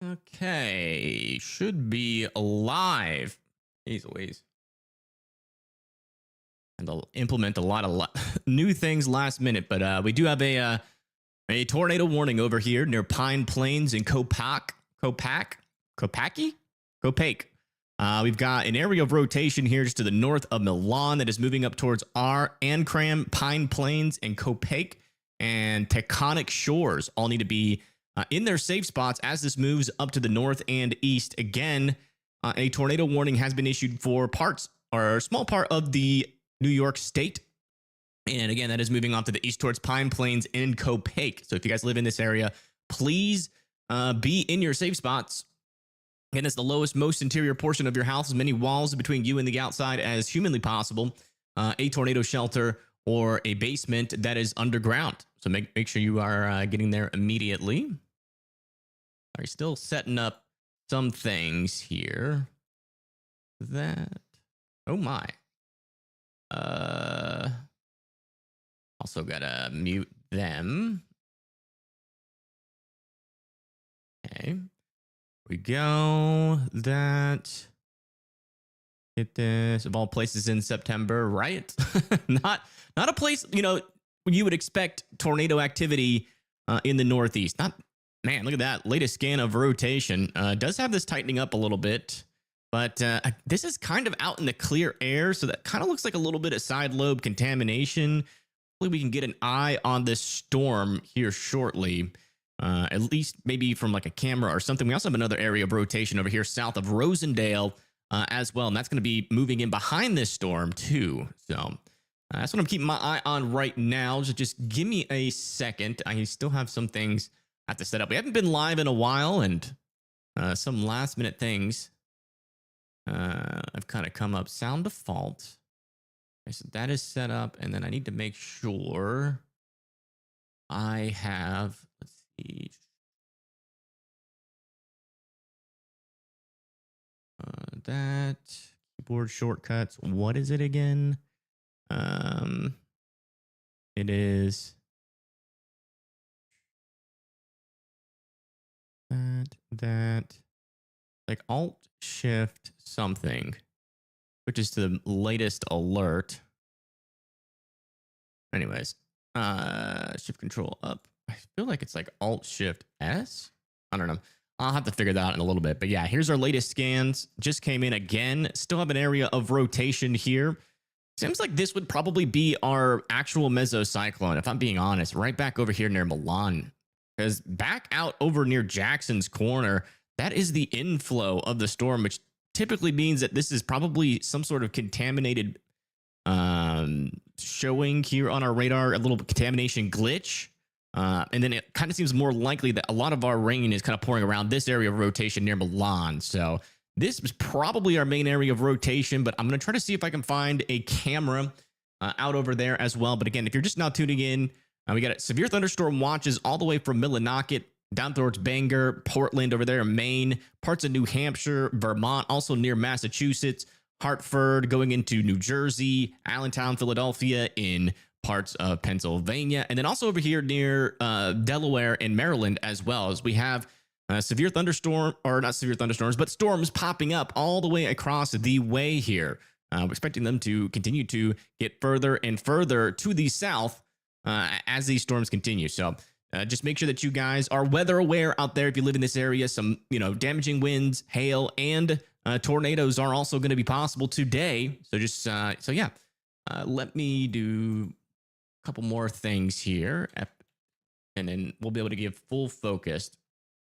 Okay, should be alive. Jeez Louise. And they'll implement a lot of new things last minute, but we do have a tornado warning over here near Pine Plains in Kopake. We've got an area of rotation here just to the north of Milan that is moving up towards Anram, Pine Plains, and Kopake. And Tectonic Shores all need to be in their safe spots as this moves up to the north and east. Again, a tornado warning has been issued for parts or a small part of the New York State. And again, that is moving off to the east towards Pine Plains and Kopake. So if you guys live in this area, please be in your safe spots. Again, it's the lowest, most interior portion of your house, as many walls between you and the outside as humanly possible. A tornado shelter or a basement that is underground. So make sure you are getting there immediately. Are you still setting up some things here? That, oh my. Also gotta mute them. Okay. We go. That. Get this. Of all places in September, right? not a place, you know, you would expect tornado activity in the Northeast. Not, man, look at that. Latest scan of rotation. Does have this tightening up a little bit. But this is kind of out in the clear air, so that kind of looks like a little bit of side lobe contamination. Hopefully we can get an eye on this storm here shortly, at least maybe from like a camera or something. We also have another area of rotation over here south of Rosendale as well, and that's going to be moving in behind this storm too. So that's what I'm keeping my eye on right now. So just give me a second. I still have some things I have to set up. We haven't been live in a while, and some last minute things I've kind of come up. Sound default. Okay, so that is set up, and then I need to make sure I have, let's see, that keyboard shortcuts. What is it again? It is that like Alt Shift something, which is to the latest alert. Anyways, Shift Control up. I feel like it's like Alt Shift S. I don't know. I'll have to figure that out in a little bit. But yeah, here's our latest scans. Just came in again. Still have an area of rotation here. Seems like this would probably be our actual mesocyclone, if I'm being honest, right back over here near Milan. Because back out over near Jackson's Corner, that is the inflow of the storm, which typically means that this is probably some sort of contaminated showing here on our radar, a little contamination glitch. And then it kind of seems more likely that a lot of our rain is kind of pouring around this area of rotation near Milan. So this is probably our main area of rotation, but I'm going to try to see if I can find a camera out over there as well. But again, if you're just now tuning in, we got severe thunderstorm watches all the way from Millinocket down towards Bangor, Portland over there in Maine, parts of New Hampshire, Vermont, also near Massachusetts, Hartford, going into New Jersey, Allentown, Philadelphia, in parts of Pennsylvania, and then also over here near Delaware and Maryland as well, as we have severe thunderstorm, or not severe thunderstorms, but storms popping up all the way across the way here. We're expecting them to continue to get further and further to the south as these storms continue. So just make sure that you guys are weather aware out there if you live in this area. Some, you know, damaging winds, hail, and tornadoes are also going to be possible today. So just so yeah, let me do a couple more things here, and then we'll be able to give full focus.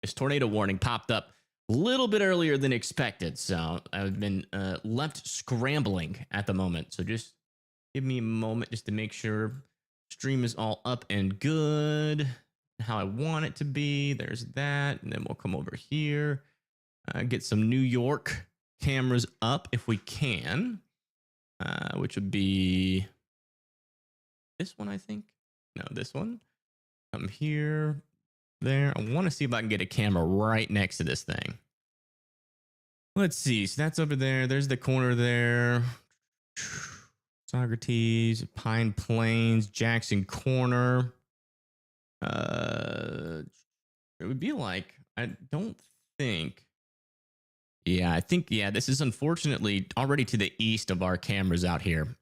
This tornado warning popped up a little bit earlier than expected, so I've been left scrambling at the moment. So just give me a moment just to make sure stream is all up and good, how I want it to be. There's that, and then we'll come over here, get some New York cameras up if we can, which would be this one, I think. No, this one. Come here, there. I want to see if I can get a camera right next to this thing. Let's see. So that's over there. There's the corner there. Socrates, Pine Plains, Jackson Corner. It would be like, I don't think. Yeah, I think, yeah, this is unfortunately already to the east of our cameras out here.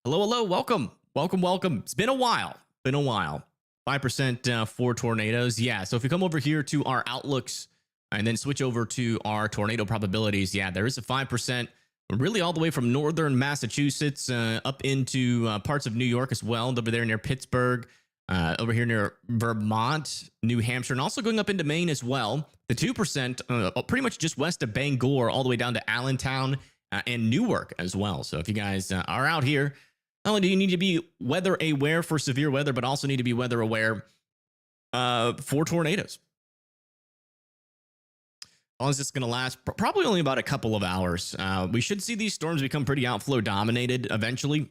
Hello, hello, welcome, welcome, welcome. It's been a while, 5% for tornadoes. Yeah, so if we come over here to our outlooks and then switch over to our tornado probabilities, yeah, there is a 5%, really all the way from northern Massachusetts up into parts of New York as well, over there near Pittsburgh, over here near Vermont, New Hampshire, and also going up into Maine as well. The 2% pretty much just west of Bangor, all the way down to Allentown and Newark as well. So if you guys are out here, not only do you need to be weather aware for severe weather, but also need to be weather aware for tornadoes. How long is this going to last? Probably only about a couple of hours. We should see these storms become pretty outflow dominated eventually.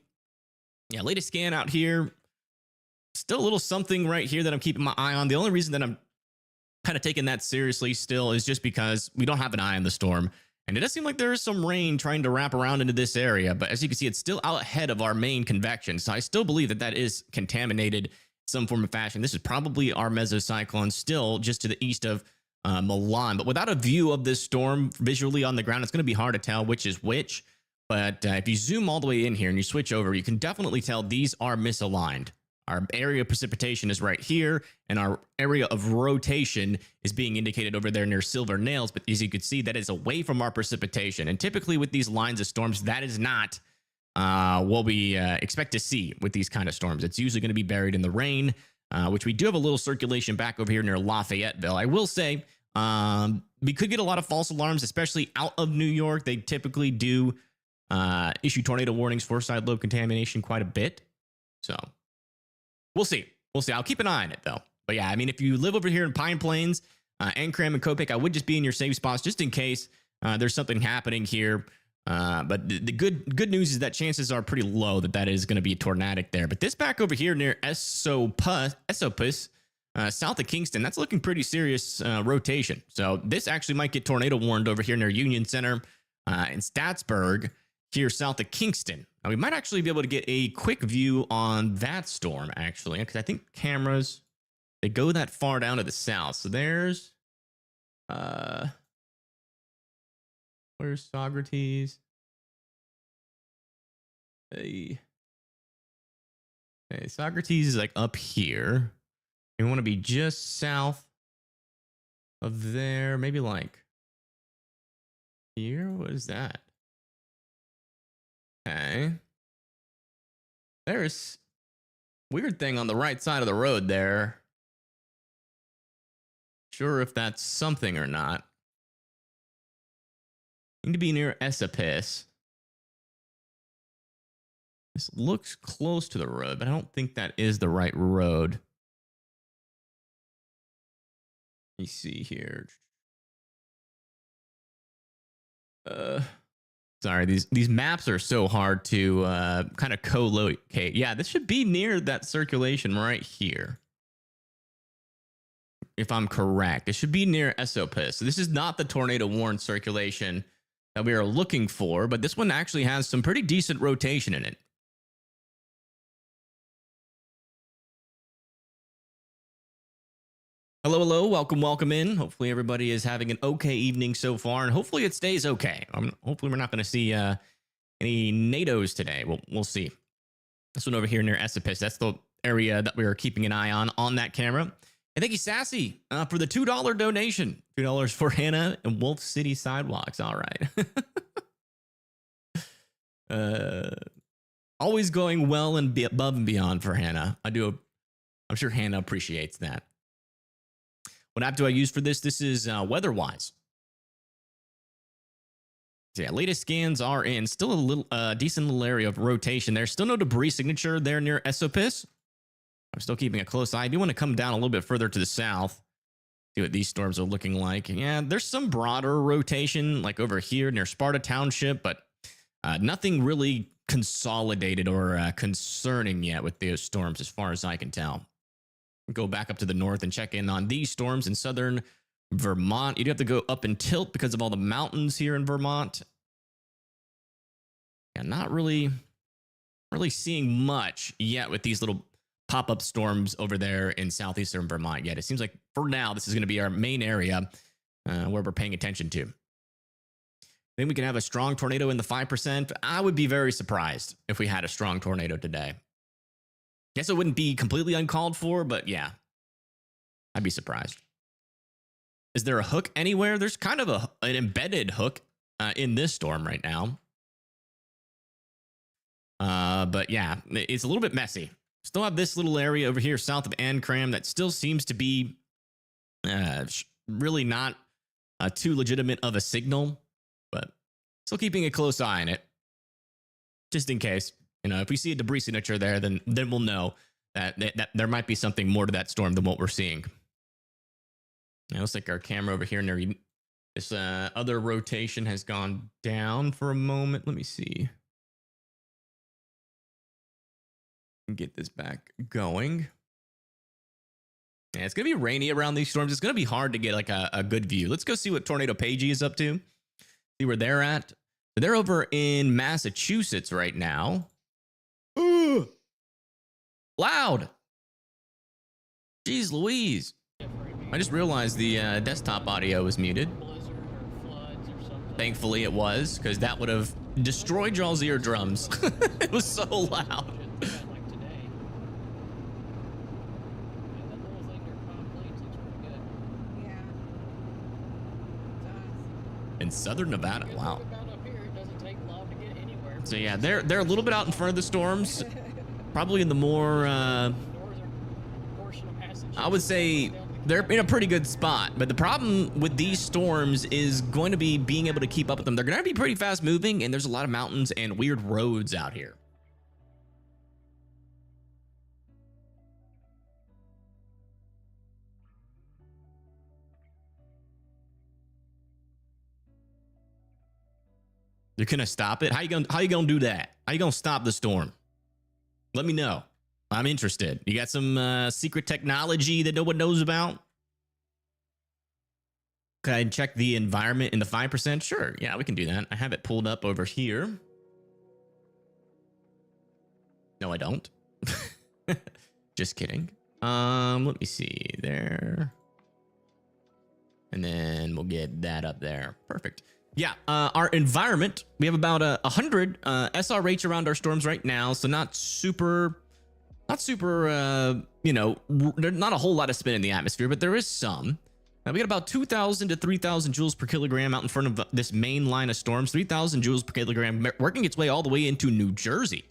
Yeah, latest scan out here. Still a little something right here that I'm keeping my eye on. The only reason that I'm kind of taking that seriously still is just because we don't have an eye on the storm. And it does seem like there is some rain trying to wrap around into this area. But as you can see, it's still out ahead of our main convection. So I still believe that that is contaminated in some form of fashion. This is probably our mesocyclone still just to the east of Milan. But without a view of this storm visually on the ground, it's going to be hard to tell which is which. But if you zoom all the way in here and you switch over, you can definitely tell these are misaligned. Our area of precipitation is right here, and our area of rotation is being indicated over there near Silver Nails. But as you can see, that is away from our precipitation. And typically with these lines of storms, that is not what we expect to see with these kind of storms. It's usually going to be buried in the rain, which we do have a little circulation back over here near Lafayetteville. I will say we could get a lot of false alarms, especially out of New York. They typically do issue tornado warnings for side lobe contamination quite a bit. So we'll see. We'll see. I'll keep an eye on it, though. But yeah, I mean, if you live over here in Pine Plains, Anram and Copic, I would just be in your safe spots just in case there's something happening here. But the good news is that chances are pretty low that that is going to be tornadic there. But this back over here near Esopus, south of Kingston, that's looking pretty serious rotation. So this actually might get tornado warned over here near Union Center in Statsburg, here south of Kingston. Now, we might actually be able to get a quick view on that storm, actually, because I think cameras, they go that far down to the south. So there's, where's Socrates? Hey, Socrates is like up here. We want to be just south of there, maybe like here. What is that? Okay. There's weird thing on the right side of the road there. Sure if that's something or not. Need to be near Esopus. This looks close to the road, but I don't think that is the right road. Let me see here. Sorry, these maps are so hard to kind of co-locate. Yeah, this should be near that circulation right here, if I'm correct. It should be near Esopus. So this is not the tornado warned circulation that we are looking for, but this one actually has some pretty decent rotation in it. Hello, hello, welcome, welcome in. Hopefully everybody is having an okay evening so far, and hopefully it stays okay. Hopefully we're not going to see any NATOs today. We'll see. This one over here near Esopus, that's the area that we are keeping an eye on that camera. And thank you, Sassy, for the $2 donation. $2 for Hannah and Wolf City Sidewalks. All right. Always going well and above and beyond for Hannah. I'm sure Hannah appreciates that. What app do I use for this? This is WeatherWise. So yeah, latest scans are in. Still a little decent little area of rotation. There's still no debris signature there near Esopus. I'm still keeping a close eye. I do want to come down a little bit further to the south, see what these storms are looking like. Yeah, there's some broader rotation like over here near Sparta Township, but nothing really consolidated or concerning yet with those storms as far as I can tell. Go back up to the north and check in on these storms in southern Vermont. You'd have to go up and tilt because of all the mountains here in Vermont. Yeah, not really seeing much yet with these little pop-up storms over there in southeastern Vermont yet. It seems like for now, this is going to be our main area where we're paying attention to. Then we can have a strong tornado in the 5%. I would be very surprised if we had a strong tornado today. Guess it wouldn't be completely uncalled for, but yeah, I'd be surprised. Is there a hook anywhere? There's kind of an embedded hook in this storm right now. But yeah, it's a little bit messy. Still have this little area over here south of Anram that still seems to be really not too legitimate of a signal, but still keeping a close eye on it, just in case. You know, if we see a debris signature there, then we'll know that there might be something more to that storm than what we're seeing. Now, looks like our camera over here near this other rotation has gone down for a moment. Let me see. Get this back going. Yeah, it's going to be rainy around these storms. It's going to be hard to get like a good view. Let's go see what Tornado Pagey is up to. See where they're at. They're over in Massachusetts right now. Ooh, loud. Jeez Louise. I just realized the desktop audio was muted. Thankfully it was, because that would have destroyed y'all's eardrums. It was so loud. In southern Nevada, wow. So yeah, they're a little bit out in front of the storms, probably in the more I would say they're in a pretty good spot. But the problem with these storms is going to be being able to keep up with them. They're going to be pretty fast moving, and there's a lot of mountains and weird roads out here. You're gonna stop it? How you gonna do that? How you gonna stop the storm? Let me know. I'm interested. You got some secret technology that no one knows about? Can I check the environment in the 5%? Sure. Yeah, we can do that. I have it pulled up over here. No, I don't. Just kidding. Let me see there. And then we'll get that up there. Perfect. Yeah, our environment, we have about 100 SRH around our storms right now, so not super, you know, there's not a whole lot of spin in the atmosphere, but there is some. We got about 2,000 to 3,000 joules per kilogram out in front of this main line of storms, 3,000 joules per kilogram, working its way all the way into New Jersey,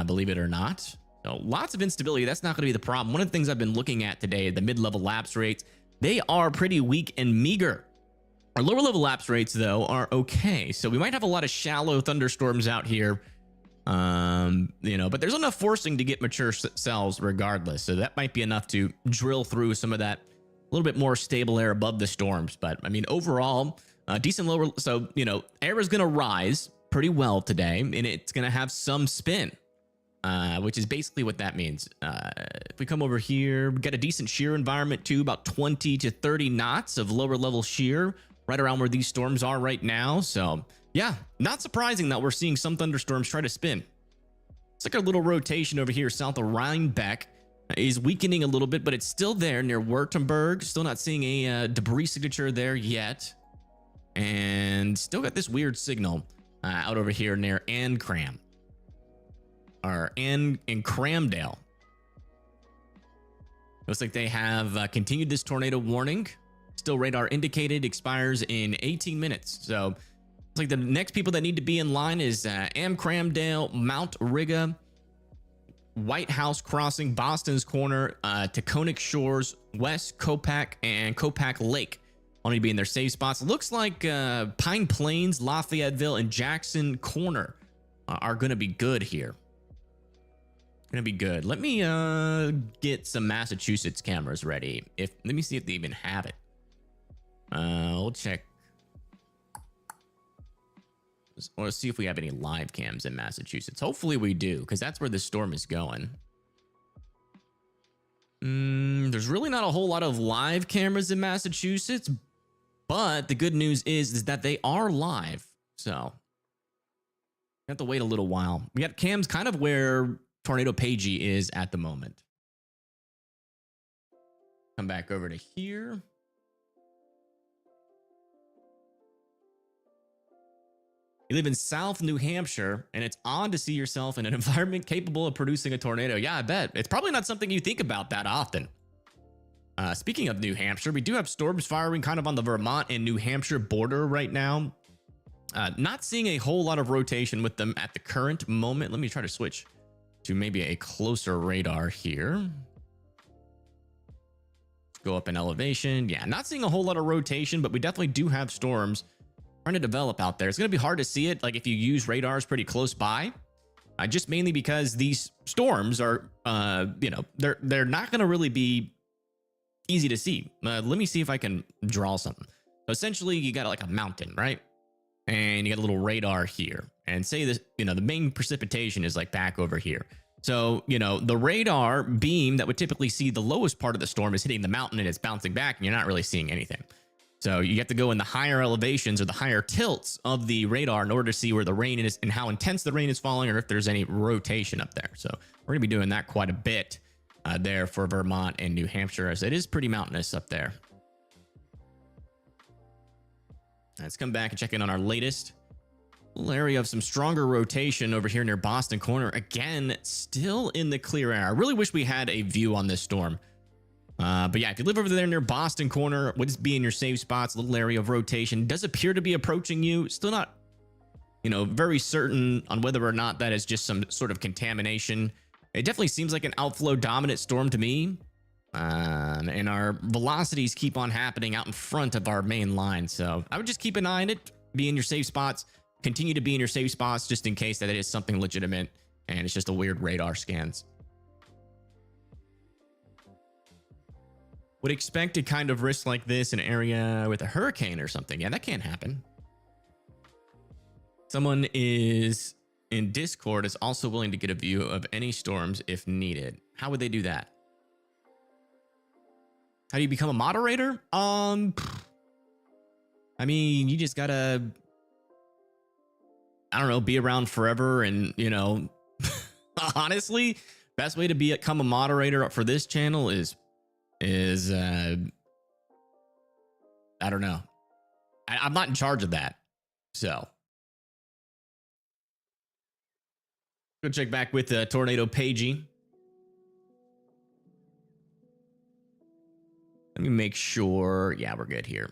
believe it or not. So lots of instability. That's not going to be the problem. One of the things I've been looking at today, the mid-level lapse rates, they are pretty weak and meager. Our lower level lapse rates, though, are okay. So we might have a lot of shallow thunderstorms out here, you know, but there's enough forcing to get mature cells regardless. So that might be enough to drill through some of that a little bit more stable air above the storms. But I mean, overall, decent lower. So, you know, air is going to rise pretty well today, and it's going to have some spin, which is basically what that means. If we come over here, we got a decent shear environment too, about 20 to 30 knots of lower level shear, right around where these storms are right now. So yeah, not surprising that we're seeing some thunderstorms try to spin. It's like our little rotation over here south of Rhinebeck is weakening a little bit, but it's still there near Württemberg. Still not seeing a debris signature there yet. And still got this weird signal out over here near Anram. Or in Cramdale. Looks like they have continued this tornado warning. Still radar indicated, expires in 18 minutes. So it's like the next people that need to be in line is Cramdale, Mount Riga, White House Crossing, Boston's Corner, Taconic Shores, West Copac, and Copac Lake. All need to be in their safe spots. It looks like Pine Plains, Lafayetteville, and Jackson Corner are going to be good here. Gonna be good. Let me get some Massachusetts cameras ready. Let me see if they even have it. We'll check. Let's see if we have any live cams in Massachusetts. Hopefully we do, because that's where the storm is going. There's really not a whole lot of live cameras in Massachusetts, but the good news is that they are live. So we have to wait a little while. We got cams kind of where Tornado Pagey is at the moment. Come back over to here. You live in South New Hampshire, and it's odd to see yourself in an environment capable of producing a tornado. Yeah, I bet. It's probably not something you think about that often. Speaking of New Hampshire, we do have storms firing kind of on the Vermont and New Hampshire border right now. Not seeing a whole lot of rotation with them at the current moment. Let me try to switch to maybe a closer radar here. Let's go up in elevation. Yeah, not seeing a whole lot of rotation, but we definitely do have storms trying to develop out there. It's going to be hard to see it, like if you use radars pretty close by, just mainly because these storms are, you know, they're not going to really be easy to see. Let me see if I can draw something. So essentially, you got like a mountain, right? And you got a little radar here. And say this, you know, the main precipitation is like back over here. So, you know, the radar beam that would typically see the lowest part of the storm is hitting the mountain and it's bouncing back and you're not really seeing anything. So you have to go in the higher elevations or the higher tilts of the radar in order to see where the rain is and how intense the rain is falling or if there's any rotation up there. So we're going to be doing that quite a bit there for Vermont and New Hampshire, as it is pretty mountainous up there. Let's come back and check in on our latest little area of some stronger rotation over here near Boston Corner. Again, still in the clear air. I really wish we had a view on this storm. But yeah, if you live over there near Boston Corner, would this be in your safe spots? A little area of rotation does appear to be approaching you. Still not, you know, very certain on whether or not that is just some sort of contamination. It definitely seems like an outflow dominant storm to me. And our velocities keep on happening out in front of our main line. So I would just keep an eye on it, be in your safe spots, continue to be in your safe spots just in case that it is something legitimate and it's just a weird radar scans. Would expect a kind of risk like this in an area with a hurricane or something. Yeah, that can't happen. Someone is in Discord is also willing to get a view of any storms if needed. How would they do that? How do you become a moderator? I mean, you just gotta, I don't know, be around forever and, you know, honestly, best way to become a moderator for this channel is I don't know. I'm not in charge of that. So go check back with Tornado Pagey. Let me make sure. Yeah, we're good here.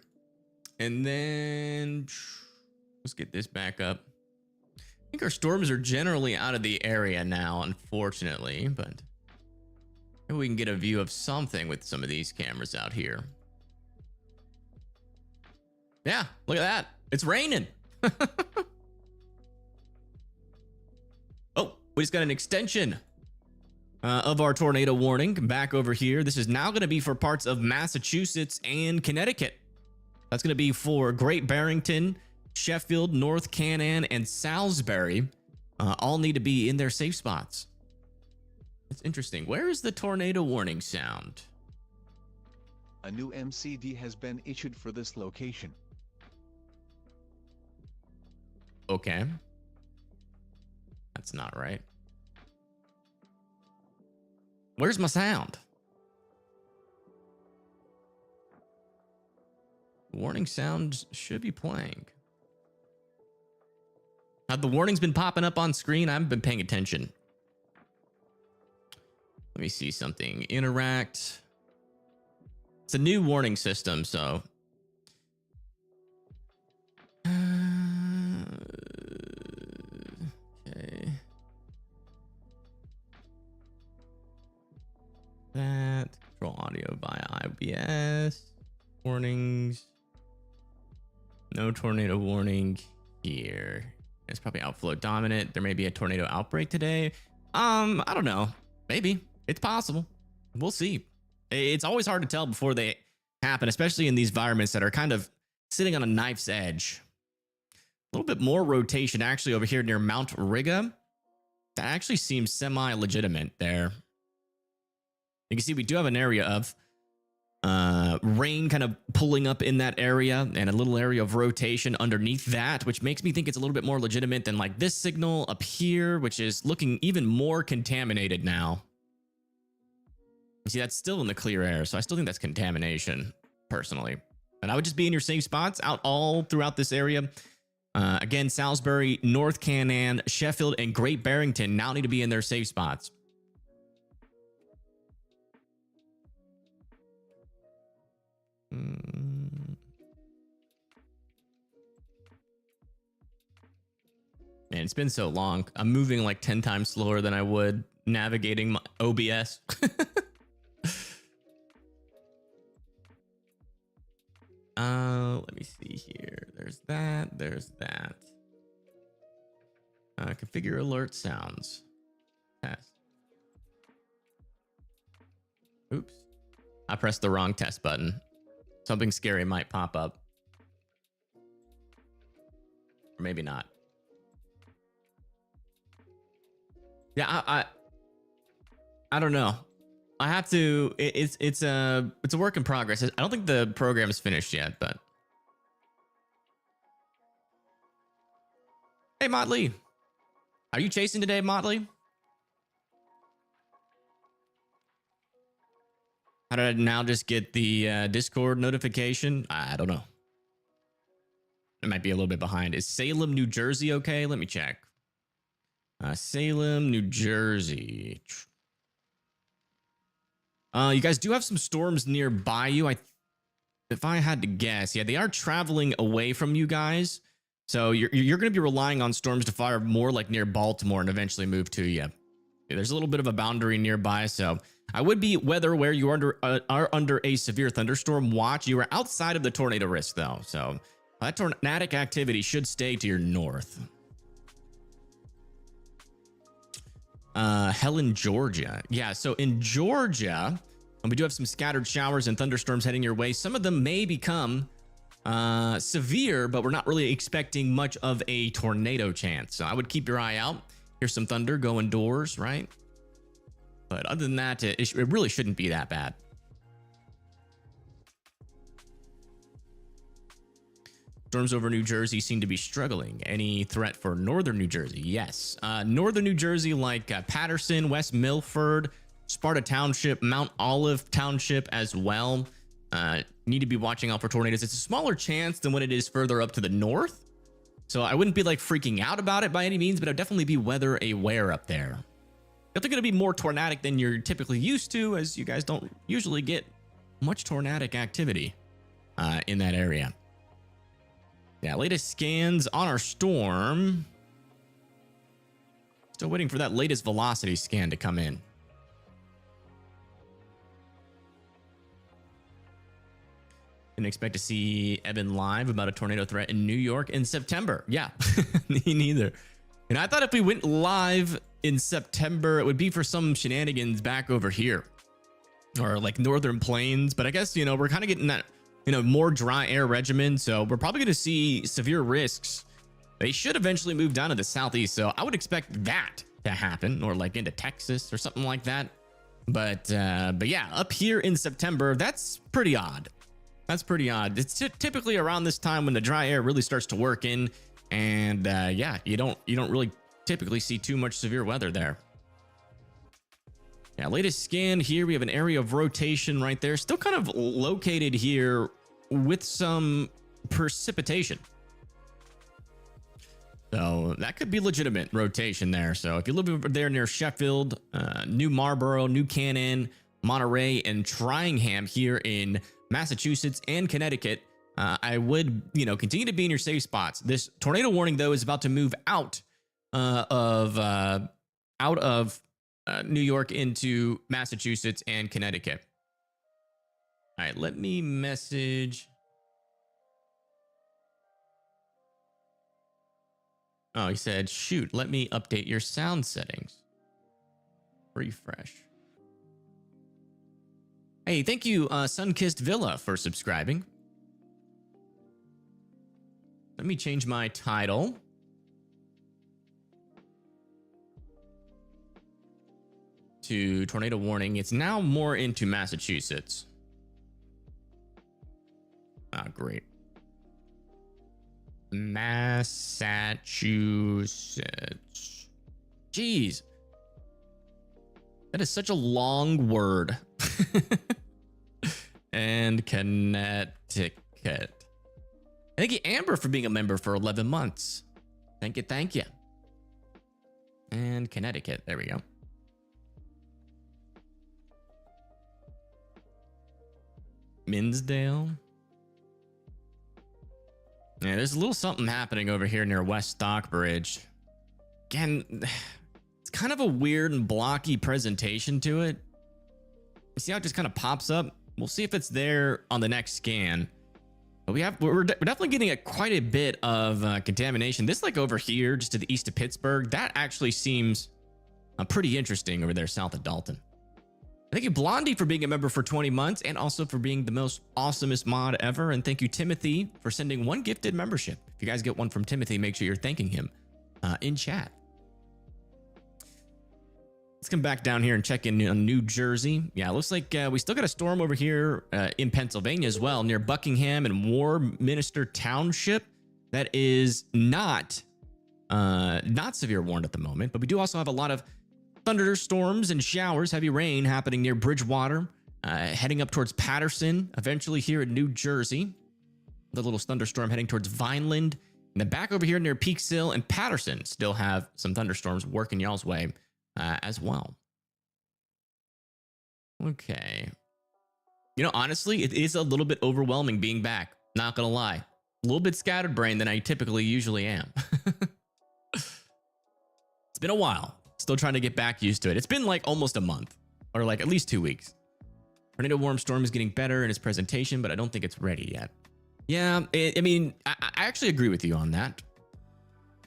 And then let's get this back up. I think our storms are generally out of the area now, unfortunately, but maybe we can get a view of something with some of these cameras out here. Yeah, look at that. It's raining. Oh, we just got an extension of our tornado warning back over here. This is now going to be for parts of Massachusetts and Connecticut. That's going to be for Great Barrington, Sheffield, North Canaan, and Salisbury. All need to be in their safe spots. It's interesting. Where is the tornado warning sound? A new MCD has been issued for this location. Okay. That's not right. Where's my sound? Warning sound should be playing. Have the warnings been popping up on screen? I haven't been paying attention. Let me see something. Interact. It's a new warning system, so. Okay. That. Control audio via IBS. Warnings. No tornado warning here. It's probably outflow dominant. There may be a tornado outbreak today. I don't know. Maybe. It's possible. We'll see. It's always hard to tell before they happen, especially in these environments that are kind of sitting on a knife's edge. A little bit more rotation actually over here near Mount Riga. That actually seems semi-legitimate there. You can see we do have an area of rain kind of pulling up in that area and a little area of rotation underneath that, which makes me think it's a little bit more legitimate than like this signal up here, which is looking even more contaminated now. See, that's still in the clear air, so I still think that's contamination, personally. And I would just be in your safe spots out all throughout this area. Again, Salisbury, North Canaan, Sheffield, and Great Barrington now need to be in their safe spots. Man, it's been so long. I'm moving like 10 times slower than I would navigating my OBS. Let me see here. There's that. There's that. Configure alert sounds. Test. Oops. I pressed the wrong test button. Something scary might pop up. Or maybe not. Yeah, I don't know. I have to. It's a work in progress. I don't think the program is finished yet, but. Hey, Motley. Are you chasing today, Motley? How did I now just get the Discord notification? I don't know. It might be a little bit behind. Is Salem, New Jersey okay? Let me check. Salem, New Jersey. You guys do have some storms nearby you. If I had to guess, yeah, they are traveling away from you guys. So you're going to be relying on storms to fire more like near Baltimore and eventually move to you. There's a little bit of a boundary nearby, so I would be weather where you are under a severe thunderstorm watch. You are outside of the tornado risk, though, so that tornadic activity should stay to your north. Helen, Georgia. Yeah, so in Georgia, we do have some scattered showers and thunderstorms heading your way. Some of them may become severe, but we're not really expecting much of a tornado chance. So I would keep your eye out. Here's some thunder, go indoors, right? But other than that, it really shouldn't be that bad. Storms over New Jersey seem to be struggling. Any threat for northern New Jersey? Yes. Northern New Jersey, like Patterson, West Milford, Sparta Township, Mount Olive Township as well. Need to be watching out for tornadoes. It's a smaller chance than what it is further up to the north. So I wouldn't be like freaking out about it by any means, but I'd definitely be weather aware up there. Definitely going to be more tornadic than you're typically used to, as you guys don't usually get much tornadic activity in that area. Yeah, latest scans on our storm. Still waiting for that latest velocity scan to come in. Didn't expect to see Evan live about a tornado threat in New York in September. Yeah, me neither. And I thought if we went live in September, it would be for some shenanigans back over here or like Northern Plains. But I guess, you know, we're kind of getting that, you know, more dry air regimen. So we're probably going to see severe risks. They should eventually move down to the southeast. So I would expect that to happen, or like into Texas or something like that. But yeah, up here in September, that's pretty odd. That's pretty odd. It's typically around this time when the dry air really starts to work in, and yeah, you don't really typically see too much severe weather there. Yeah, latest scan here, we have an area of rotation right there, still kind of located here with some precipitation. So that could be legitimate rotation there. So if you live over there near Sheffield, New Marlborough, New Canaan, Monterey, and Tringham here in Massachusetts and Connecticut, I would, you know, continue to be in your safe spots. This tornado warning, though, is about to move out of New York into Massachusetts and Connecticut. All right, let me message. Oh, he said, shoot, let me update your sound settings. Refresh. Hey, thank you, Sunkissed Villa, for subscribing. Let me change my title to tornado warning. It's now more into Massachusetts. Ah, great. Massachusetts. Jeez. That is such a long word. And Connecticut. Thank you, Amber, for being a member for 11 months. Thank you, thank you. And Connecticut. There we go. Minsdale. Yeah, there's a little something happening over here near West Stockbridge. Again, it's kind of a weird and blocky presentation to it. You see how it just kind of pops up? We'll see if it's there on the next scan. But we're definitely getting quite a bit of contamination. This, like over here, just to the east of Pittsburgh, that actually seems pretty interesting over there south of Dalton. Thank you, Blondie, for being a member for 20 months and also for being the most awesomest mod ever. And thank you, Timothy, for sending one gifted membership. If you guys get one from Timothy, make sure you're thanking him in chat. Let's come back down here and check in on New Jersey. Yeah, it looks like we still got a storm over here in Pennsylvania as well, near Buckingham and Warminster Township. That is not severe warned at the moment, but we do also have a lot of thunderstorms and showers, heavy rain happening near Bridgewater, heading up towards Patterson, eventually here in New Jersey. The little thunderstorm heading towards Vineland. And then back over here near Peekskill and Patterson still have some thunderstorms working y'all's way as well. Okay. You know, honestly, it is a little bit overwhelming being back. Not gonna lie. A little bit scattered brain than I typically usually am. It's been a while. Still trying to get back used to it. It's been like almost a month, or like at least 2 weeks. Tornado Warm Storm is getting better in its presentation, but I don't think it's ready yet. Yeah, I mean, I actually agree with you on that.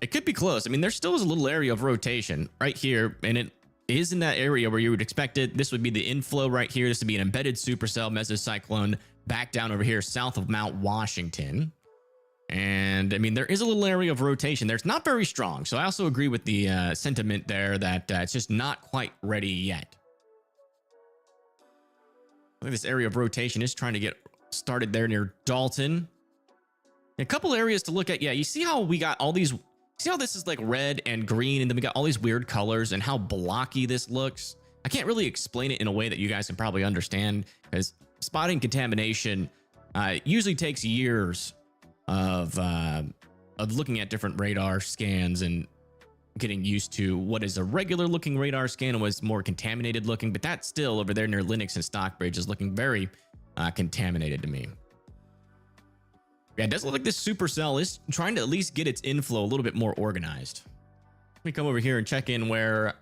It could be close. I mean, there still is a little area of rotation right here, and it is in that area where you would expect it. This would be the inflow right here. This would be an embedded supercell mesocyclone back down over here south of Mount Washington. And I mean, there is a little area of rotation there. It's not very strong. So I also agree with the sentiment there that it's just not quite ready yet. I think this area of rotation is trying to get started there near Dalton. A couple areas to look at. Yeah, you see how we got all these, see how this is like red and green, and then we got all these weird colors and how blocky this looks. I can't really explain it in a way that you guys can probably understand, because spotting contamination usually takes years of looking at different radar scans and getting used to what is a regular looking radar scan and what's more contaminated looking. But that still over there near Lenox and Stockbridge is looking very contaminated to me. Yeah, it does look like this supercell is trying to at least get its inflow a little bit more organized. Let me come over here and check in where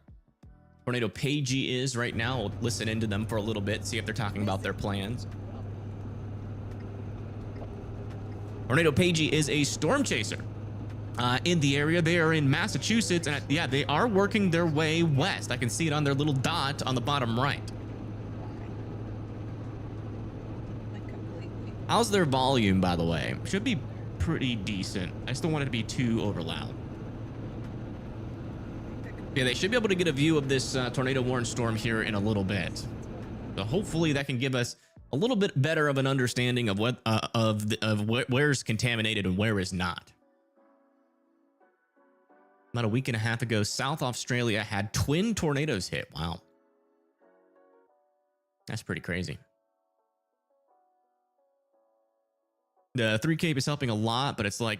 Tornado Pagey is right now. We'll listen into them for a little bit, see if they're talking about their plans. Tornado Pagey is a storm chaser in the area. They are in Massachusetts, and yeah, they are working their way west. I can see it on their little dot on the bottom right. How's their volume, by the way? Should be pretty decent. I just don't want it to be too over loud. Yeah, they should be able to get a view of this tornado warning storm here in a little bit. So hopefully that can give us a little bit better of an understanding of what where's contaminated and where is not. About a week and a half ago, South Australia had twin tornadoes hit. Wow. That's pretty crazy. The 3 Cape is helping a lot, but it's like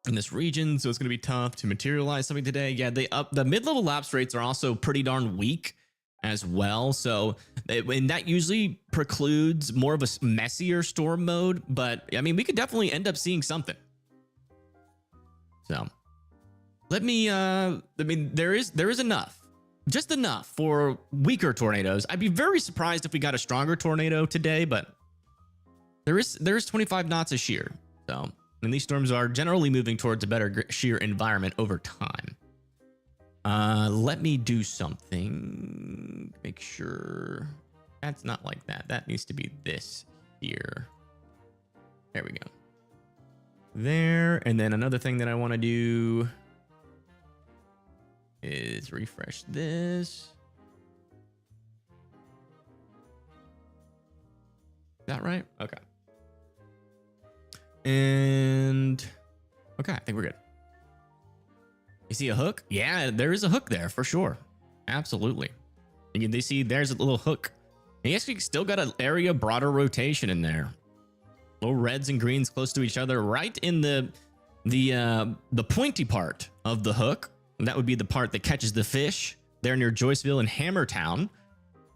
in this region, so it's going to be tough to materialize something today. Yeah, the mid-level lapse rates are also pretty darn weak as well. So, and that usually precludes more of a messier storm mode. But I mean, we could definitely end up seeing something. So, let me. I mean, there is enough, just enough for weaker tornadoes. I'd be very surprised if we got a stronger tornado today, but there is 25 knots of shear. So, and these storms are generally moving towards a better shear environment over time. Let me do something. Make sure that's not like that. That needs to be this here. There we go. There. And then another thing that I want to do is refresh this. Is that right? Okay. And okay, I think we're good. You see a hook? Yeah, there is a hook there for sure. Absolutely. They see there's a little hook. And you actually still got an area broader rotation in there. Little reds and greens close to each other, right in the pointy part of the hook. And that would be the part that catches the fish there near Joyceville and Hammertown.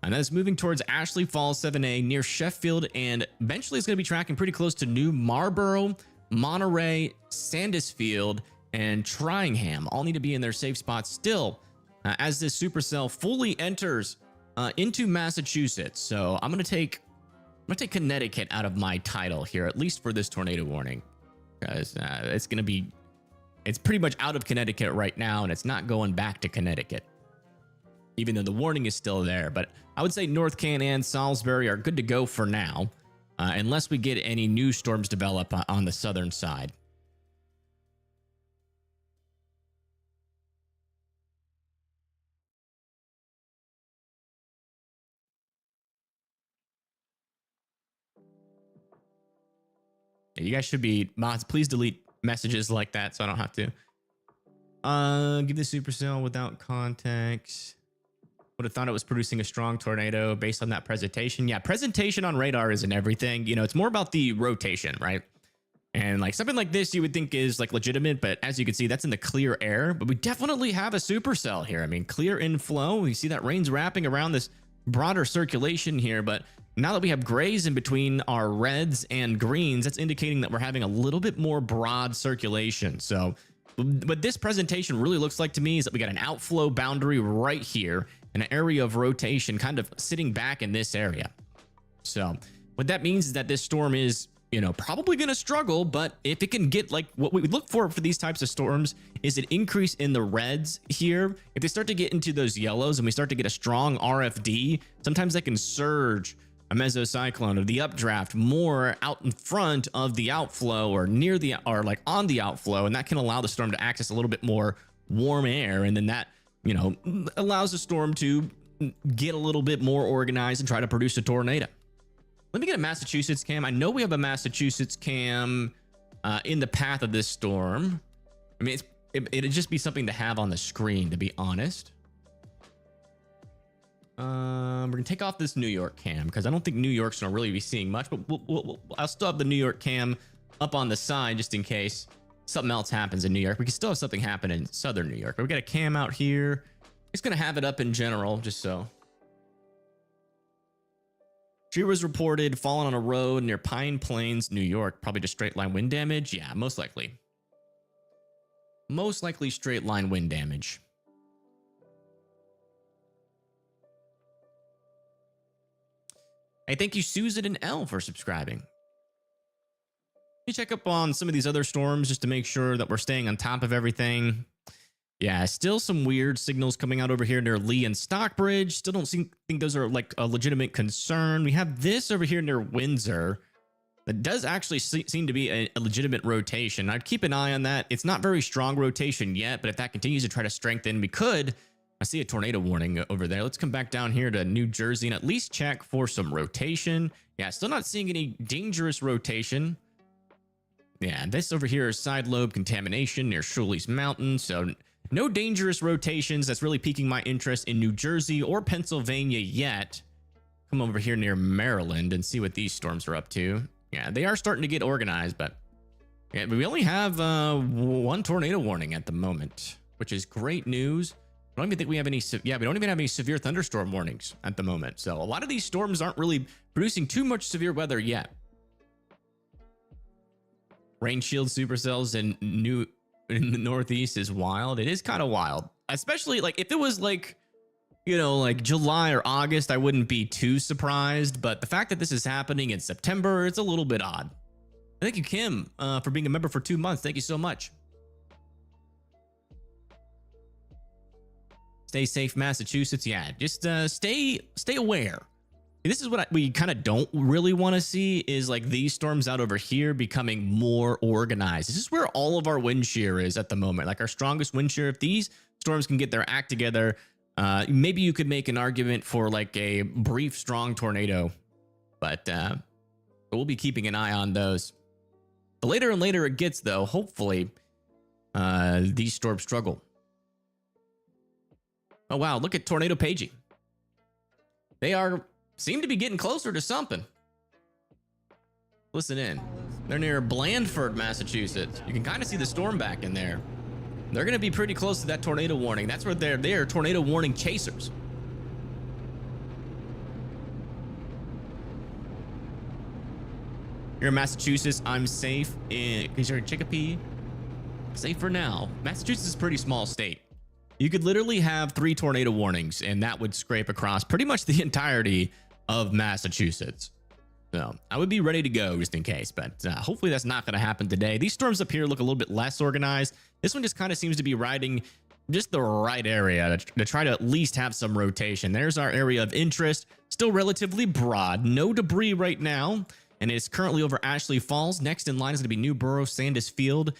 And that's moving towards Ashley Falls 7A near Sheffield, and eventually it's going to be tracking pretty close to New Marlborough, Monterey, Sandusfield, and Tringham. All need to be in their safe spots still as this supercell fully enters into Massachusetts. So I'm going to take Connecticut out of my title here, at least for this tornado warning, because it's pretty much out of Connecticut right now, and it's not going back to Connecticut, even though the warning is still there. But I would say North Can and Salisbury are good to go for now, unless we get any new storms develop on the southern side. Yeah, you guys should be mods. Please delete messages like that so I don't have to. Give the supercell without context. Would have thought it was producing a strong tornado based on that presentation. Yeah, presentation on radar isn't everything. You know, it's more about the rotation, right? And like something like this you would think is like legitimate, but as you can see, that's in the clear air. But we definitely have a supercell here. I mean, clear inflow. You see that rain's wrapping around this broader circulation here, but now that we have grays in between our reds and greens, that's indicating that we're having a little bit more broad circulation. So what this presentation really looks like to me is that we got an outflow boundary right here, an area of rotation kind of sitting back in this area. So what that means is that this storm is, you know, probably going to struggle, but if it can get, like, what we look for these types of storms is an increase in the reds here. If they start to get into those yellows and we start to get a strong RFD, sometimes that can surge a mesocyclone or the updraft more out in front of the outflow or near the, or like on the outflow, and that can allow the storm to access a little bit more warm air, and then that, you know, allows the storm to get a little bit more organized and try to produce a tornado. Let me get a Massachusetts cam. I know we have a Massachusetts cam in the path of this storm. I mean, it'd just be something to have on the screen, to be honest. We're gonna take off this New York cam because I don't think New York's gonna really be seeing much, but I'll still have the New York cam up on the side just in case something else happens in New York. We can still have something happen in southern New York. But we got a cam out here. Just gonna have it up in general, just so. She was reported falling on a road near Pine Plains, New York. Probably just straight line wind damage. Yeah, most likely. Most likely straight line wind damage. Hey, thank you, Susan and L, for subscribing. You check up on some of these other storms just to make sure that we're staying on top of everything. Yeah, still some weird signals coming out over here near Lee and Stockbridge. Still don't think those are like a legitimate concern. We have this over here near Windsor that does actually seem to be a legitimate rotation. I'd keep an eye on that. It's not very strong rotation yet, but if that continues to try to strengthen, we could. I see a tornado warning over there. Let's come back down here to New Jersey and at least check for some rotation. Yeah, still not seeing any dangerous rotation. Yeah, this over here is side lobe contamination near Shuley's Mountain. So no dangerous rotations. That's really piquing my interest in New Jersey or Pennsylvania yet. Come over here near Maryland and see what these storms are up to. Yeah, they are starting to get organized, but yeah, we only have one tornado warning at the moment, which is great news. I don't even think we have any, we don't even have any severe thunderstorm warnings at the moment. So a lot of these storms aren't really producing too much severe weather yet. Rain shield supercells in the Northeast is wild. It is kind of wild, especially like if it was like, you know, like July or August, I wouldn't be too surprised. But the fact that this is happening in September, it's a little bit odd. Thank you, Kim, for being a member for 2 months. Thank you so much. Stay safe, Massachusetts. Yeah, just stay aware. This is what we kind of don't really want to see is like these storms out over here becoming more organized. This is where all of our wind shear is at the moment, like our strongest wind shear. If these storms can get their act together, maybe you could make an argument for like a brief strong tornado, but we'll be keeping an eye on those. The later and later it gets, though, hopefully these storms struggle. Oh, wow. Look at tornado paging. They seem to be getting closer to something. Listen in. They're near Blandford, Massachusetts. You can kind of see the storm back in there. They're going to be pretty close to that tornado warning. That's where they're tornado warning chasers. Here in Massachusetts, I'm safe because you're in Chicopee. Safe for now. Massachusetts is a pretty small state. You could literally have 3 tornado warnings and that would scrape across pretty much the entirety of Massachusetts. So I would be ready to go just in case, but hopefully that's not going to happen today. These storms up here look a little bit less organized. This one just kind of seems to be riding just the right area to try to at least have some rotation. There's our area of interest, still relatively broad, no debris right now, and it's currently over Ashley Falls. Next in line is going to be Newborough, Sandus Field,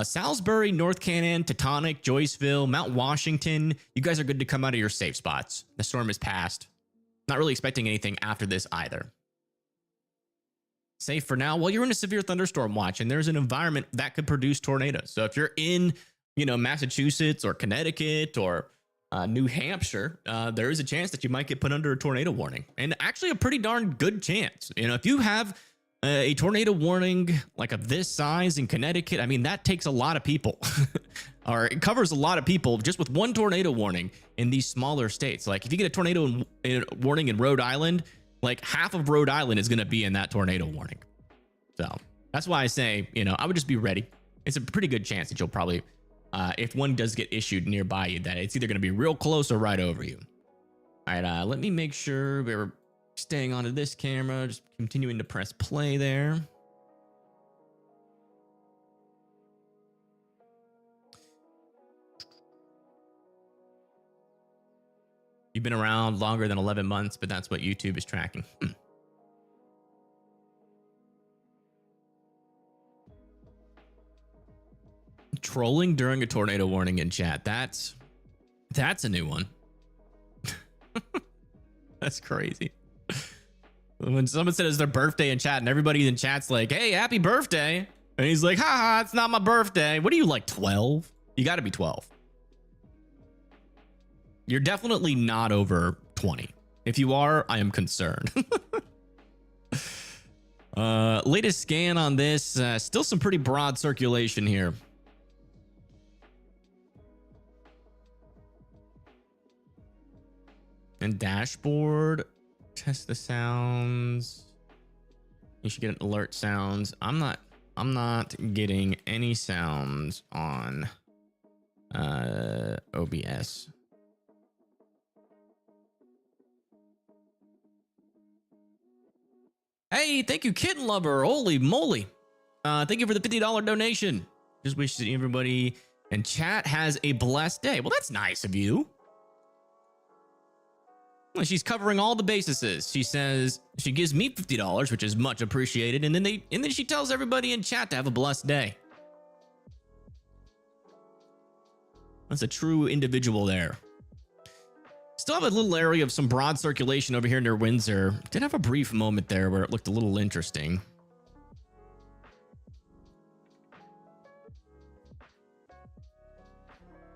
Salisbury, North Canaan, Teutonic, Joyceville, Mount Washington. You guys are good to come out of your safe spots. The storm is past. Not really expecting anything after this either. Safe for now. Well, you're in a severe thunderstorm watch, and there's an environment that could produce tornadoes. So if you're in, Massachusetts or Connecticut or New Hampshire, there is a chance that you might get put under a tornado warning, and actually a pretty darn good chance. If you have a tornado warning like of this size in Connecticut, I mean, that takes a lot of people or it covers a lot of people just with one tornado warning in these smaller states. Like if you get a tornado warning in Rhode Island, like half of Rhode Island is going to be in that tornado warning. So that's why I say, I would just be ready. It's a pretty good chance that you'll probably, if one does get issued nearby you, that it's either going to be real close or right over you. All right, let me make sure we're staying onto this camera, just continuing to press play there. You've been around longer than 11 months, but that's what YouTube is tracking. Trolling during a tornado warning in chat. That's a new one. That's crazy. When someone said it's their birthday in chat and everybody in chat's like, hey, happy birthday. And he's like, haha, it's not my birthday. What are you, like 12? You got to be 12. You're definitely not over 20. If you are, I am concerned. Latest scan on this, still some pretty broad circulation here. And dashboard, test the sounds. You should get alert sounds. I'm not getting any sounds on OBS. Hey, thank you, Kitten Lover. Holy moly. Thank you for the $50 donation. Just wish that everybody in chat has a blessed day. Well, that's nice of you. Well, she's covering all the bases. She says she gives me $50, which is much appreciated, and then she tells everybody in chat to have a blessed day. That's a true individual there. Still have a little area of some broad circulation over here near Windsor. Did have a brief moment there where it looked a little interesting.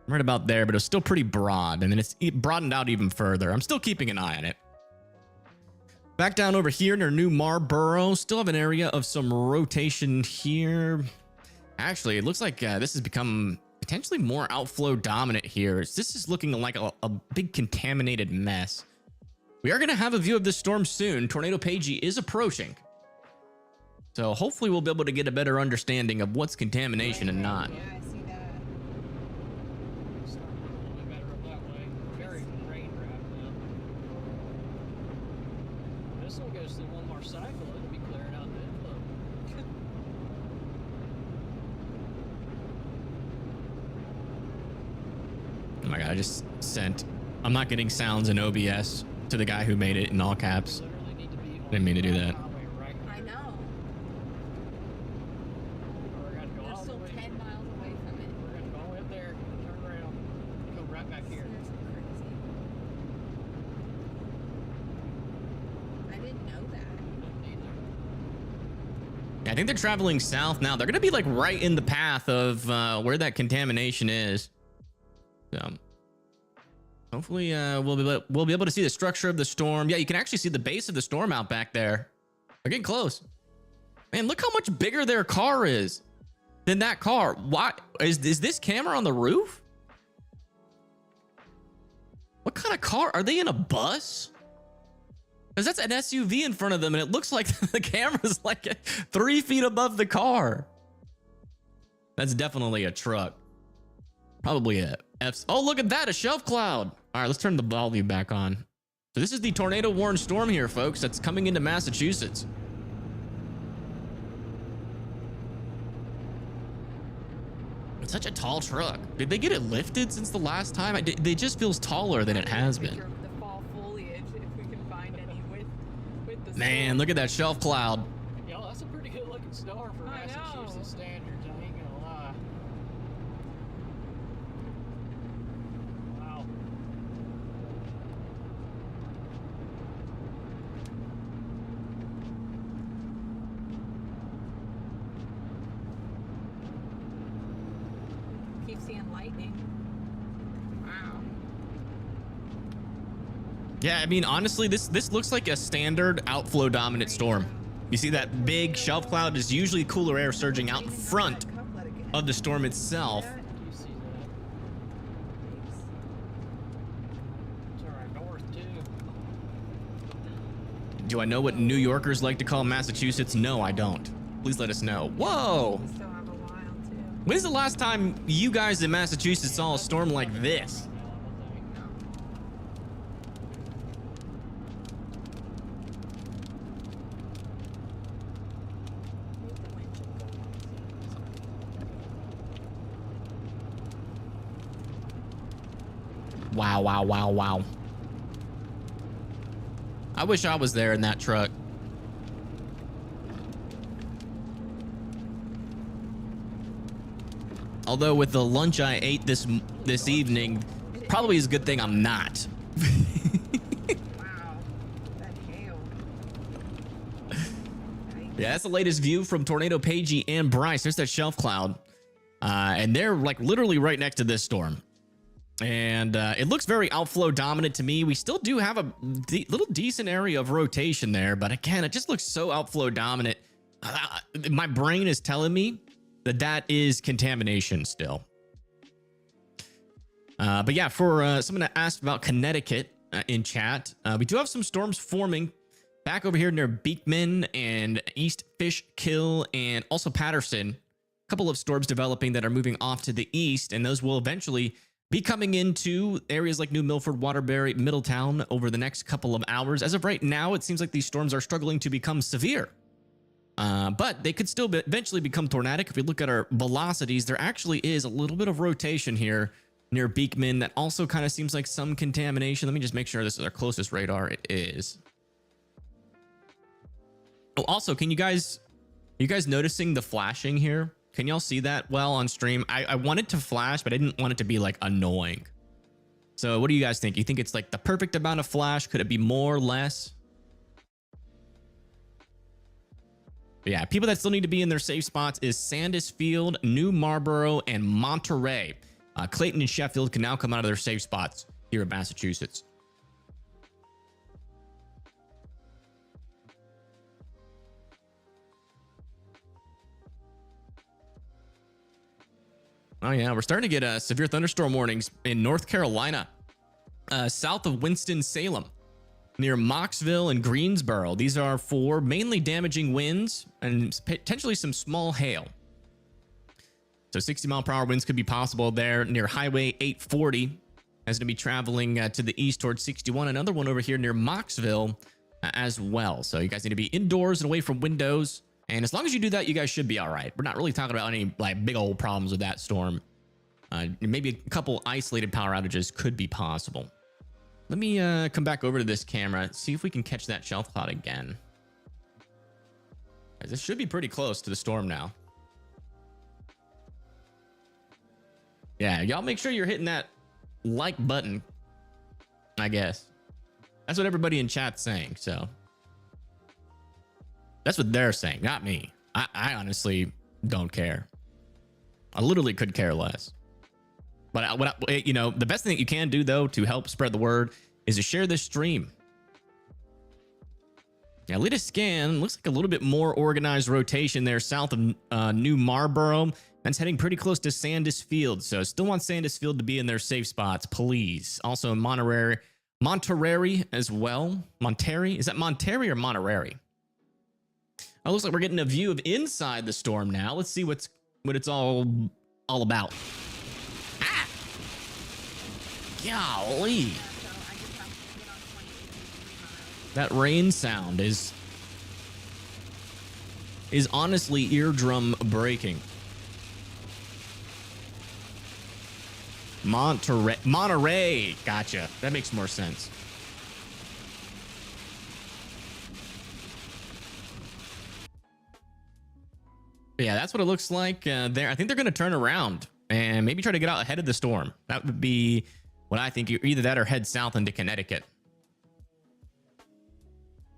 Right about there, but it was still pretty broad, and then it's broadened out even further. I'm still keeping an eye on it. Back down over here near New Marlborough, still have an area of some rotation here. Actually, it looks like this has become potentially more outflow dominant here. This is looking like a big contaminated mess. We are going to have a view of this storm soon. Tornado Pagey is approaching. So hopefully we'll be able to get a better understanding of what's contamination and not. Yeah, I see that. Starting a little bit better up that way. Very rain wrapped now. This one goes through one more cycle. It'll be clearing out the inflow. Oh my God, I just sent, I'm not getting sounds in OBS to the guy who made it in all caps. Literally need to be Didn't mean to do that. I know. We're still 10 miles away from it. We're gonna go all the way up there, turn around, go right back here. I didn't know that. Yeah, I think they're traveling south now. They're going to be like right in the path of where that contamination is. So Hopefully, we'll be able to see the structure of the storm. Yeah, you can actually see the base of the storm out back there. We're getting close. Man, look how much bigger their car is than that car. Why is this camera on the roof? What kind of car? Are they in a bus? Because that's an SUV in front of them, and it looks like the camera's like 3 feet above the car. That's definitely a truck. Probably a F. Oh, look at that, a shelf cloud. All right, let's turn the volume back on. So this is the tornado-warned storm here, folks, that's coming into Massachusetts. It's such a tall truck. Did they get it lifted since the last time? It just feels taller than it has been. The fall foliage, if we can find any with the Man, storm. look at that shelf cloud. Yo, that's a pretty good looking storm for Massachusetts standards. I ain't gonna lie. Wow. Keep seeing lightning. Wow. Yeah, I mean, honestly, this looks like a standard outflow dominant storm. You see that big shelf cloud is usually cooler air surging out in front of the storm itself. You see that? It's all right north too. Do I know what New Yorkers like to call Massachusetts? No, I don't. Please let us know. Whoa! We still have a while too. When's the last time you guys in Massachusetts saw a storm like this? Wow, wow, wow, wow. I wish I was there in that truck. Although with the lunch I ate this evening, probably is a good thing I'm not. Wow, that hail. Yeah, that's the latest view from Tornado Pagey and Bryce. There's that shelf cloud. And they're like literally right next to this storm. And it looks very outflow dominant to me. We still do have a little decent area of rotation there, but again, it just looks so outflow dominant. My brain is telling me that is contamination still. But yeah, for someone that asked about Connecticut in chat, we do have some storms forming back over here near Beakman and East Fishkill and also Patterson. A couple of storms developing that are moving off to the east, and those will eventually be coming into areas like New Milford, Waterbury, Middletown over the next couple of hours. As of right now, it seems like these storms are struggling to become severe. But they could still eventually become tornadic. If we look at our velocities, there actually is a little bit of rotation here near Beakman that also kind of seems like some contamination. Let me just make sure this is our closest radar. It is. Oh, also, are you guys noticing the flashing here? Can y'all see that well on stream? I want it to flash, but I didn't want it to be like annoying. So what do you guys think? You think it's like the perfect amount of flash? Could it be more, less? But yeah, people that still need to be in their safe spots is Sandusfield, New Marlborough, and Monterey. Clayton and Sheffield can now come out of their safe spots here in Massachusetts. Oh yeah, we're starting to get severe thunderstorm warnings in North Carolina, south of Winston-Salem, near Mocksville and Greensboro. These are for mainly damaging winds and potentially some small hail. So 60-mile-per-hour winds could be possible there near Highway 840. As to be traveling to the east towards 61. Another one over here near Mocksville as well. So you guys need to be indoors and away from windows. And as long as you do that, you guys should be all right. We're not really talking about any like big old problems with that storm. Maybe a couple isolated power outages could be possible. Let me come back over to this camera, see if we can catch that shelf cloud again. This should be pretty close to the storm now. Yeah, y'all make sure you're hitting that like button, I guess. That's what everybody in chat's saying, so. That's what they're saying, not me. I honestly don't care. I literally could care less. But you know, the best thing that you can do though to help spread the word is to share this stream. Yeah, latest scan looks like a little bit more organized rotation there south of New Marlborough. That's heading pretty close to Sandus Field, so still want Sandus Field to be in their safe spots, please. Also in Monterey as well. Monterey? Is that Monterey or Monterey? Oh, looks like we're getting a view of inside the storm now. Let's see what it's all about. Ah! Golly. That rain sound is honestly eardrum breaking. Monterey. Gotcha. That makes more sense. Yeah, that's what it looks like there. I think they're going to turn around and maybe try to get out ahead of the storm. That would be what I think. Either that or head south into Connecticut.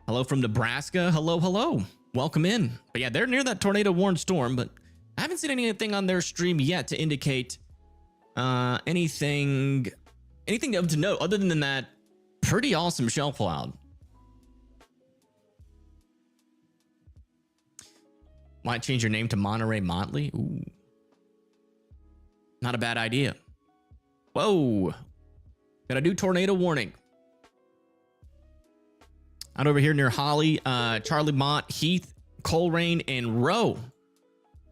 Hello from Nebraska. Hello, hello. Welcome in. But yeah, they're near that tornado warned storm, but I haven't seen anything on their stream yet to indicate anything of to note other than that pretty awesome shell cloud. Might change your name to Monterey Motley. Ooh. Not a bad idea. Whoa. Got a new tornado warning. Out over here near Holly, Charlie Mott, Heath, Coleraine, and Rowe.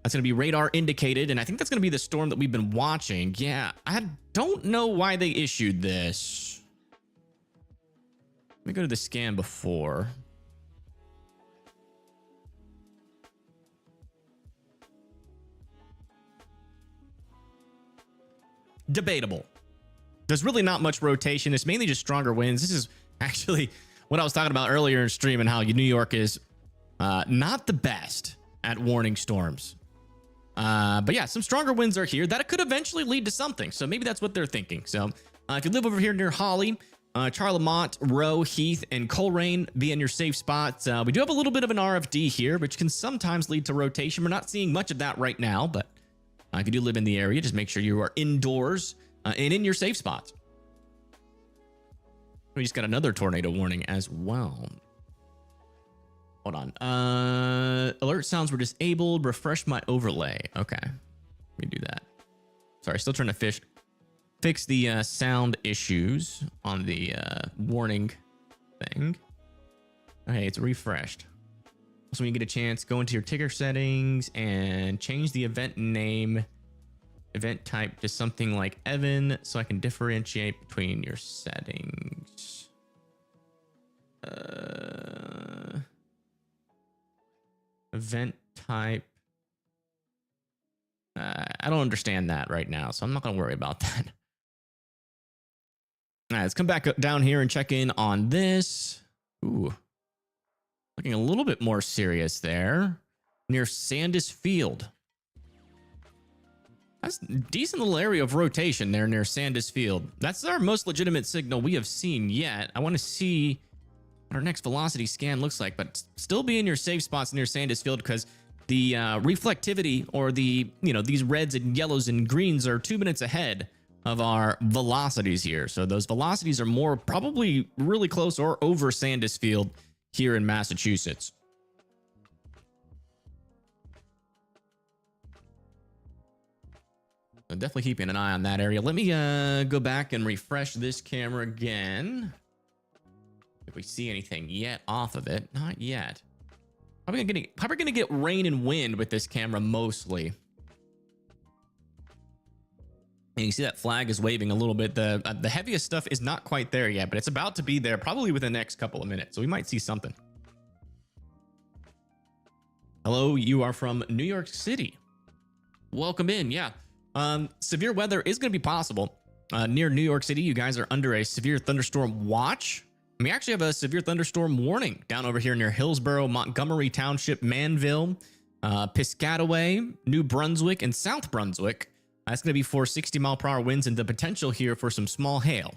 That's going to be radar indicated, and I think that's going to be the storm that we've been watching. Yeah, I don't know why they issued this. Let me go to the scan before. Debatable. There's really not much rotation. It's mainly just stronger winds. This is actually what I was talking about earlier in stream and how New York is not the best at warning storms. But yeah, some stronger winds are here. That could eventually lead to something. So maybe that's what they're thinking. So if you live over here near Holly, Charlemont, Rowe, Heath, and Coleraine, be in your safe spots. We do have a little bit of an RFD here, which can sometimes lead to rotation. We're not seeing much of that right now, but if you do live in the area, just make sure you are indoors and in your safe spots. We just got another tornado warning as well. Hold on. Alert sounds were disabled. Refresh my overlay. Okay. Let me do that. Sorry, still trying to fix the sound issues on the warning thing. Okay, it's refreshed. So when you get a chance, go into your ticker settings and change the event name, event type to something like Evan, so I can differentiate between your settings. Event type. I don't understand that right now, so I'm not going to worry about that. All right, let's come back down here and check in on this. Ooh. Looking a little bit more serious there. Near Sandus Field. That's a decent little area of rotation there near Sandus Field. That's our most legitimate signal we have seen yet. I want to see what our next velocity scan looks like, but still be in your safe spots near Sandus Field because the reflectivity or the, these reds and yellows and greens are 2 minutes ahead of our velocities here. So those velocities are more probably really close or over Sandus Field here in Massachusetts. So definitely keeping an eye on that area. Let me go back and refresh this camera again. If we see anything yet off of it, not yet. Probably gonna get rain and wind with this camera mostly. And you see that flag is waving a little bit. The heaviest stuff is not quite there yet, but it's about to be there probably within the next couple of minutes. So we might see something. Hello, you are from New York City. Welcome in. Yeah. Severe weather is going to be possible near New York City. You guys are under a severe thunderstorm watch. We actually have a severe thunderstorm warning down over here near Hillsborough, Montgomery Township, Manville, Piscataway, New Brunswick, and South Brunswick. That's going to be for 60-mile-per-hour winds and the potential here for some small hail.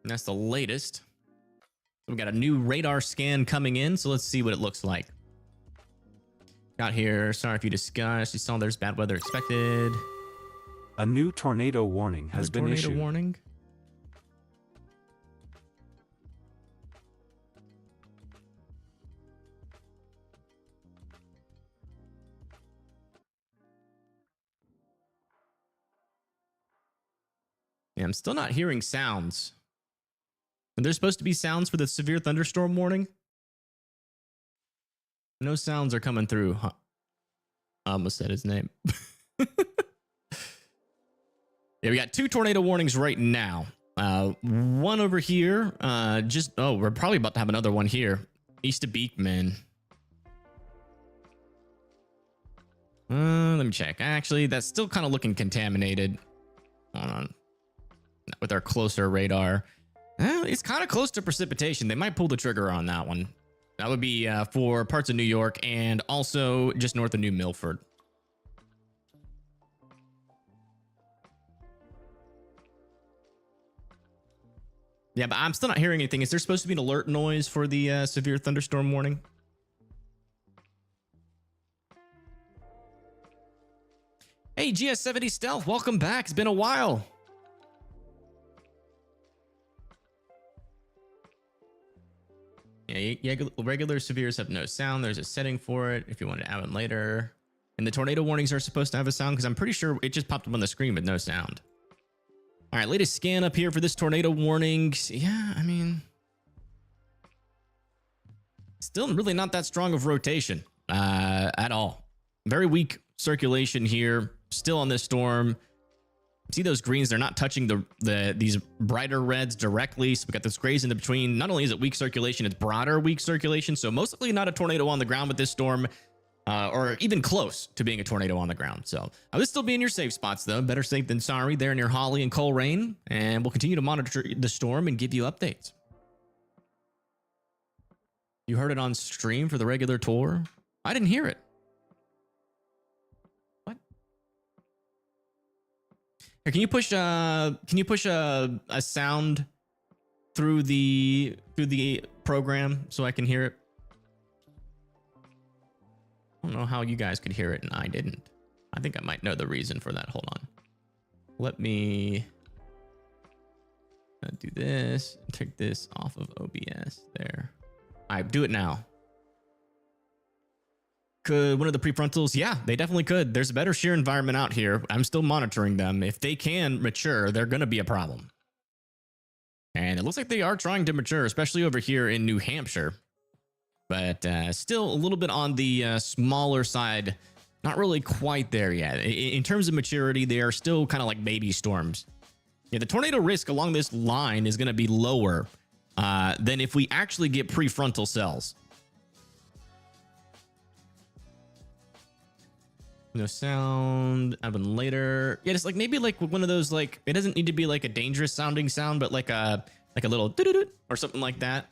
And that's the latest. We got a new radar scan coming in, so let's see what it looks like. Got here. Sorry if you discussed. You saw there's bad weather expected. A new tornado warning has been issued. Tornado warning. Yeah, I'm still not hearing sounds. Are there supposed to be sounds for the severe thunderstorm warning? No sounds are coming through. Huh. I almost said his name. Yeah, we got 2 tornado warnings right now. One over here. We're probably about to have another one here. East of Beakman. Let me check. Actually, that's still kind of looking contaminated. Hold on. With our closer radar. It's kind of close to precipitation. They might pull the trigger on that one. That would be for parts of New York and also just north of New Milford. Yeah, but I'm still not hearing anything. Is there supposed to be an alert noise for the severe thunderstorm warning? Hey, GS70 Stealth, welcome back. It's been a while. Yeah, regular severes have no sound. There's a setting for it if you want to add it later. And the tornado warnings are supposed to have a sound because I'm pretty sure it just popped up on the screen with no sound. All right, latest scan up here for this tornado warning. Yeah, I mean, still really not that strong of rotation at all. Very weak circulation here. Still on this storm. See those greens? They're not touching these brighter reds directly. So we got those grays in the between. Not only is it weak circulation, it's broader weak circulation. So most likely not a tornado on the ground with this storm, or even close to being a tornado on the ground. So I would still be in your safe spots though. Better safe than sorry there near Holly and Coleraine. And we'll continue to monitor the storm and give you updates. You heard it on stream for the regular tour? I didn't hear it. Here, can you push a sound through the program so I can hear it? I don't know how you guys could hear it and I didn't. I think I might know the reason for that. Hold on. Let me do this. Take this off of OBS there. All right, do it now. Could one of the prefrontals? Yeah, they definitely could. There's a better shear environment out here. I'm still monitoring them. If they can mature, they're going to be a problem. And it looks like they are trying to mature, especially over here in New Hampshire. But still a little bit on the smaller side. Not really quite there yet. In terms of maturity, they are still kind of like baby storms. Yeah, the tornado risk along this line is going to be lower than if we actually get prefrontal cells. No sound. Happen later. Yeah, just like maybe like one of those, like, it doesn't need to be like a dangerous sounding sound, but like a little doo-doo-doo or something like that.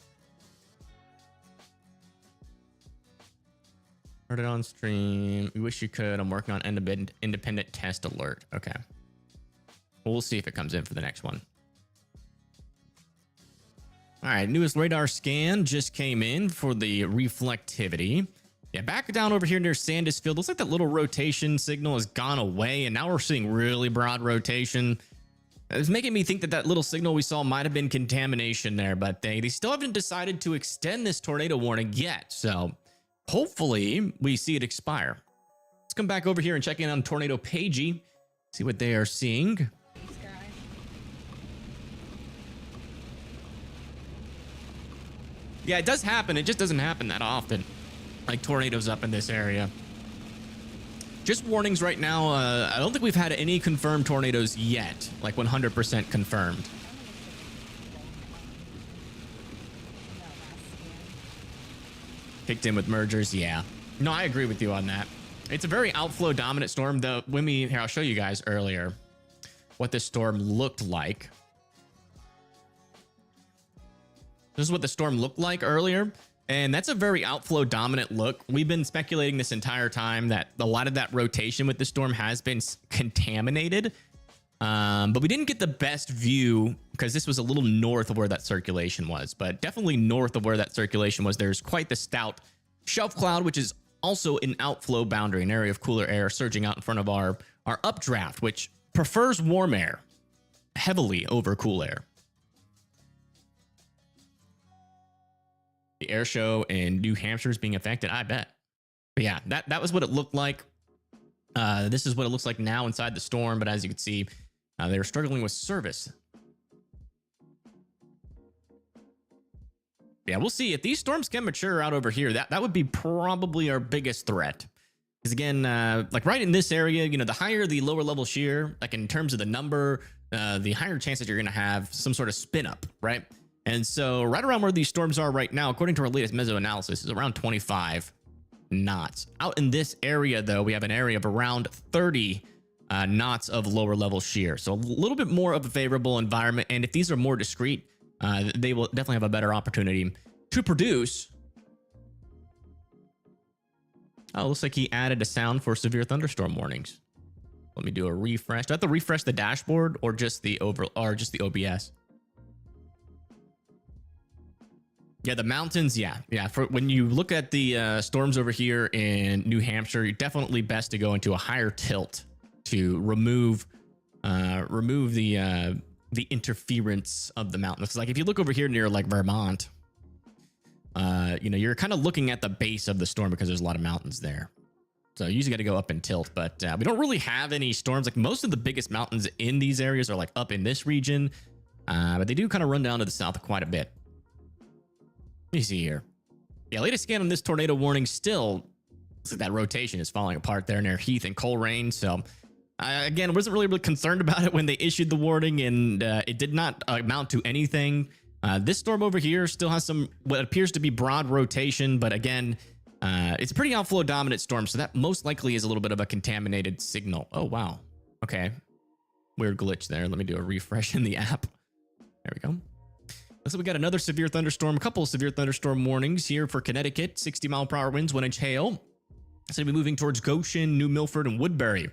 Heard it on stream. We wish you could. I'm working on independent test alert. Okay. Well, we'll see if it comes in for the next one. All right, newest radar scan just came in for the reflectivity. Yeah, back down over here near Sandusfield. Looks like that little rotation signal has gone away, and now we're seeing really broad rotation. It's making me think that that little signal we saw might have been contamination there, but they still haven't decided to extend this tornado warning yet. So hopefully we see it expire. Let's come back over here and check in on Tornado Pagey, see what they are seeing. These guys. Yeah, it does happen. It just doesn't happen that often. Like tornadoes up in this area. Just warnings right now. I don't think we've had any confirmed tornadoes yet, like 100% confirmed. Kicked in with mergers. Yeah, no, I agree with you on that. It's a very outflow dominant storm. Here, I'll show you guys earlier what this storm looked like. This is what the storm looked like earlier. And that's a very outflow dominant look. We've been speculating this entire time that a lot of that rotation with the storm has been contaminated. But we didn't get the best view because this was a little north of where that circulation was. But definitely north of where that circulation was, there's quite the stout shelf cloud, which is also an outflow boundary, an area of cooler air surging out in front of our updraft, which prefers warm air heavily over cool air. The air show in New Hampshire is being affected, I bet. But yeah, that was what it looked like. This is what it looks like now inside the storm, but as you can see, they were struggling with service. Yeah, we'll see. If these storms can mature out over here, that would be probably our biggest threat. Because again, like right in this area, you know, the higher the lower level shear, like in terms of the number, the higher chance that you're going to have some sort of spin up, right? And so right around where these storms are right now, according to our latest meso analysis, is around 25 knots. Out in this area, though, we have an area of around 30 knots of lower level shear. So a little bit more of a favorable environment. And if these are more discrete, they will definitely have a better opportunity to produce. Oh, looks like he added a sound for severe thunderstorm warnings. Let me do a refresh. Do I have to refresh the dashboard or just the OBS? Yeah, the mountains. Yeah. For when you look at the storms over here in New Hampshire, you're definitely best to go into a higher tilt to remove the interference of the mountains. Like if you look over here near like Vermont, you know, you're kind of looking at the base of the storm because there's a lot of mountains there. So you usually got to go up and tilt, but we don't really have any storms. Like most of the biggest mountains in these areas are like up in this region, but they do kind of run down to the south quite a bit. Let me see here. Yeah, latest scan on this tornado warning still looks like that rotation is falling apart there near Heath and Coleraine. So again, wasn't really concerned about it when they issued the warning, and it did not amount to anything. This storm over here still has some what appears to be broad rotation, but again, it's a pretty outflow dominant storm, so that most likely is a little bit of a contaminated signal. Oh, wow. Okay. Weird glitch there. Let me do a refresh in the app. There we go. Looks like we got another severe thunderstorm, a couple of severe thunderstorm warnings here for Connecticut. 60 mile per hour winds, 1 inch hail. It's going to be moving towards Goshen, New Milford, and Woodbury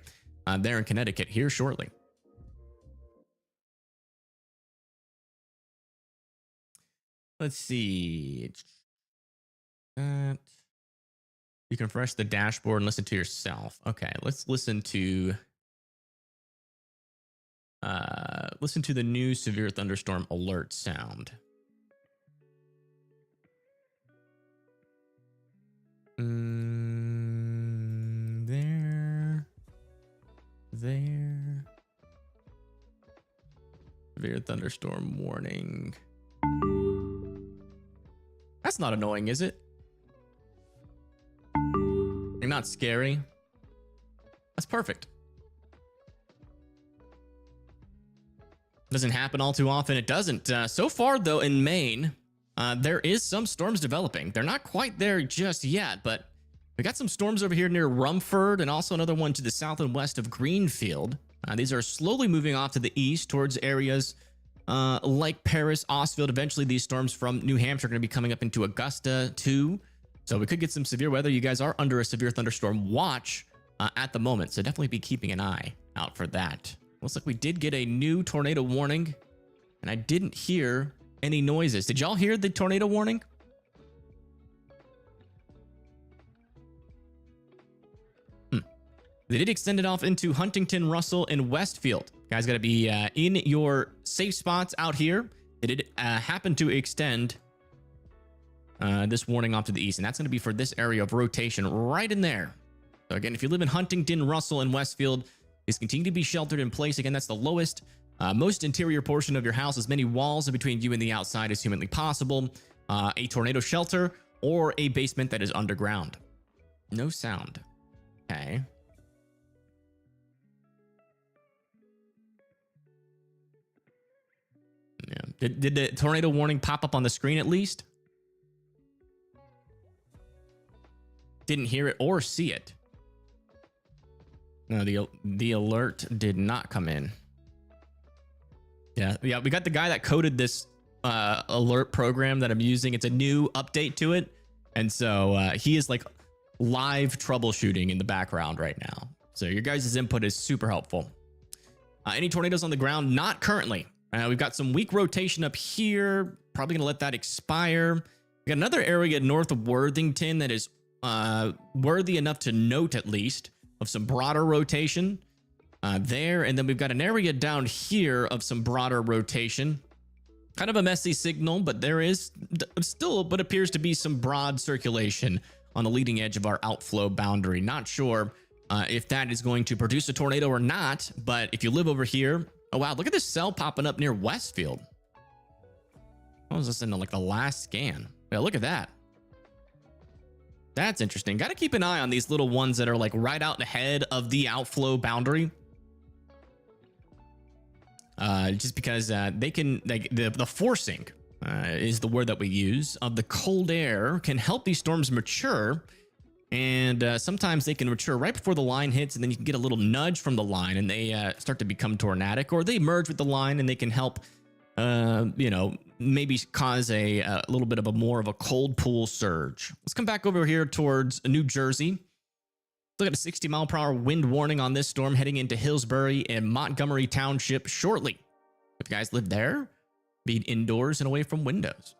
there in Connecticut here shortly. Let's see. You can refresh the dashboard and listen to yourself. Okay, let's listen to the new severe thunderstorm alert sound. There. Severe thunderstorm warning. That's not annoying, is it? You're not scary. That's perfect. Doesn't happen all too often. It doesn't. So far, though, in Maine, there is some storms developing. They're not quite there just yet, but we got some storms over here near Rumford and also another one to the south and west of Greenfield. These are slowly moving off to the east towards areas like Paris, Osfield. Eventually, these storms from New Hampshire are going to be coming up into Augusta, too. So we could get some severe weather. You guys are under a severe thunderstorm watch at the moment, so definitely be keeping an eye out for that. Looks like we did get a new tornado warning, and I didn't hear any noises. Did y'all hear the tornado warning? They did extend it off into Huntington, Russell, and Westfield. Guys got to be in your safe spots out here. It did happen to extend this warning off to the east, and that's going to be for this area of rotation right in there. So again, if you live in Huntington, Russell, and Westfield, please continue to be sheltered in place. Again, that's the lowest, most interior portion of your house. As many walls in between you and the outside as humanly possible. A tornado shelter or a basement that is underground. No sound. Okay. Yeah. Did the tornado warning pop up on the screen at least? Didn't hear it or see it. No, the alert did not come in. Yeah, we got the guy that coded this alert program that I'm using. It's a new update to it, and so he is like live troubleshooting in the background right now. So your guys' input is super helpful. Any tornadoes on the ground? Not currently. We've got some weak rotation up here. Probably gonna let that expire. We got another area north of Worthington that is worthy enough to note, at least, of some broader rotation there. And then we've got an area down here of some broader rotation. Kind of a messy signal, but there is still what appears to be some broad circulation on the leading edge of our outflow boundary. Not sure if that is going to produce a tornado or not, but if you live over here, oh wow, look at this cell popping up near Westfield. What was this in like the last scan? Yeah, look at that. That's interesting. Got to keep an eye on these little ones that are like right out ahead of the outflow boundary. Just because they can, like the forcing is the word that we use of the cold air can help these storms mature. And sometimes they can mature right before the line hits, and then you can get a little nudge from the line and they start to become tornadic, or they merge with the line and they can help, you know, maybe cause a little bit of a more of a cold pool surge. Let's come back over here towards New Jersey. Look at a 60-mile-per-hour wind warning on this storm heading into Hillsbury and Montgomery Township shortly. If you guys live there, be indoors and away from windows.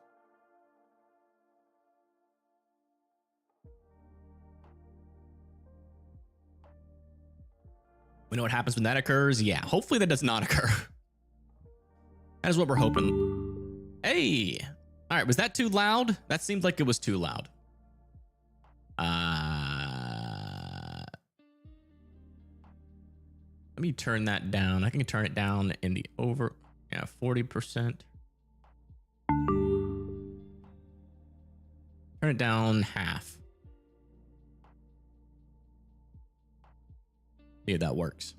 We know what happens when that occurs. Yeah, hopefully that does not occur. That is what we're hoping. Hey, all right, was that too loud? That seemed like it was too loud. Let me turn that down. I can turn it down in the over, 40%. Turn it down half. See if that works.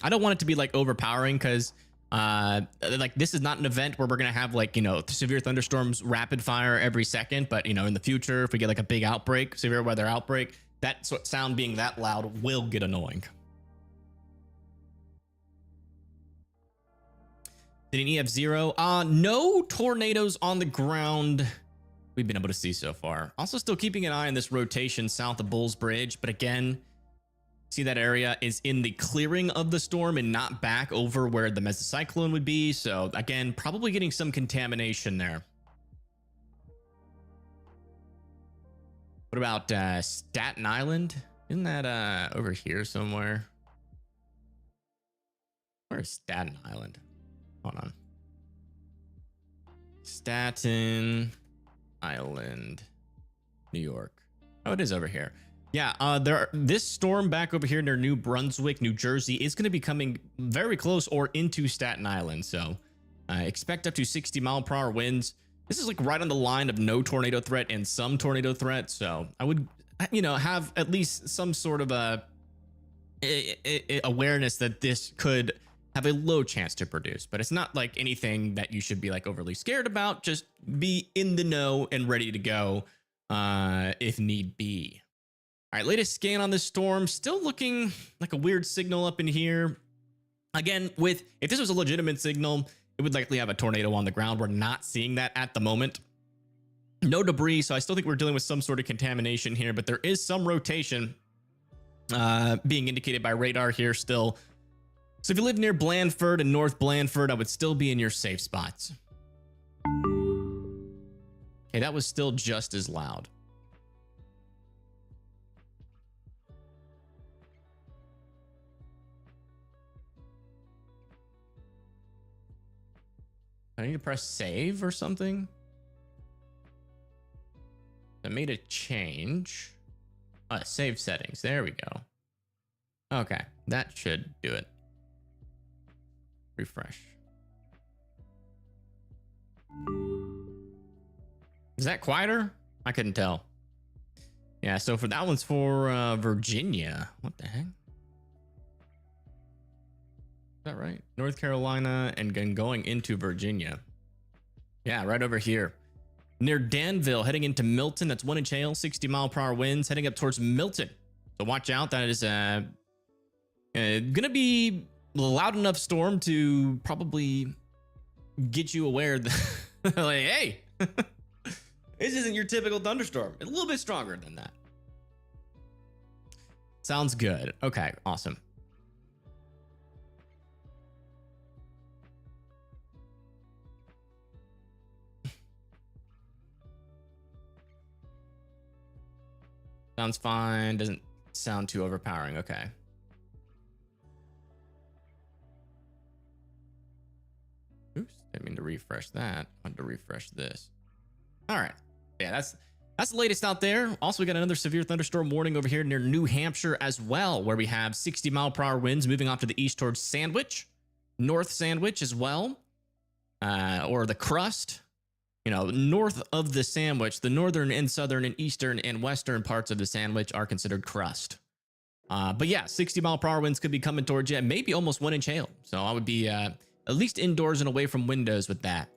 I don't want it to be like overpowering because like this is not an event where we're gonna have like, you know, severe thunderstorms rapid fire every second, but you know, in the future, if we get like a big outbreak, severe weather outbreak, that sound being that loud will get annoying. Did an EF0? No tornadoes on the ground we've been able to see so far. Also still keeping an eye on this rotation south of Bulls Bridge, but again, see that area is in the clearing of the storm and not back over where the mesocyclone would be. So again, probably getting some contamination there. What about Staten Island? Isn't that over here somewhere? Where's Staten Island? Hold on. Staten Island, New York. Oh, it is over here. Yeah, this storm back over here near New Brunswick, New Jersey is going to be coming very close or into Staten Island. So expect up to 60-mile-per-hour winds. This is like right on the line of no tornado threat and some tornado threat. So I would, you know, have at least some sort of a awareness that this could have a low chance to produce, but it's not like anything that you should be like overly scared about. Just be in the know and ready to go if need be. All right, latest scan on this storm, still looking like a weird signal up in here. Again, if this was a legitimate signal, it would likely have a tornado on the ground. We're not seeing that at the moment. No debris, so I still think we're dealing with some sort of contamination here, but there is some rotation being indicated by radar here still. So if you live near Blandford and North Blandford, I would still be in your safe spots. Okay, that was still just as loud. I need to press save or something. I made a change. Save settings. There we go. Okay, that should do it. Refresh. Is that quieter? I couldn't tell. Yeah, so for that one's for Virginia. What the heck? Is that right? North Carolina and then going into Virginia. Yeah, right over here. Near Danville, heading into Milton. That's 1 inch hail, 60-mile-per-hour winds, heading up towards Milton. So watch out. That is gonna be a loud enough storm to probably get you aware that like, hey, this isn't your typical thunderstorm. It's a little bit stronger than that. Sounds good. Okay, awesome. Sounds fine. Doesn't sound too overpowering. Okay. Oops, didn't mean to refresh that. I wanted to refresh this. All right. Yeah, that's the latest out there. Also, we got another severe thunderstorm warning over here near New Hampshire as well, where we have 60-mile-per-hour winds moving off to the east towards Sandwich, North Sandwich as well, or the crust. You know, north of the Sandwich, the northern and southern and eastern and western parts of the Sandwich are considered crust. But yeah, 60-mile-per-hour winds could be coming towards you, and maybe almost 1-inch hail. So I would be at least indoors and away from windows with that.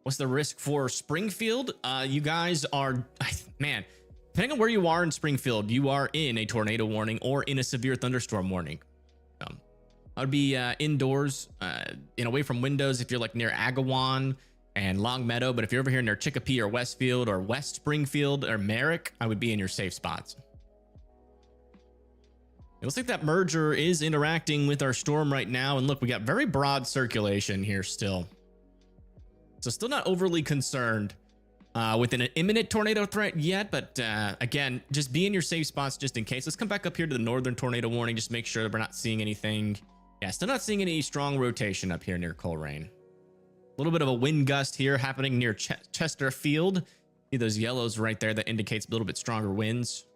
What's the risk for Springfield? You guys are, man, depending on where you are in Springfield, you are in a tornado warning or in a severe thunderstorm warning. I would be indoors and away from windows if you're like near Agawam and Longmeadow. But if you're over here near Chicopee or Westfield or West Springfield or Merrick, I would be in your safe spots. It looks like that merger is interacting with our storm right now. And look, we got very broad circulation here still. So still not overly concerned with an imminent tornado threat yet. But again, just be in your safe spots just in case. Let's come back up here to the northern tornado warning. Just make sure that we're not seeing anything. Yeah, still not seeing any strong rotation up here near Coleraine. A little bit of a wind gust here happening near Chesterfield. See those yellows right there? That indicates a little bit stronger winds.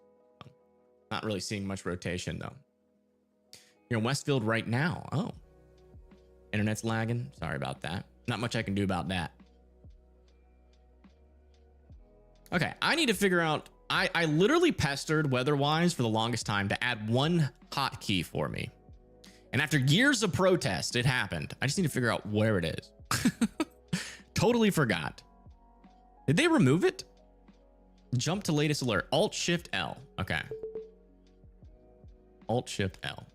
Not really seeing much rotation though. You're in Westfield right now. Oh, internet's lagging. Sorry about that. Not much I can do about that. Okay, I need to figure out. I literally pestered weather-wise for the longest time to add one hotkey for me. And after years of protest, it happened. I just need to figure out where it is. Totally forgot. Did they remove it? Jump to latest alert. Alt-Shift-L. Okay. Alt-Shift-L.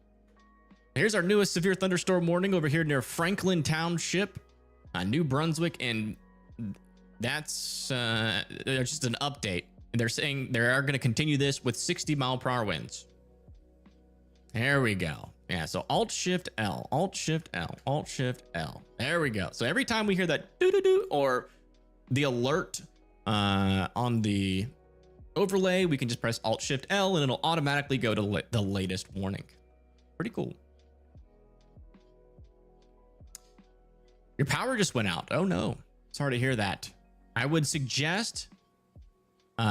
Here's our newest severe thunderstorm warning over here near Franklin Township, New Brunswick, and that's just an update. They're saying they are going to continue this with 60-mile-per-hour winds. There we go. Yeah, so Alt-Shift-L, Alt-Shift-L, Alt-Shift-L. There we go. So every time we hear that doo-doo-doo or the alert on the overlay, we can just press Alt-Shift-L and it'll automatically go to the latest warning. Pretty cool. Your power just went out. Oh no. Sorry to hear that. I would suggest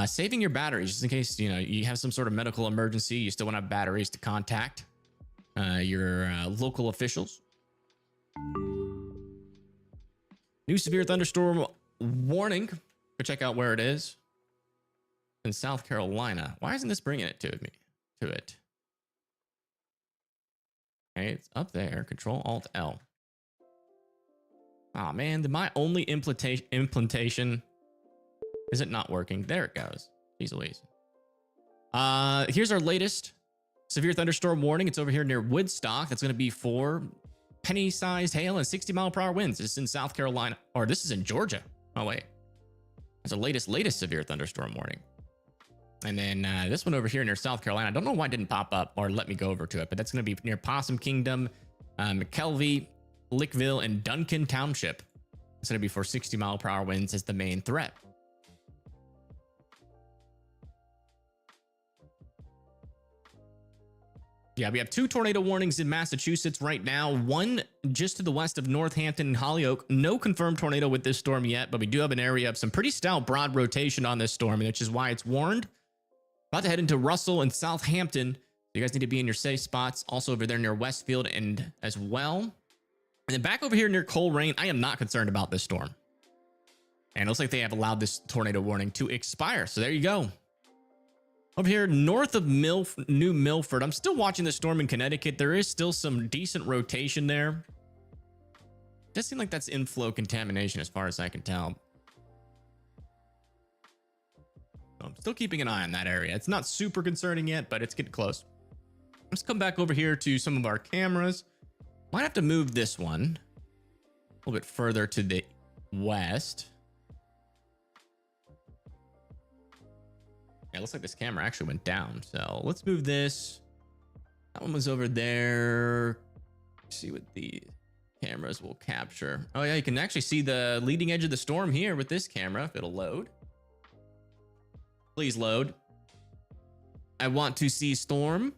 saving your batteries just in case, you know, you have some sort of medical emergency. You still want to have batteries to contact your local officials. New severe thunderstorm warning. Go check out where it is. In South Carolina. Why isn't this bringing it to me? To it. Okay, it's up there. Control Alt L. Oh man, my only implantation is it not working? There it goes. Jeez Louise. Here's our latest severe thunderstorm warning. It's over here near Woodstock. That's going to be for penny-sized hail and 60-mile-per-hour winds. This is in South Carolina, or this is in Georgia. Oh wait, that's our latest severe thunderstorm warning. And then this one over here near South Carolina. I don't know why it didn't pop up or let me go over to it, but that's going to be near Possum Kingdom, McKelvey, Lickville, and Duncan Township. It's going to be for 60-mile-per-hour winds as the main threat. Yeah, we have 2 tornado warnings in Massachusetts right now. One just to the west of Northampton and Hollyoak. No confirmed tornado with this storm yet, but we do have an area of some pretty stout broad rotation on this storm, which is why it's warned. About to head into Russell and Southampton. You guys need to be in your safe spots. Also over there near Westfield and as well. And then back over here near Coleraine, I am not concerned about this storm. And it looks like they have allowed this tornado warning to expire. So there you go. Over here north of New Milford, I'm still watching the storm in Connecticut. There is still some decent rotation there. Does seem like that's inflow contamination as far as I can tell. So I'm still keeping an eye on that area. It's not super concerning yet, but it's getting close. Let's come back over here to some of our cameras. Might have to move this one a little bit further to the west. Yeah, it looks like this camera actually went down. So let's move this. That one was over there. Let's see what the cameras will capture. Oh yeah, you can actually see the leading edge of the storm here with this camera if it'll load. Please load. I want to see storm.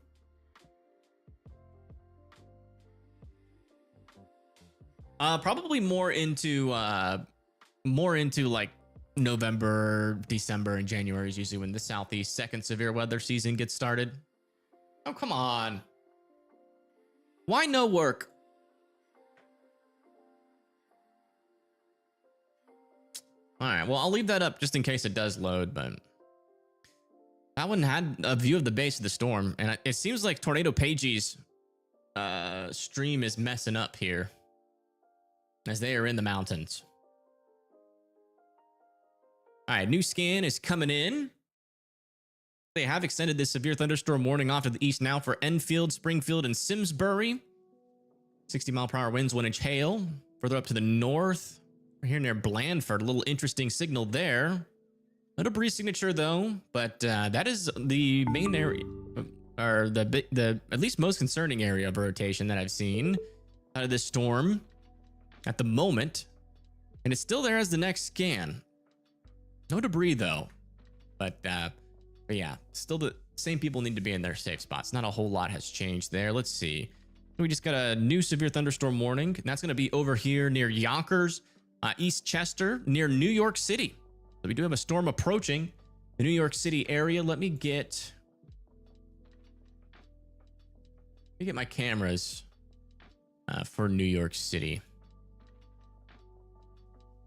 Probably more into like November, December, and January is usually when the Southeast second severe weather season gets started. Oh, come on. Why no work? All right, well, I'll leave that up just in case it does load, but that one had a view of the base of the storm, and it seems like Tornado Page's stream is messing up here as they are in the mountains. All right, new scan is coming in. They have extended this severe thunderstorm warning off to the east now for Enfield, Springfield, and Simsbury. 60-mile-per-hour winds, 1-inch hail. Further up to the north, we're here near Blandford. A little interesting signal there. Not a breeze signature though, but that is the main area, or the at least most concerning area of rotation that I've seen out of this storm at the moment, and it's still there as the next scan. No debris though, but yeah, still the same people need to be in their safe spots. Not a whole lot has changed there. Let's see. We just got a new severe thunderstorm warning, and that's going to be over here near Yonkers, East Chester, near New York City. So we do have a storm approaching the New York City area. Let me get my cameras for New York City.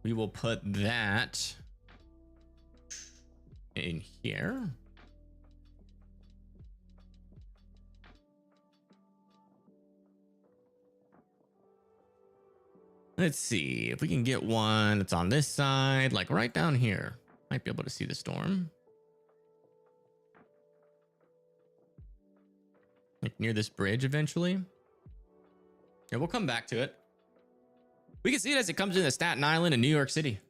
We will put that in here. Let's see if we can get one that's on this side, like right down here. Might be able to see the storm. Like near this bridge eventually. Yeah, we'll come back to it. We can see it as it comes into Staten Island and New York City.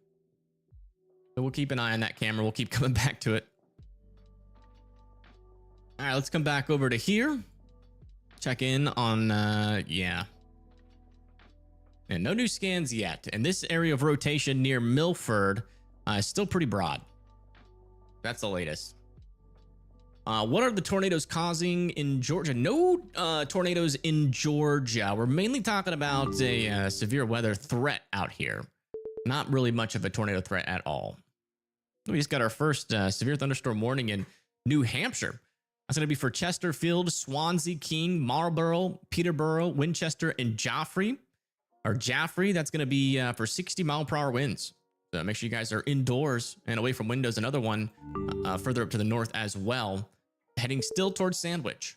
So we'll keep an eye on that camera. We'll keep coming back to it. All right, let's come back over to here. Check in on, yeah. And no new scans yet. And this area of rotation near Milford is still pretty broad. That's the latest. What are the tornadoes causing in Georgia? No tornadoes in Georgia. We're mainly talking about a severe weather threat out here. Not really much of a tornado threat at all. We just got our first severe thunderstorm warning in New Hampshire. That's going to be for Chesterfield, Swansea, King, Marlborough, Peterborough, Winchester, and Jaffrey. That's going to be for 60-mile-per-hour winds. So make sure you guys are indoors and away from windows. Another one further up to the north as well, heading still towards Sandwich.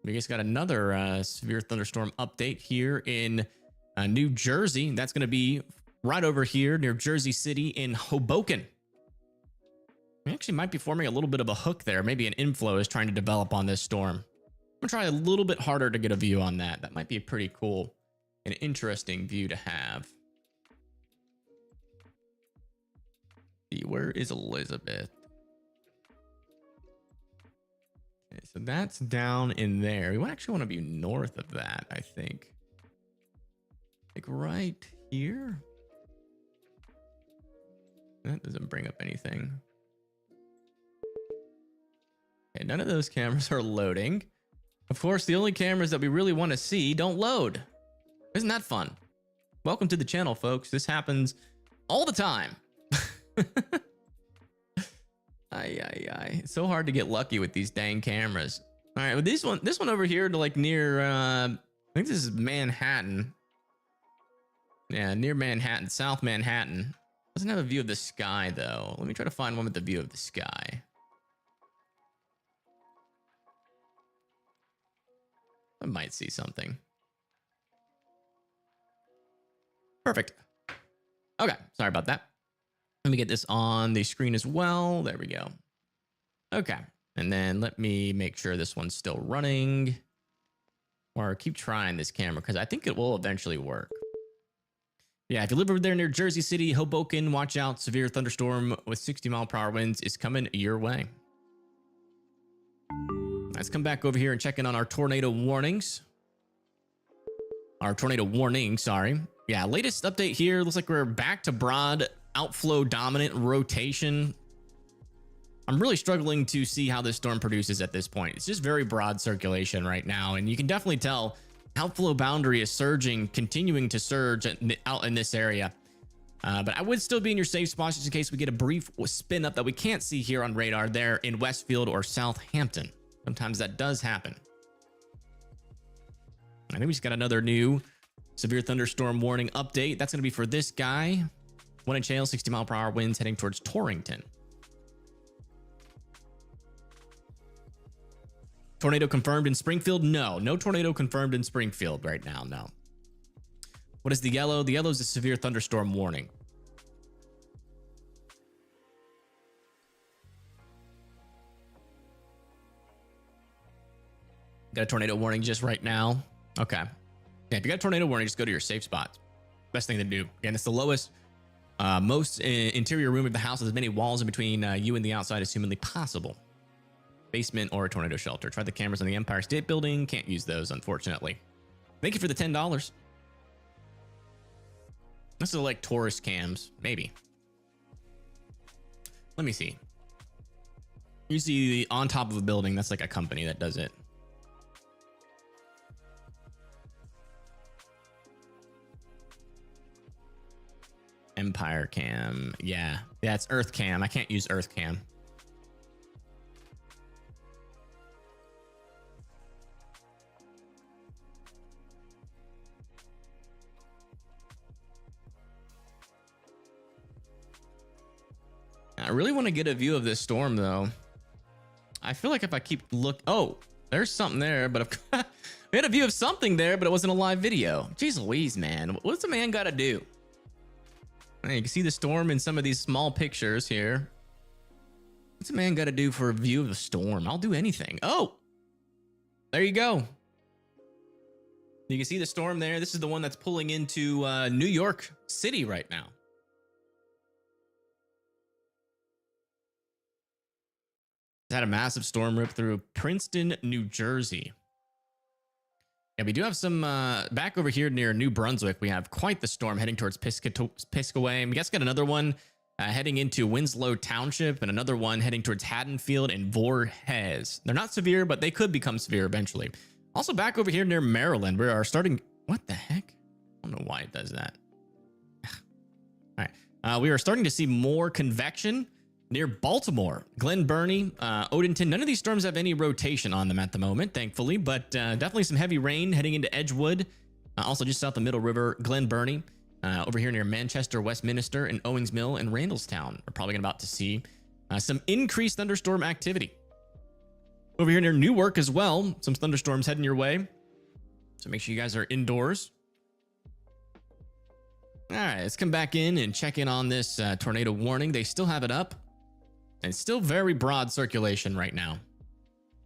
We just got another severe thunderstorm update here in New Jersey. That's going to be right over here near Jersey City in Hoboken. We actually might be forming a little bit of a hook there. Maybe an inflow is trying to develop on this storm. I'm gonna try a little bit harder to get a view on that. That might be a pretty cool and interesting view to have. See, where is Elizabeth? Okay, so that's down in there. We actually want to be north of that, I think. Like right here. That doesn't bring up anything. Okay, none of those cameras are loading. Of course, the only cameras that we really want to see don't load. Isn't that fun? Welcome to the channel, folks. This happens all the time. It's so hard to get lucky with these dang cameras. All right, well, this one over here to like near, I think this is Manhattan. Yeah, near Manhattan, South Manhattan. Doesn't have a view of the sky though. Let me try to find one with the view of the sky. I might see something. Perfect. Okay, sorry about that. Let me get this on the screen as well. There we go. Okay, and then let me make sure this one's still running. Or keep trying this camera because I think it will eventually work. Yeah, if you live over there near Jersey City, Hoboken, watch out. Severe thunderstorm with 60-mile-per-hour winds is coming your way. Let's come back over here and check in on our tornado warnings. Our tornado warning, sorry. Yeah, latest update here. Looks like we're back to broad outflow dominant rotation. I'm really struggling to see how this storm produces at this point. It's just very broad circulation right now, and you can definitely tell outflow boundary is surging, continuing to surge out in this area. But I would still be in your safe spots just in case we get a brief spin up that we can't see here on radar there in Westfield or Southampton. Sometimes that does happen. I think we just got another new severe thunderstorm warning update. That's going to be for this guy. 1 inch hail, 60-mile-per-hour winds heading towards Torrington. Tornado confirmed in Springfield? No, no tornado confirmed in Springfield right now. No. What is the yellow? The yellow is a severe thunderstorm warning. Got a tornado warning just right now. Okay. Yeah, if you got a tornado warning, just go to your safe spots. Best thing to do. Again, it's the lowest, most interior room of the house with as many walls in between you and the outside as humanly possible. Basement or a tornado shelter. Try the cameras on the Empire State Building. Can't use those, unfortunately. Thank you for the $10. This is like tourist cams, maybe. Let me see. You see on top of a building, that's like a company that does it. Empire Cam. Yeah, it's Earth Cam. I can't use Earth Cam. I really want to get a view of this storm, though. I feel like if I keep oh, there's something there, but we had a view of something there, but it wasn't a live video. Jeez Louise, man. What's a man got to do? You can see the storm in some of these small pictures here. What's a man got to do for a view of the storm? I'll do anything. Oh, there you go. You can see the storm there. This is the one that's pulling into New York City right now. Had a massive storm rip through Princeton, New Jersey. Yeah, we do have some back over here near New Brunswick. We have quite the storm heading towards Piscataway. We guess got another one heading into Winslow Township and another one heading towards Haddonfield and Voorhees. They're not severe, but they could become severe eventually. Also back over here near Maryland, we are starting. What the heck? I don't know why it does that. All right, we are starting to see more convection near Baltimore, Glen Burnie, Odenton. None of these storms have any rotation on them at the moment, thankfully, but definitely some heavy rain heading into Edgewood. Also just south of Middle River, Glen Burnie. Over here near Manchester, Westminster, and Owings Mill and Randallstown. We're probably about to see some increased thunderstorm activity. Over here near Newark as well, some thunderstorms heading your way. So make sure you guys are indoors. All right, let's come back in and check in on this tornado warning. They still have it up. And it's still very broad circulation right now.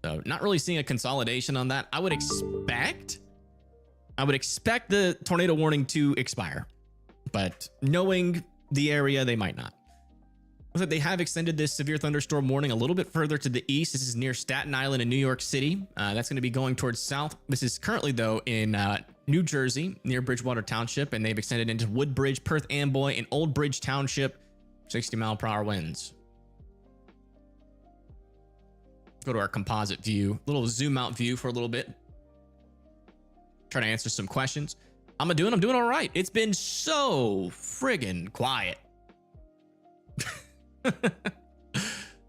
So not really seeing a consolidation on that. I would expect the tornado warning to expire, but knowing the area, they might not. They have extended this severe thunderstorm warning a little bit further to the east. This is near Staten Island and New York City. That's going to be going towards south. This is currently, though, in New Jersey, near Bridgewater Township, and they've extended into Woodbridge, Perth Amboy, and Old Bridge Township, 60-mile-per-hour winds. Go to our composite view, little zoom out view for a little bit. Try to answer some questions. I'm doing all right. It's been so friggin' quiet.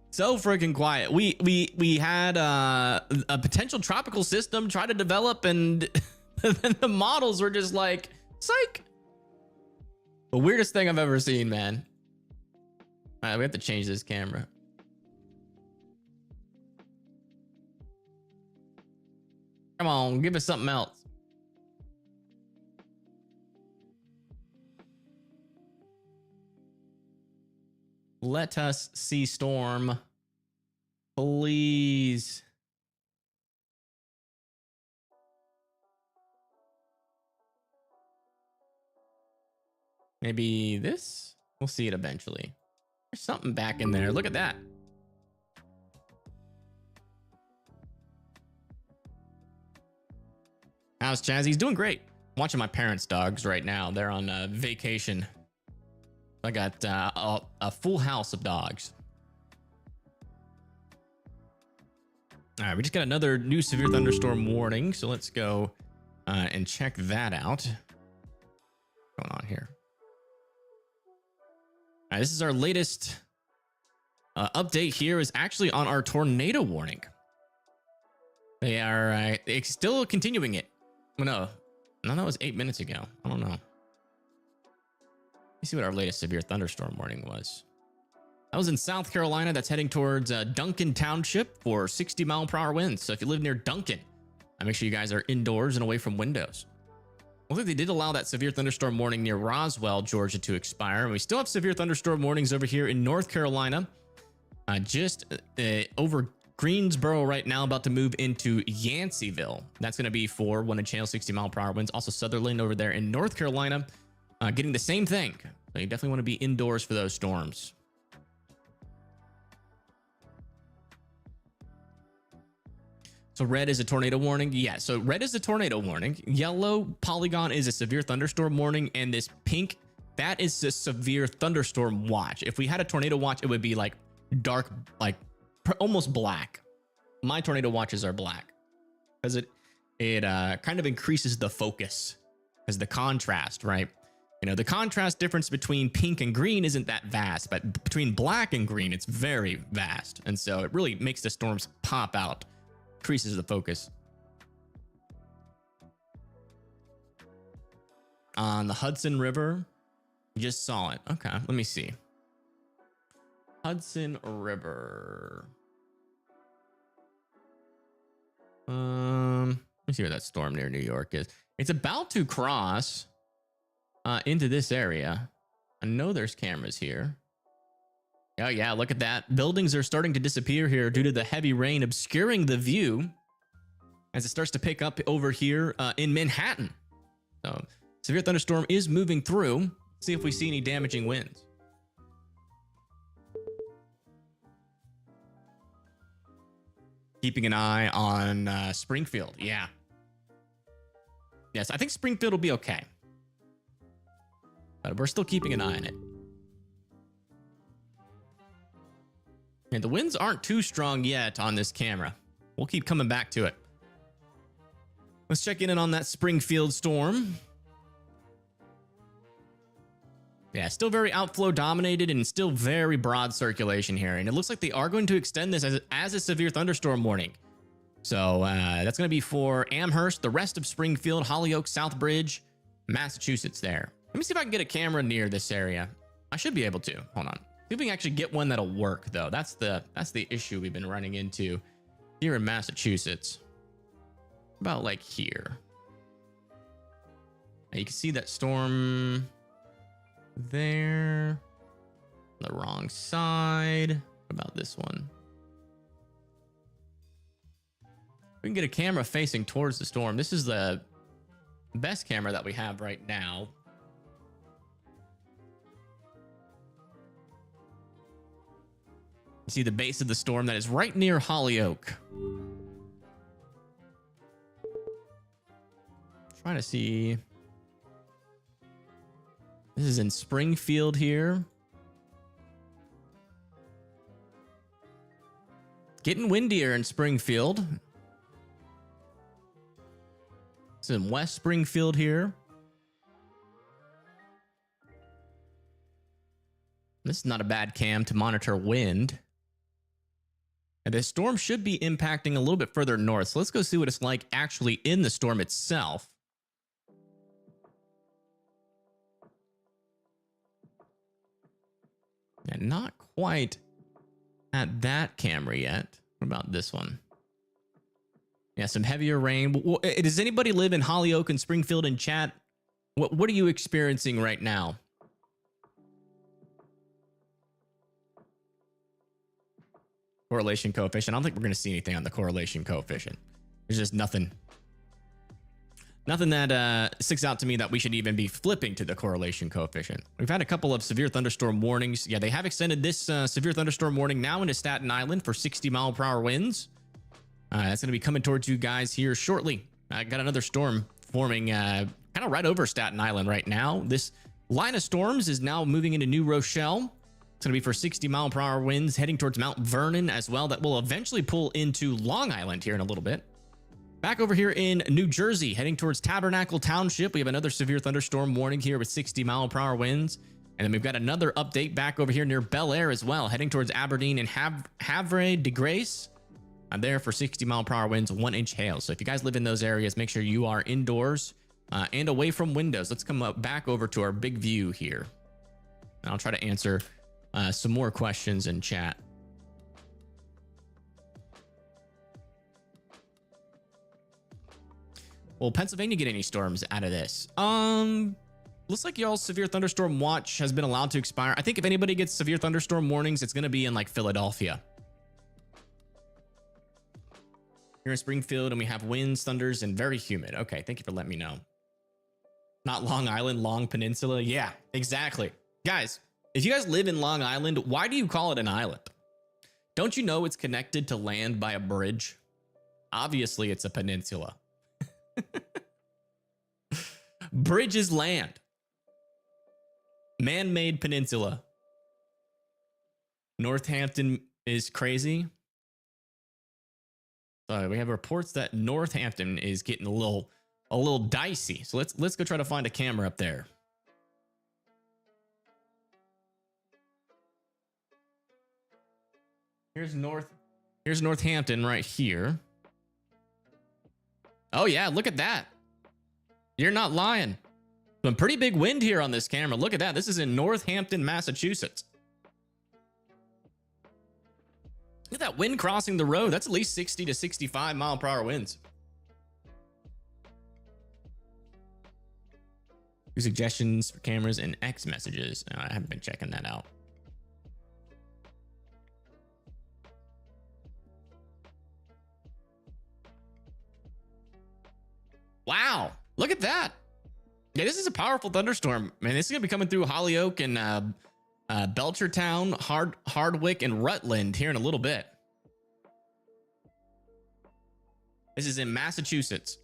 So friggin' quiet. We had a potential tropical system try to develop, and then the models were just like, psych. The weirdest thing I've ever seen, man. All right, we have to change this camera. Come on, give us something else. Let us see storm, please. Maybe this? We'll see it eventually. There's something back in there. Look at that. How's Chazzy? He's doing great. I'm watching my parents' dogs right now. They're on vacation. I got a full house of dogs. All right, we just got another new severe thunderstorm warning, so let's go and check that out. What's going on here? All right, this is our latest update here is actually on our tornado warning. They are still continuing it. Oh, no, that was 8 minutes ago. I don't know. Let me see what our latest severe thunderstorm warning was. That was in South Carolina. That's heading towards Duncan Township for 60-mile-per-hour winds. So if you live near Duncan, make sure you guys are indoors and away from windows. Looks like they did allow that severe thunderstorm warning near Roswell, Georgia to expire. And we still have severe thunderstorm warnings over here in North Carolina. Just over Greensboro right now, about to move into Yanceyville. That's going to be for wind and channel 60-mile-per-hour winds. Also Sutherland over there in North Carolina, getting the same thing. So you definitely want to be indoors for those storms. So red is a tornado warning. Yeah, so red is a tornado warning. Yellow polygon is a severe thunderstorm warning. And this pink, that is a severe thunderstorm watch. If we had a tornado watch, it would be like dark, like almost black. My tornado watches are black because it kind of increases the focus as the contrast, right? You know, the contrast difference between pink and green isn't that vast, but between black and green, it's very vast. And so it really makes the storms pop out. Increases the focus. On the Hudson River, you just saw it. Okay, let me see. Hudson River. Let me see where that storm near New York is. It's about to cross into this area. I know there's cameras here. Oh yeah, look at that. Buildings are starting to disappear here due to the heavy rain obscuring the view as it starts to pick up over here in Manhattan. So severe thunderstorm is moving through. Let's see if we see any damaging winds. Keeping an eye on Springfield. Yeah. Yes, I think Springfield will be okay. But we're still keeping an eye on it. And the winds aren't too strong yet on this camera. We'll keep coming back to it. Let's check in on that Springfield storm. Yeah, still very outflow dominated and still very broad circulation here. And it looks like they are going to extend this as a severe thunderstorm warning. So that's going to be for Amherst, the rest of Springfield, Holyoke, Southbridge, Massachusetts there. Let me see if I can get a camera near this area. I should be able to. Hold on. See if we can actually get one that'll work, though. That's the issue we've been running into here in Massachusetts. About like here. Now you can see that storm there. The wrong side. What about this one? We can get a camera facing towards the storm. This is the best camera that we have right now. You see the base of the storm that is right near Holyoke. Trying to see. This is in Springfield here. Getting windier in Springfield. It's in West Springfield here. This is not a bad cam to monitor wind. And the storm should be impacting a little bit further north. So let's go see what it's like actually in the storm itself. And not quite at that camera yet. What about this one? Yeah, some heavier rain. Does anybody live in Holyoke and Springfield in chat? What are you experiencing right now? Correlation coefficient. I don't think we're going to see anything on the correlation coefficient. There's just nothing that sticks out to me that we should even be flipping to the correlation coefficient. We've had a couple of severe thunderstorm warnings. Yeah, they have extended this severe thunderstorm warning now into Staten Island for 60-mile-per-hour winds. That's going to be coming towards you guys here shortly. I got another storm forming kind of right over Staten Island right now. This Line of storms is now moving into New Rochelle. It's going to be for 60-mile-per-hour winds heading towards Mount Vernon as well. That will eventually pull into Long Island here in a little bit. Back over here in New Jersey, heading towards Tabernacle Township, we have another severe thunderstorm warning here with 60-mile-per-hour winds. And then we've got another update back over here near Bel Air as well, heading towards Aberdeen and Havre de Grace. I'm there for 60-mile-per-hour winds, 1-inch hail. So if you guys live in those areas, make sure you are indoors and away from windows. Let's come up back over to our big view here. And I'll try to answer some more questions in chat. Will Pennsylvania get any storms out of this? Looks like y'all's severe thunderstorm watch has been allowed to expire. I think if anybody gets severe thunderstorm warnings, it's going to be in like Philadelphia. Here in Springfield, and we have winds, thunders, and very humid. Okay, thank you for letting me know. Not Long Island, Long Peninsula. Yeah, exactly. Guys, if you guys live in Long Island, why do you call it an island? Don't you know it's connected to land by a bridge? Obviously, it's a peninsula. Bridge is land. Man-made peninsula. Northampton is crazy. So we have reports that Northampton is getting a little dicey. So let's go try to find a camera up there. Here's Northampton right here. Oh yeah, look at that. You're not lying. Some pretty big wind here on this camera. Look at that. This is in Northampton, Massachusetts. Look at that wind crossing the road. That's at least 60 to 65 mile per hour winds. Suggestions for cameras and X messages. I haven't been checking that out. Wow, look at that. Yeah, this is a powerful thunderstorm. Man, this is gonna be coming through Holyoke and Belchertown, Hardwick, and Rutland here in a little bit. This is in Massachusetts.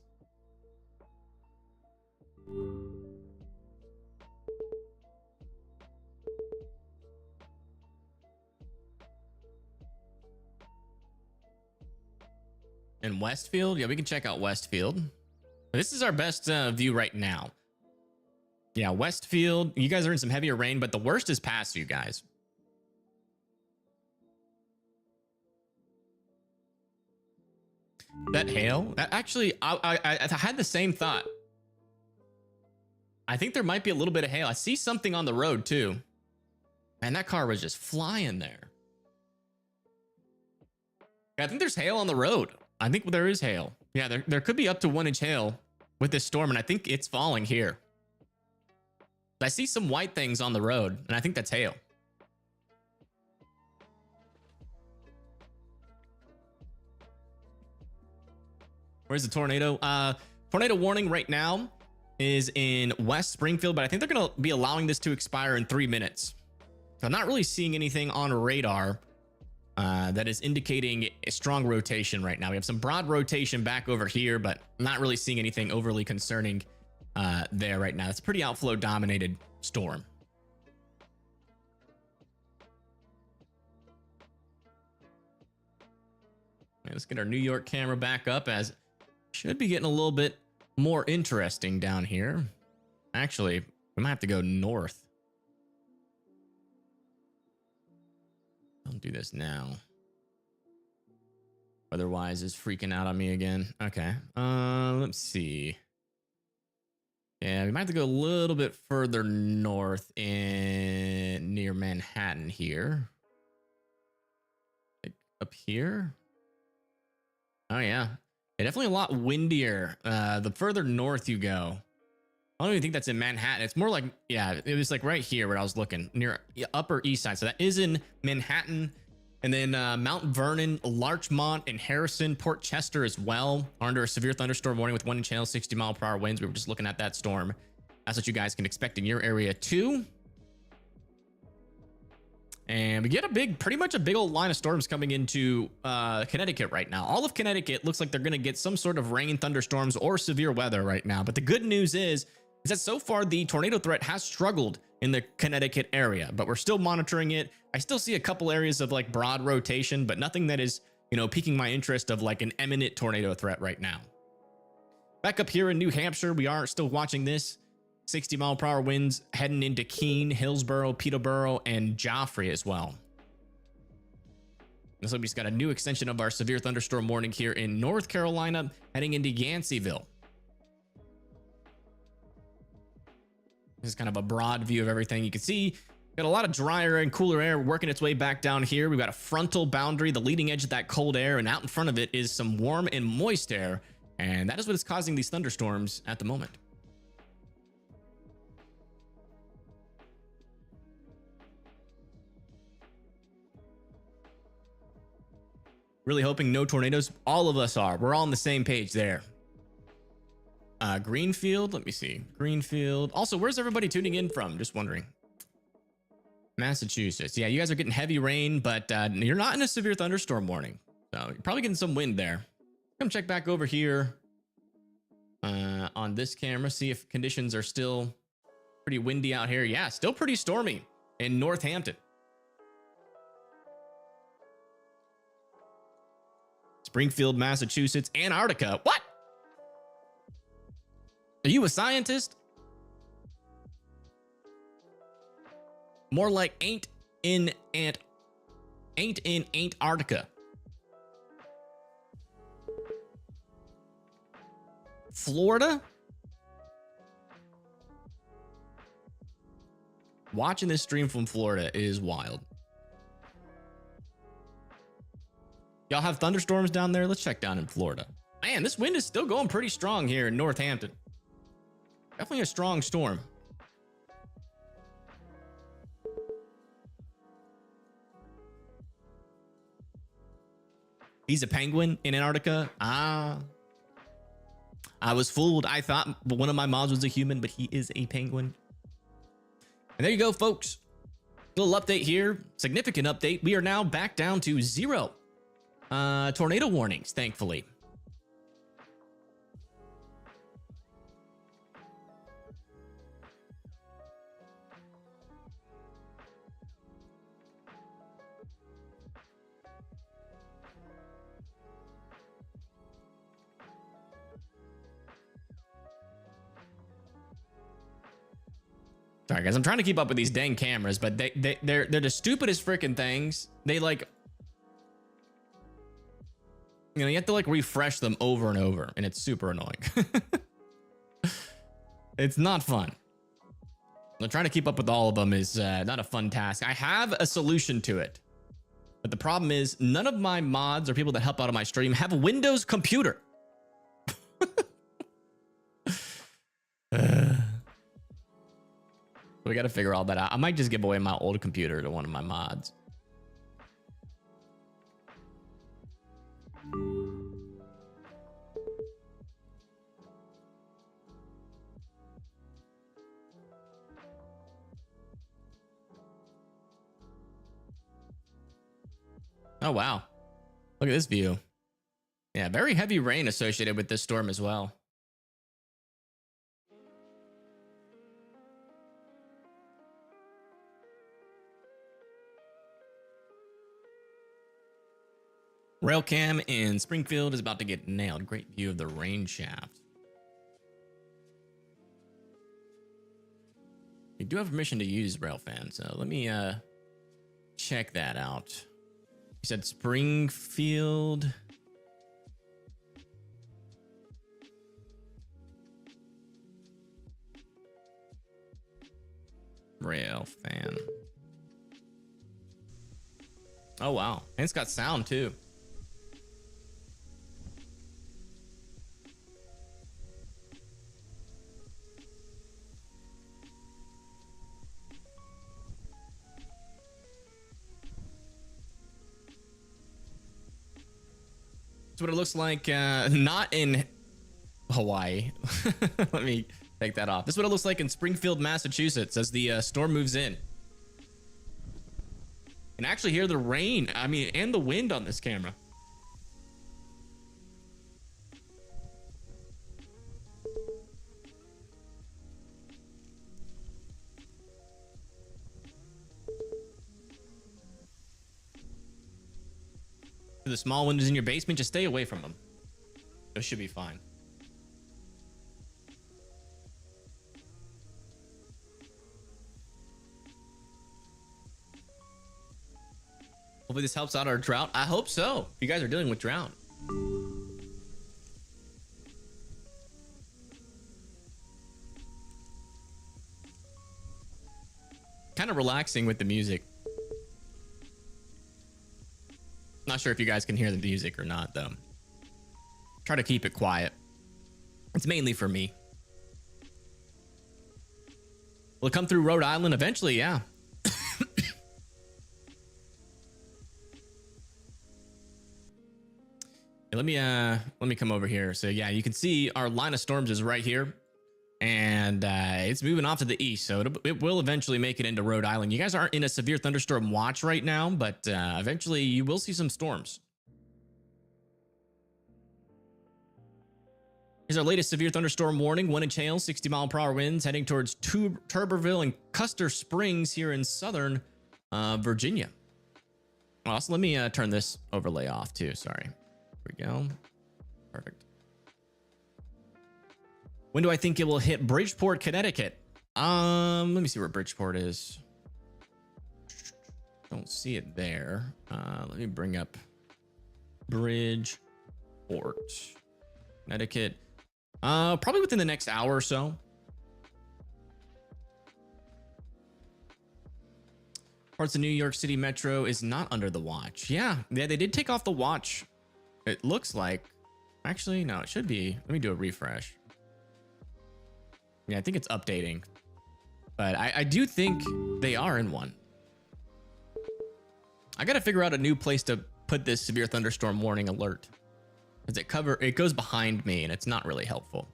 In Westfield? Yeah, we can check out Westfield. This is our best view right now. Yeah, Westfield. You guys are in some heavier rain, but the worst is past you guys. That hail? That actually, I had the same thought. I think there might be a little bit of hail. I see something on the road too. Man, that car was just flying there. Yeah, I think there's hail on the road. I think there is hail. Yeah, there could be up to 1-inch hail with this storm, and I think it's falling here. I see some white things on the road, and I think that's hail. Where's the tornado? Tornado warning right now is in West Springfield, but I think they're going to be allowing this to expire in 3 minutes. So I'm not really seeing anything on radar that is indicating a strong rotation right now. We have some broad rotation back over here, but I'm not really seeing anything overly concerning there right now. It's a pretty outflow dominated storm. Okay, let's get our New York camera back up, as should be getting a little bit more interesting down here. Actually, we might have to go north. I'll do this now. Otherwise, is freaking out on me again. Okay. Let's see. Yeah, we might have to go a little bit further north in near Manhattan here. Like up here. Oh yeah. Yeah, definitely a lot windier. The further north you go. I don't even think that's in Manhattan. It's more like, yeah, it was like right here where I was looking, near Upper East Side. So that is in Manhattan. And then Mount Vernon, Larchmont, and Harrison, Port Chester as well are under a severe thunderstorm warning with 1-inch hail, 60 mile per hour winds. We were just looking at that storm. That's what you guys can expect in your area too. And we get pretty much a big old line of storms coming into Connecticut right now. All of Connecticut looks like they're going to get some sort of rain, thunderstorms, or severe weather right now. But the good news is is that so far the tornado threat has struggled in the Connecticut area, but we're still monitoring it. I still see a couple areas of like broad rotation, but nothing that is, piquing my interest of like an imminent tornado threat right now. Back up here in New Hampshire, we are still watching this. 60-mile-per-hour winds heading into Keene, Hillsborough, Peterborough, and Joffrey as well. Looks like we just got a new extension of our severe thunderstorm warning here in North Carolina, heading into Yanceyville. This is kind of a broad view of everything. You can see got a lot of drier and cooler air working its way back down here. We've got a frontal boundary, the leading edge of that cold air, and out in front of it is some warm and moist air, and that is what is causing these thunderstorms at the moment. Really hoping no tornadoes. All of us are. We're all on the same page there. Greenfield. Let me see. Greenfield. Also, where's everybody tuning in from? Just wondering. Massachusetts. Yeah, you guys are getting heavy rain, but you're not in a severe thunderstorm warning. So you're probably getting some wind there. Come check back over here on this camera. See if conditions are still pretty windy out here. Yeah, still pretty stormy in Northampton. Springfield, Massachusetts, Antarctica. What? Are you a scientist? More like ain't in Antarctica. Florida? Watching this stream from Florida is wild. Y'all have thunderstorms down there? Let's check down in Florida. Man, this wind is still going pretty strong here in Northampton. Definitely a strong storm. He's a penguin in Antarctica? Ah. I was fooled. I thought one of my mods was a human, but he is a penguin. And there you go, folks. Little update here. Significant update. We are now back down to 0 tornado warnings, thankfully. Sorry guys, I'm trying to keep up with these dang cameras, but they're the stupidest freaking things. They like, you have to like refresh them over and over, and it's super annoying. It's not fun. I'm trying to keep up with all of them is not a fun task. I have a solution to it, but the problem is none of my mods or people that help out on my stream have a Windows computer. We got to figure all that out. I might just give away my old computer to one of my mods. Oh, wow. Look at this view. Yeah, very heavy rain associated with this storm as well. Railcam in Springfield is about to get nailed. Great view of the rain shaft. We do have permission to use Railfan, so let me check that out. You said Springfield. Railfan. Oh wow, and it's got sound too. That's what it looks like, not in Hawaii. Let me take that off. This is what it looks like in Springfield, Massachusetts as the storm moves in. And actually hear the rain, I mean, and the wind on this camera. To the small windows in your basement, just stay away from them. Those should be fine. Hopefully this helps out our drought. I hope so. If you guys are dealing with drought. Kind of relaxing with the music. Not sure if you guys can hear the music or not, though. Try to keep it quiet. It's mainly for me. Will it come through Rhode Island eventually? Yeah. Let me come over here. So yeah, you can see our line of storms is right here, and it's moving off to the east. So it will eventually make it into Rhode Island. You guys aren't in a severe thunderstorm watch right now, but eventually you will see some storms. Here's our latest severe thunderstorm warning. 1-inch hail, 60-mile-per-hour winds heading towards Tuberville and Custer Springs here in southern Virginia. Also, let me turn this overlay off too. Sorry. We go. Perfect. When do I think it will hit Bridgeport, Connecticut? Let me see where Bridgeport is. Don't see it there. Let me bring up Bridgeport, Connecticut. Probably within the next hour or so. Parts of New York City Metro is not under the watch. Yeah, they did take off the watch. It looks like, actually, no, it should be. Let me do a refresh. Yeah, I think it's updating, but I do think they are in one. I got to figure out a new place to put this severe thunderstorm warning alert, because it goes behind me and it's not really helpful.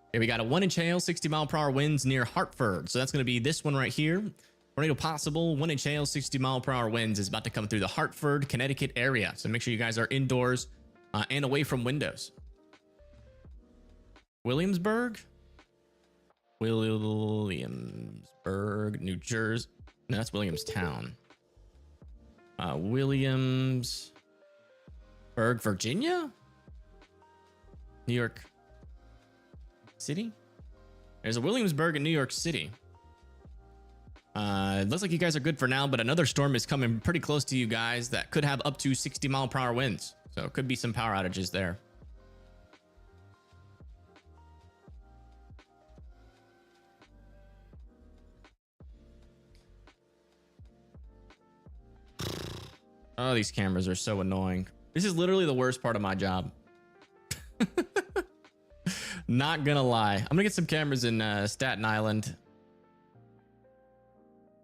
Okay, we got a 1-inch hail, 60-mile-per-hour winds near Hartford. So that's going to be this one right here. Tornado possible, 1-inch hail, 60-mile-per-hour winds is about to come through the Hartford, Connecticut area. So make sure you guys are indoors and away from windows. Williamsburg, New Jersey. No, that's Williamstown. Williamsburg, Virginia? New York City? There's a Williamsburg in New York City. It looks like you guys are good for now, but another storm is coming pretty close to you guys that could have up to 60-mile-per-hour winds. So it could be some power outages there. Oh, these cameras are so annoying. This is literally the worst part of my job. Not gonna lie. I'm gonna get some cameras in Staten Island.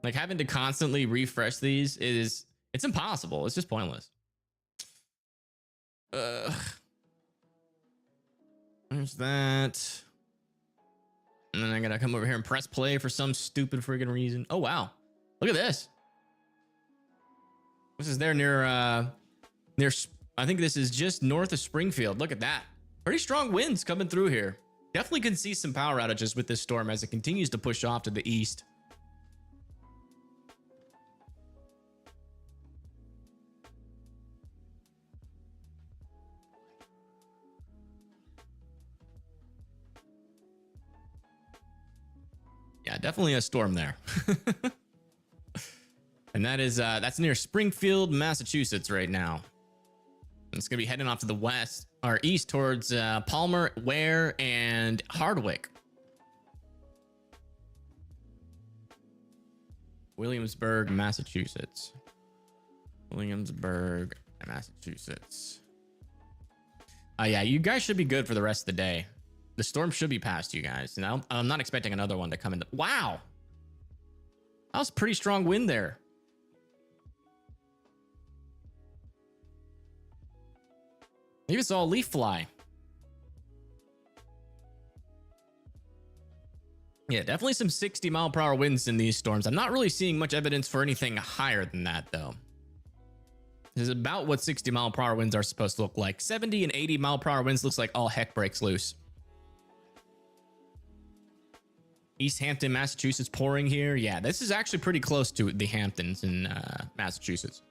Like, having to constantly refresh these it's impossible. It's just pointless. There's that. And then I gotta come over here and press play for some stupid freaking reason. Oh wow, look at this. This is there near I think this is just north of Springfield. Look at that. Pretty strong winds coming through here. Definitely can see some power outages with this storm as it continues to push off to the east. Yeah, definitely a storm there. And that's near Springfield, Massachusetts right now. It's gonna be heading off to the west or east towards Palmer, Ware, and Hardwick. Williamsburg, Massachusetts. Williamsburg, Massachusetts. Yeah, you guys should be good for the rest of the day. The storm should be past you guys. And I'm not expecting another one to come in. Wow. That was pretty strong wind there. I even saw a leaf fly. Yeah, definitely some 60-mile-per-hour winds in these storms. I'm not really seeing much evidence for anything higher than that, though. This is about what 60-mile-per-hour winds are supposed to look like. 70 and 80-mile-per-hour winds looks like all heck breaks loose. East Hampton, Massachusetts pouring here. Yeah, this is actually pretty close to the Hamptons in Massachusetts.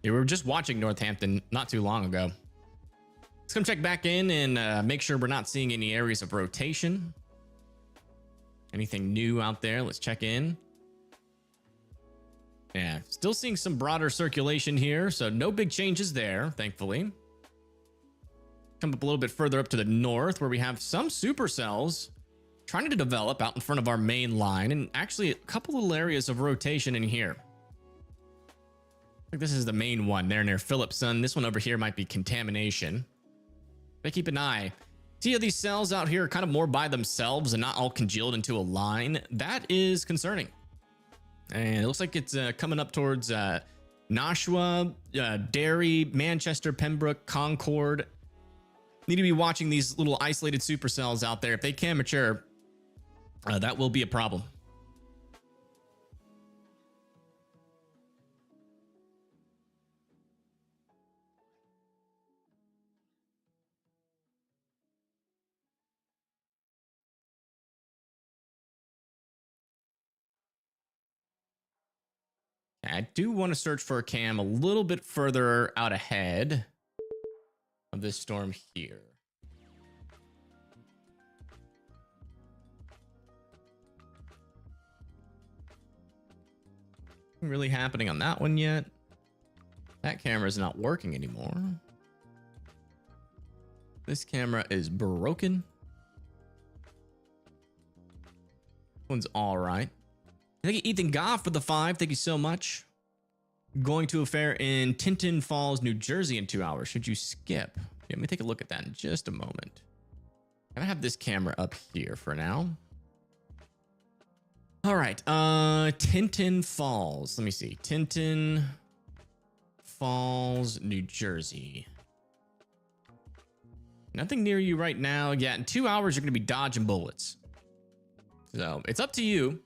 We were just watching Northampton not too long ago. Let's come check back in and make sure we're not seeing any areas of rotation. Anything new out there? Let's check in. Yeah, still seeing some broader circulation here, so no big changes there, thankfully. Come up a little bit further up to the north where we have some supercells trying to develop out in front of our main line, and actually a couple little areas of rotation in here. I think this is the main one there near Phillipson. This one over here might be contamination. But keep an eye. See how these cells out here are kind of more by themselves and not all congealed into a line? That is concerning. And it looks like it's coming up towards Nashua, Derry, Manchester, Pembroke, Concord. Need to be watching these little isolated supercells out there. If they can mature, that will be a problem. I do want to search for a cam a little bit further out ahead of this storm here. Nothing really happening on that one yet. That camera is not working anymore. This camera is broken. One's all right. Thank you, Ethan Goff, for the 5. Thank you so much. Going to a fair in Tinton Falls, New Jersey in 2 hours. Should you skip? Yeah, let me take a look at that in just a moment. I'm gonna have this camera up here for now. All right, Tinton Falls. Let me see. Tinton Falls, New Jersey. Nothing near you right now. Yeah, in 2 hours, you're gonna be dodging bullets. So it's up to you.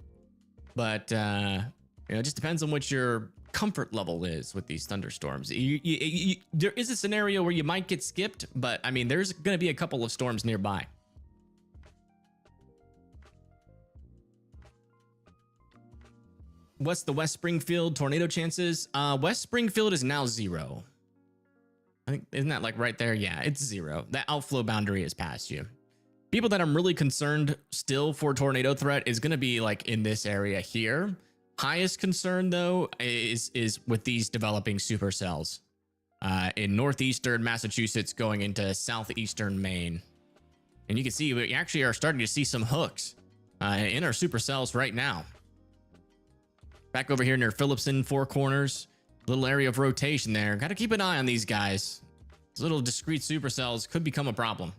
But, it just depends on what your comfort level is with these thunderstorms. There is a scenario where you might get skipped, but I mean, there's going to be a couple of storms nearby. What's the West Springfield tornado chances? West Springfield is now 0. I think, isn't that like right there? Yeah, it's 0. That outflow boundary is past you. People that I'm really concerned still for tornado threat is going to be like in this area here. Highest concern though is with these developing supercells in northeastern Massachusetts going into southeastern Maine. And you can see we actually are starting to see some hooks in our supercells right now. Back over here near Phillipson, Four Corners, little area of rotation there. Got to keep an eye on these guys. These little discrete supercells could become a problem.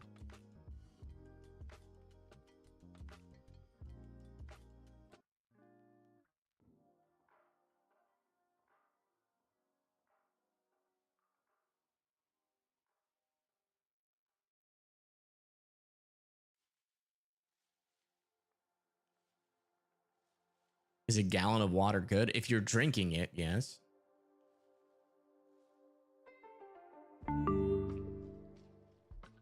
Is a gallon of water good? If you're drinking it, yes.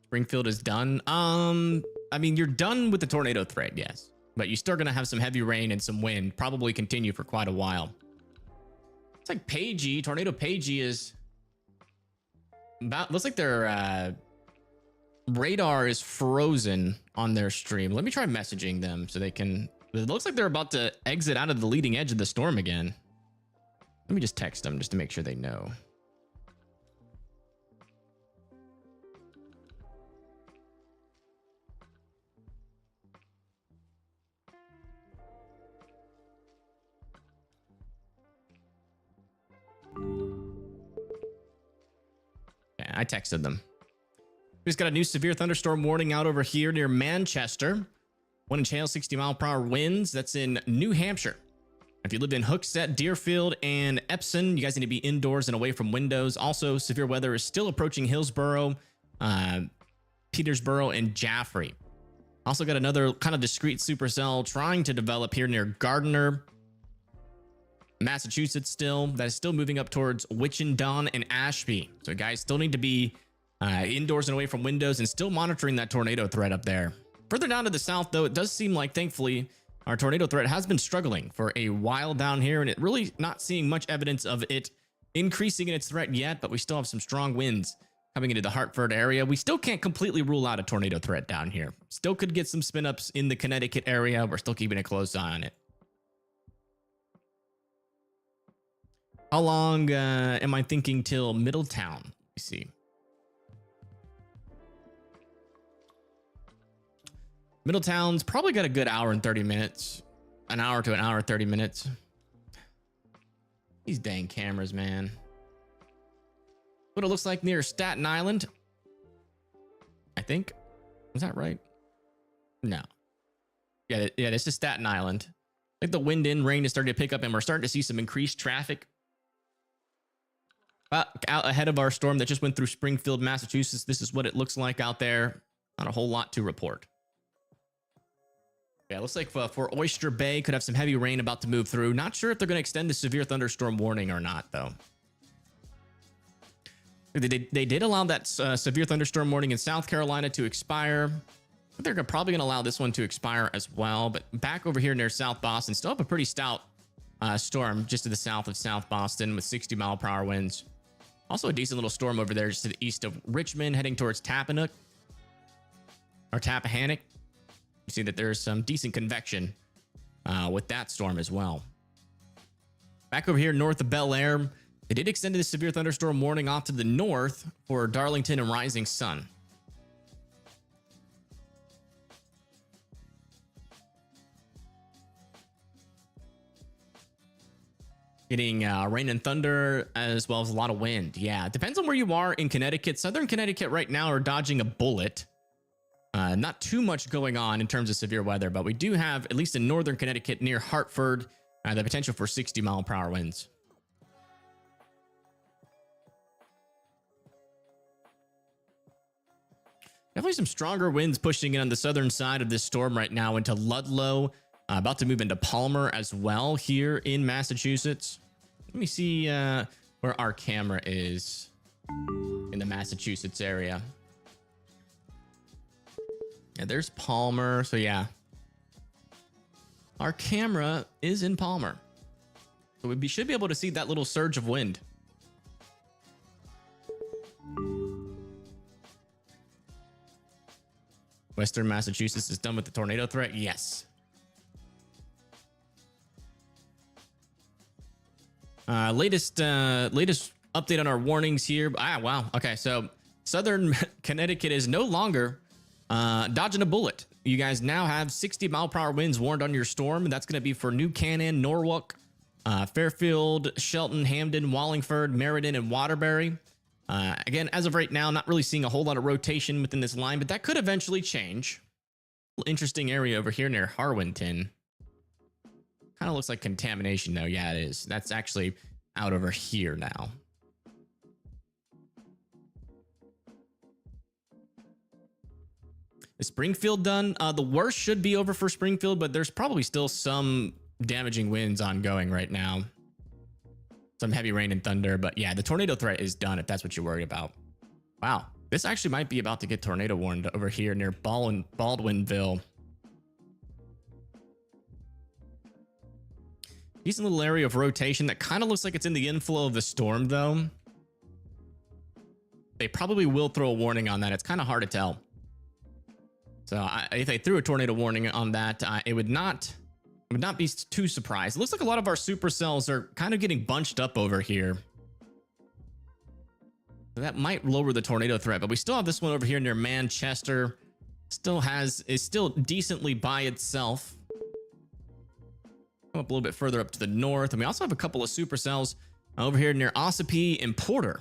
Springfield is done. I mean, you're done with the tornado threat, yes. But you're still going to have some heavy rain and some wind. Probably continue for quite a while. It's like Pagey. Tornado Pagey is about... Looks like their radar is frozen on their stream. Let me try messaging them so they can... It looks like they're about to exit out of the leading edge of the storm again. Let me just text them just to make sure they know. Yeah, I texted them. We just got a new severe thunderstorm warning out over here near Manchester. 1 inch hail, 60-mile-per-hour winds. That's in New Hampshire. If you lived in Hooksett, Deerfield, and Epsom, you guys need to be indoors and away from windows. Also, severe weather is still approaching Hillsborough, Petersboro, and Jaffrey. Also got another kind of discrete supercell trying to develop here near Gardner, Massachusetts still. That is still moving up towards Wichita and Ashby. So guys still need to be indoors and away from windows and still monitoring that tornado threat up there. Further down to the south, though, it does seem like, thankfully, our tornado threat has been struggling for a while down here, and it really not seeing much evidence of it increasing in its threat yet, but we still have some strong winds coming into the Hartford area. We still can't completely rule out a tornado threat down here. Still could get some spin ups in the Connecticut area. We're still keeping a close eye on it. How long am I thinking till Middletown? Let me see. Middletown's probably got a good hour and 30 minutes. An hour to an hour, 30 minutes. These dang cameras, man. What it looks like near Staten Island. I think. Was that right? No. Yeah, this is Staten Island. Like the wind and rain is starting to pick up and we're starting to see some increased traffic. Out ahead of our storm that just went through Springfield, Massachusetts. This is what it looks like out there. Not a whole lot to report. Yeah, looks like for Oyster Bay, could have some heavy rain about to move through. Not sure if they're going to extend the severe thunderstorm warning or not, though. They did allow that severe thunderstorm warning in South Carolina to expire. They're probably going to allow this one to expire as well. But back over here near South Boston, still have a pretty stout storm just to the south of South Boston with 60-mile-per-hour winds. Also a decent little storm over there just to the east of Richmond, heading towards Tappahannock. Or Tappahannock. You see that there's some decent convection with that storm as well. Back over here north of Bel Air, they did extend the severe thunderstorm warning off to the north for Darlington and Rising Sun. Getting rain and thunder as well as a lot of wind. Yeah, it depends on where you are in Connecticut. Southern Connecticut right now are dodging a bullet. Not too much going on in terms of severe weather, but we do have, at least in northern Connecticut near Hartford, the potential for 60-mile-per-hour winds. Definitely some stronger winds pushing in on the southern side of this storm right now into Ludlow. About to move into Palmer as well here in Massachusetts. Let me see where our camera is in the Massachusetts area. Yeah, there's Palmer. So yeah, our camera is in Palmer. So we should be able to see that little surge of wind. Western Massachusetts is done with the tornado threat. Yes. Latest update on our warnings here. Wow. Okay, so southern Connecticut is no longer dodging a bullet. You guys now have 60-mile-per-hour winds warned on your storm. That's going to be for New Canaan, Norwalk, Fairfield, Shelton, Hamden, Wallingford, Meriden, and Waterbury. Again, as of right now, not really seeing a whole lot of rotation within this line, but that could eventually change. Interesting area over here near Harwinton. Kind of looks like contamination, though. Yeah, it is. That's actually out over here now. Is Springfield done? The worst should be over for Springfield, but there's probably still some damaging winds ongoing right now. Some heavy rain and thunder, but yeah, the tornado threat is done if that's what you're worried about. Wow, this actually might be about to get tornado warned over here near Baldwinville. Decent little area of rotation that kind of looks like it's in the inflow of the storm, though. They probably will throw a warning on that. It's kind of hard to tell. So if they threw a tornado warning on that, I would not be too surprised. It looks like a lot of our supercells are kind of getting bunched up over here. So that might lower the tornado threat, but we still have this one over here near Manchester. Is still decently by itself. Come up a little bit further up to the north, and we also have a couple of supercells over here near Ossipee and Porter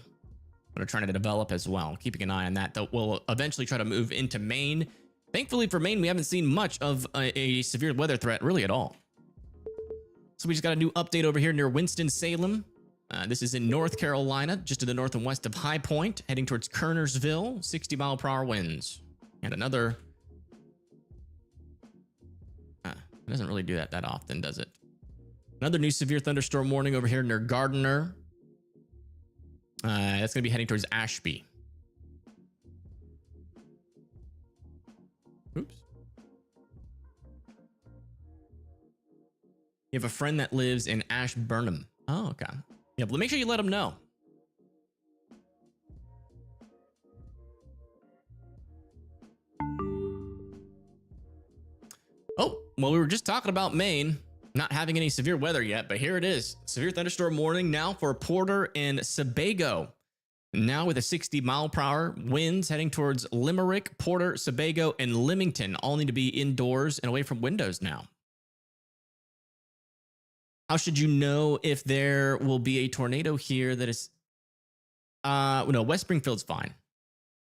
that are trying to develop as well. Keeping an eye on that. That will eventually try to move into Maine. Thankfully for Maine, we haven't seen much of a severe weather threat really at all. So we just got a new update over here near Winston-Salem. This is in North Carolina, just to the north and west of High Point, heading towards Kernersville, 60-mile-per-hour winds. And another... it doesn't really do that often, does it? Another new severe thunderstorm warning over here near Gardiner. That's going to be heading towards Ashby. Oops. You have a friend that lives in Ashburnham. Oh, okay. Yeah, but make sure you let them know. Oh, well, we were just talking about Maine not having any severe weather yet, but here it is. Severe thunderstorm warning now for Porter and Sebago. Now with a 60-mile-per-hour winds heading towards Limerick, Porter, Sebago, and Leamington all need to be indoors and away from windows now. How should you know if there will be a tornado here that is... no, West Springfield's fine.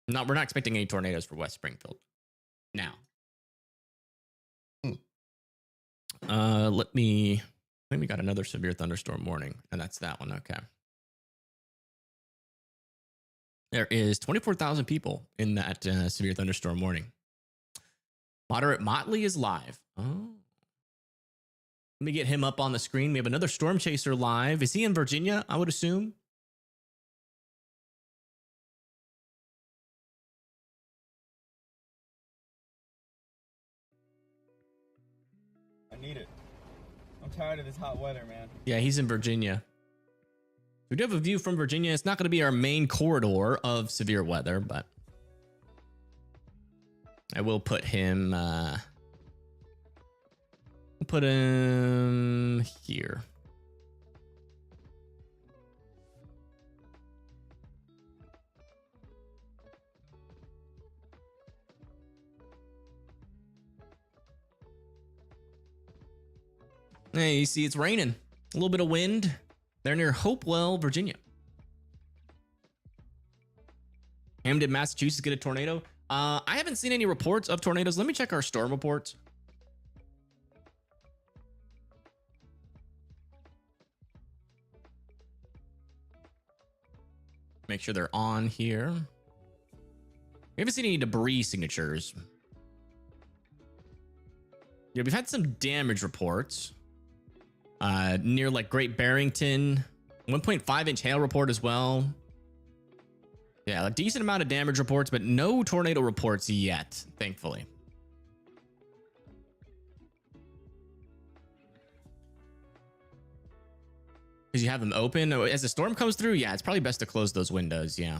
We're not expecting any tornadoes for West Springfield now. I think we got another severe thunderstorm warning, and that's that one. Okay. There is 24,000 people in that severe thunderstorm warning. Moderate Motley is live. Oh. Let me get him up on the screen. We have another Stormchaser live. Is he in Virginia, I would assume? I need it. I'm tired of this hot weather, man. Yeah, he's in Virginia. We do have a view from Virginia. It's not going to be our main corridor of severe weather, but I will put him. We'll put him here. Hey, you see, it's raining. A little bit of wind. They're near Hopewell, Virginia. Hamden, Massachusetts, get a tornado. I haven't seen any reports of tornadoes. Let me check our storm reports. Make sure they're on here. We haven't seen any debris signatures. Yeah, we've had some damage reports. Near like Great Barrington, 1.5-inch hail report as well. Yeah, a decent amount of damage reports, but no tornado reports yet, thankfully. Because you have them open as the storm comes through. Yeah, it's probably best to close those windows. Yeah.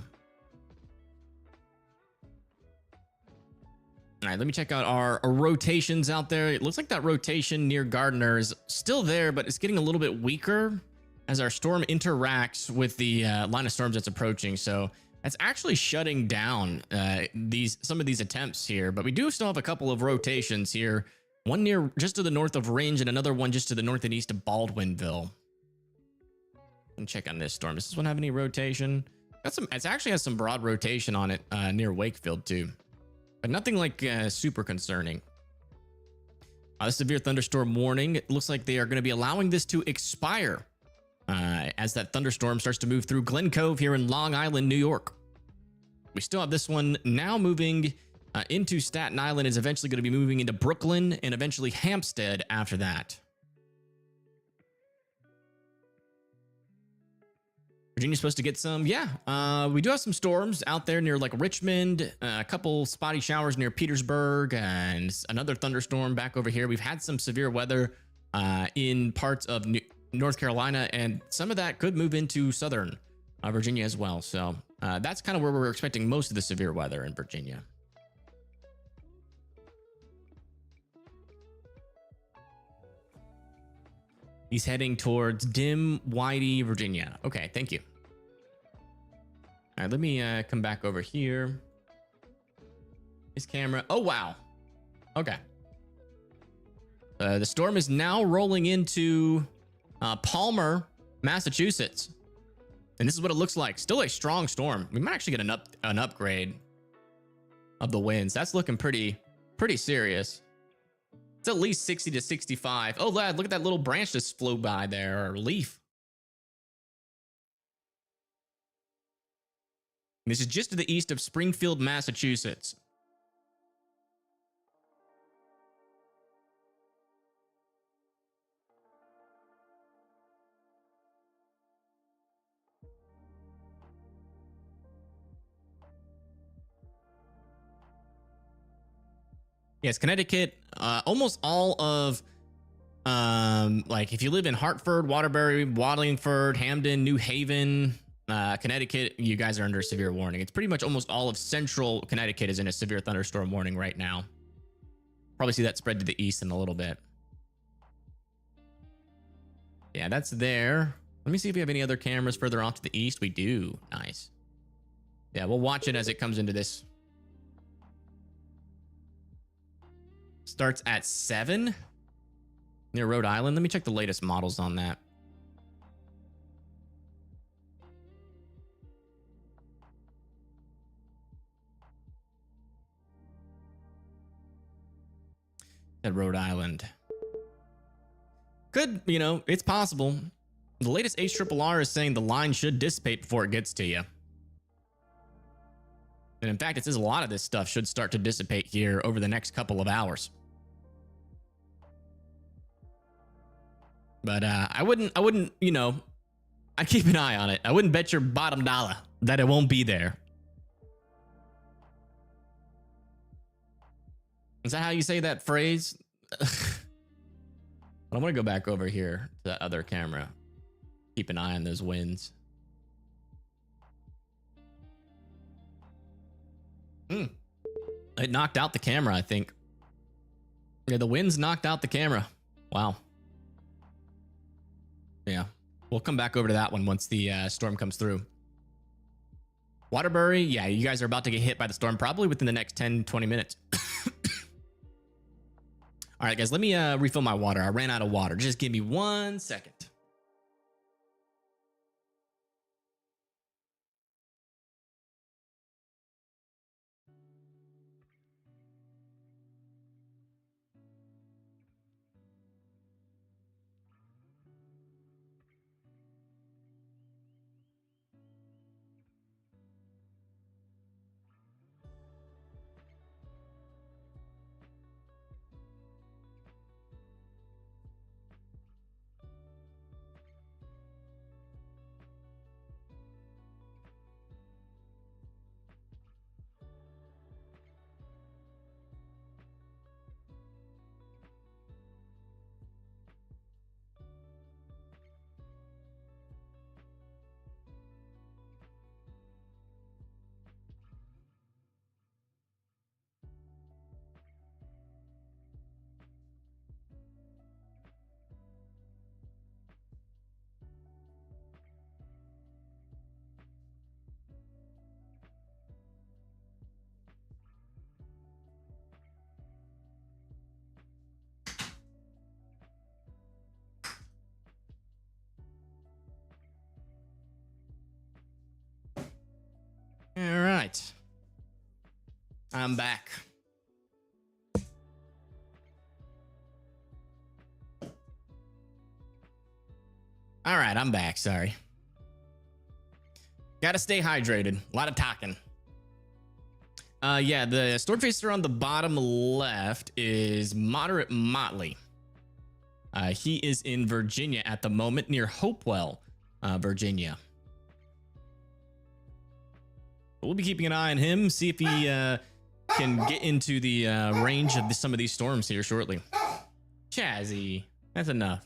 All right, let me check out our rotations out there. It looks like that rotation near Gardner is still there, but it's getting a little bit weaker as our storm interacts with the line of storms that's approaching. So that's actually shutting down some of these attempts here. But we do still have a couple of rotations here. One near just to the north of Ringe and another one just to the north and east of Baldwinville. And check on this storm. Does this one have any rotation? It actually has some broad rotation on it near Wakefield too. But nothing like super concerning. The severe thunderstorm warning. It looks like they are going to be allowing this to expire as that thunderstorm starts to move through Glen Cove here in Long Island, New York. We still have this one now moving into Staten Island. Is eventually going to be moving into Brooklyn and eventually Hampstead after that. Virginia's supposed to get some. Yeah, we do have some storms out there near like Richmond, a couple spotty showers near Petersburg, and another thunderstorm back over here. We've had some severe weather in parts of North Carolina, and some of that could move into southern Virginia as well. So that's kind of where we're expecting most of the severe weather in Virginia. He's heading towards Dim Whitey, Virginia. Okay, thank you. All right, let me come back over here. His camera. Oh, wow. Okay. The storm is now rolling into Palmer, Massachusetts. And this is what it looks like. Still a strong storm. We might actually get an upgrade of the winds. That's looking pretty serious. It's at least 60 to 65. Oh, lad, look at that little branch just flew by there, or leaf. This is just to the east of Springfield, Massachusetts. Yes, Connecticut, almost all of Like if you live in Hartford, Waterbury, Waddingford, Hamden, New Haven, Connecticut, you guys are under a severe warning. It's pretty much almost all of central Connecticut is in a severe thunderstorm warning right now. Probably see that spread to the east in a little bit. Yeah, that's there. Let me see if we have any other cameras further off to the east. We do. Nice. Yeah, we'll watch it as it comes into this. Starts at 7 near Rhode Island. Let me check the latest models on that. At Rhode Island. Could, you know, it's possible. The latest HRRR is saying the line should dissipate before it gets to you. And in fact, it says a lot of this stuff should start to dissipate here over the next couple of hours. But I wouldn't, you know, I'd keep an eye on it. I wouldn't bet your bottom dollar that it won't be there. Is that how you say that phrase? I want to go back over here to that other camera. Keep an eye on those winds. It knocked out the camera, I think. Yeah, the winds knocked out the camera. Wow. Yeah, we'll come back over to that one once the storm comes through. Waterbury, yeah, you guys are about to get hit by the storm probably within the next 10-20 minutes. All right, guys, let me refill my water. I ran out of water. Just give me 1 second. All right. I'm back. All right, I'm back. Sorry. Gotta stay hydrated. A lot of talking. Yeah, the Stormchaser on the bottom left is Moderate Motley. He is in Virginia at the moment, near Hopewell, Virginia. We'll be keeping an eye on him, see if he can get into the range of some of these storms here shortly. Chazzy, that's enough.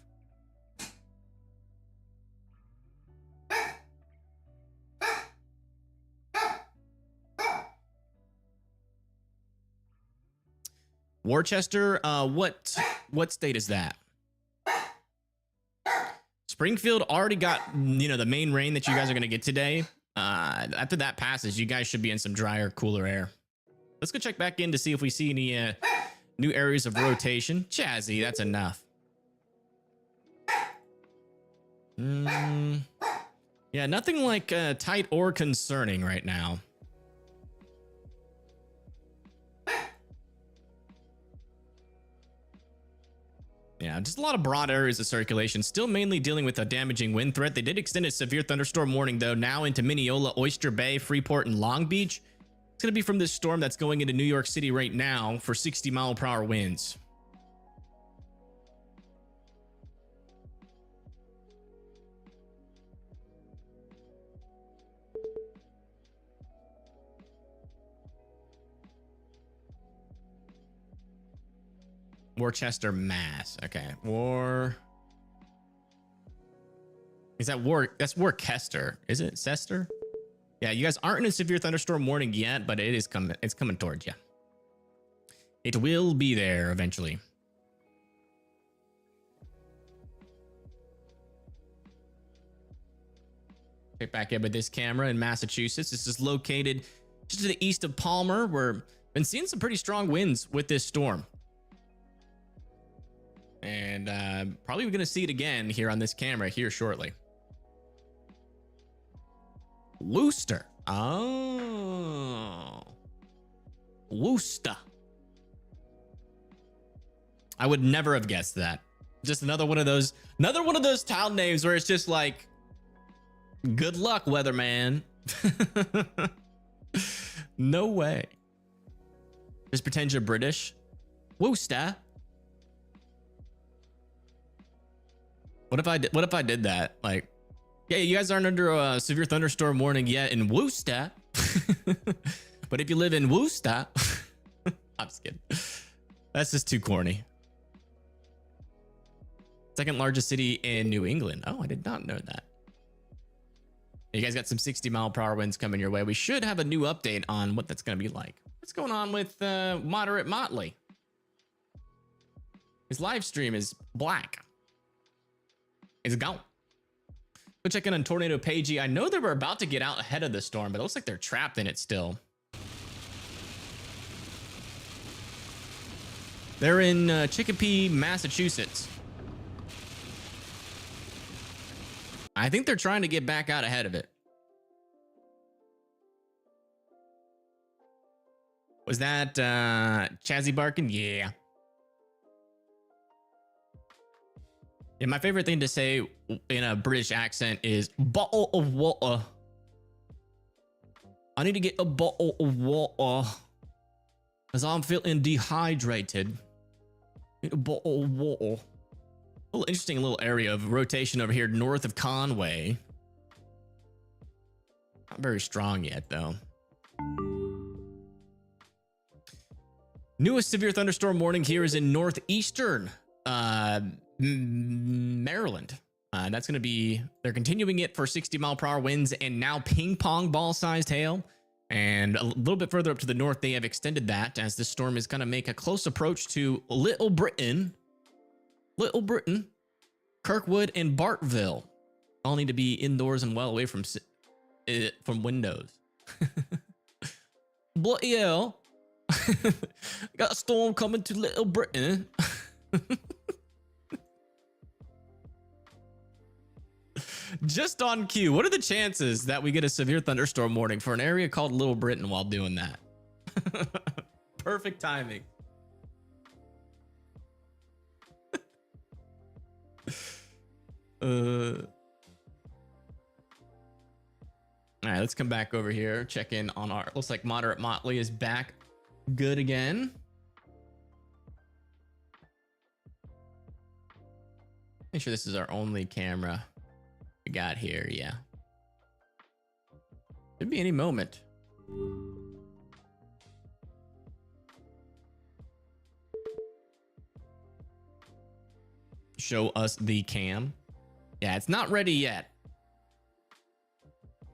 Worcester, what state is that? Springfield already got, you know, the main rain that you guys are going to get today. After that passes, you guys should be in some drier, cooler air. Let's go check back in to see if we see any new areas of rotation. Chazzy, that's enough. Yeah, nothing like tight or concerning right now. Yeah, just a lot of broad areas of circulation. Still mainly dealing with a damaging wind threat. They did extend a severe thunderstorm warning, though, now into Mineola, Oyster Bay, Freeport, and Long Beach. It's going to be from this storm that's going into New York City right now for 60-mile-per-hour winds. Worcester, Mass. Okay. War. Is that War? That's Worcester. Is it Cester? Yeah, you guys aren't in a severe thunderstorm warning yet, but it is coming. It's coming towards you. It will be there eventually. Check back in with this camera in Massachusetts. This is located just to the east of Palmer. We're been seeing some pretty strong winds with this storm. And probably going to see it again here on this camera here shortly. Wister. Oh. Wister. I would never have guessed that. Just another one of those town names where it's just like, good luck, weatherman. No way. Just pretend you're British. Wister. What if I did that? Like, yeah, you guys aren't under a severe thunderstorm warning yet in Wister. But if you live in Wister, I'm just kidding. That's just too corny. Second largest city in New England. Oh, I did not know that. You guys got some 60-mile-per-hour winds coming your way. We should have a new update on what that's going to be like. What's going on with Moderate Motley? His live stream is black. It's gone. Go check in on Tornado Pagey. I know they were about to get out ahead of the storm, but it looks like they're trapped in it still. They're in Chicopee, Massachusetts. I think they're trying to get back out ahead of it. Was that Chazzy barking? Yeah. Yeah, my favorite thing to say in a British accent is bottle of water. I need to get a bottle of water because I'm feeling dehydrated. Need a bottle of water. A little interesting little area of rotation over here north of Conway. Not very strong yet, though. Newest severe thunderstorm warning here is in northeastern Maryland. That's going to be, they're continuing it for 60-mile-per-hour winds and now ping pong ball sized hail. And a little bit further up to the north, they have extended that as this storm is going to make a close approach to Little Britain, Kirkwood, and Bartville. All need to be indoors and well away from windows. Bloody hell. Got a storm coming to Little Britain. Just on cue. What are the chances that we get a severe thunderstorm warning for an area called Little Britain while doing that? Perfect timing. All right, let's come back over here. Check in on our, looks like Moderate Motley is back good again. Make sure this is our only camera we got here. Yeah, could be any moment. Show us the cam. Yeah, it's not ready yet.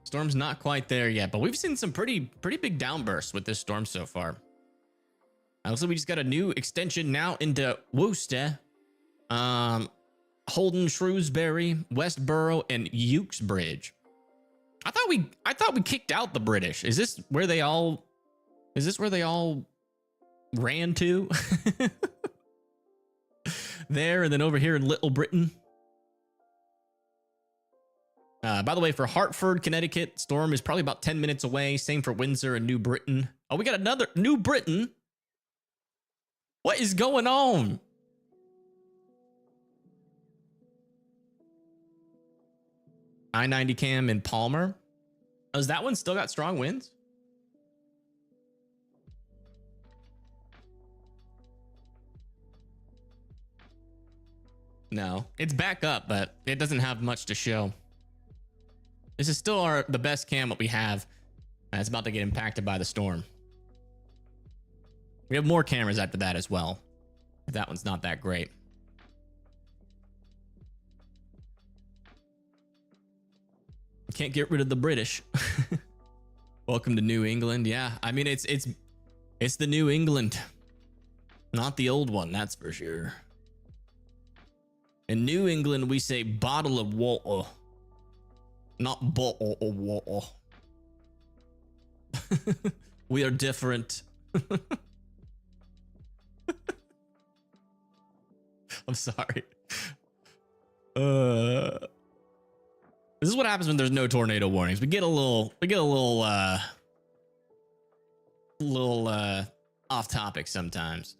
Storm's not quite there yet, but we've seen some pretty big downbursts with this storm so far. Also, we just got a new extension now into Wister, Holden, Shrewsbury, Westboro, and Uxbridge. I thought we kicked out the British. Is this where they all ran to? There, and then over here in Little Britain. By the way, for Hartford, Connecticut, storm is probably about 10 minutes away. Same for Windsor and New Britain. Oh, we got another New Britain. What is going on? I-90 cam in Palmer. Oh, is that one still got strong winds? No, it's back up, but it doesn't have much to show. This is still the best cam that we have. It's about to get impacted by the storm. We have more cameras after that as well. That one's not that great. Can't get rid of the British. Welcome to New England. Yeah, I mean it's the New England, not the old one, that's for sure. In New England, we say bottle of water, not bottle of water. We are different. I'm sorry. This is what happens when there's no tornado warnings. We get a little off topic sometimes.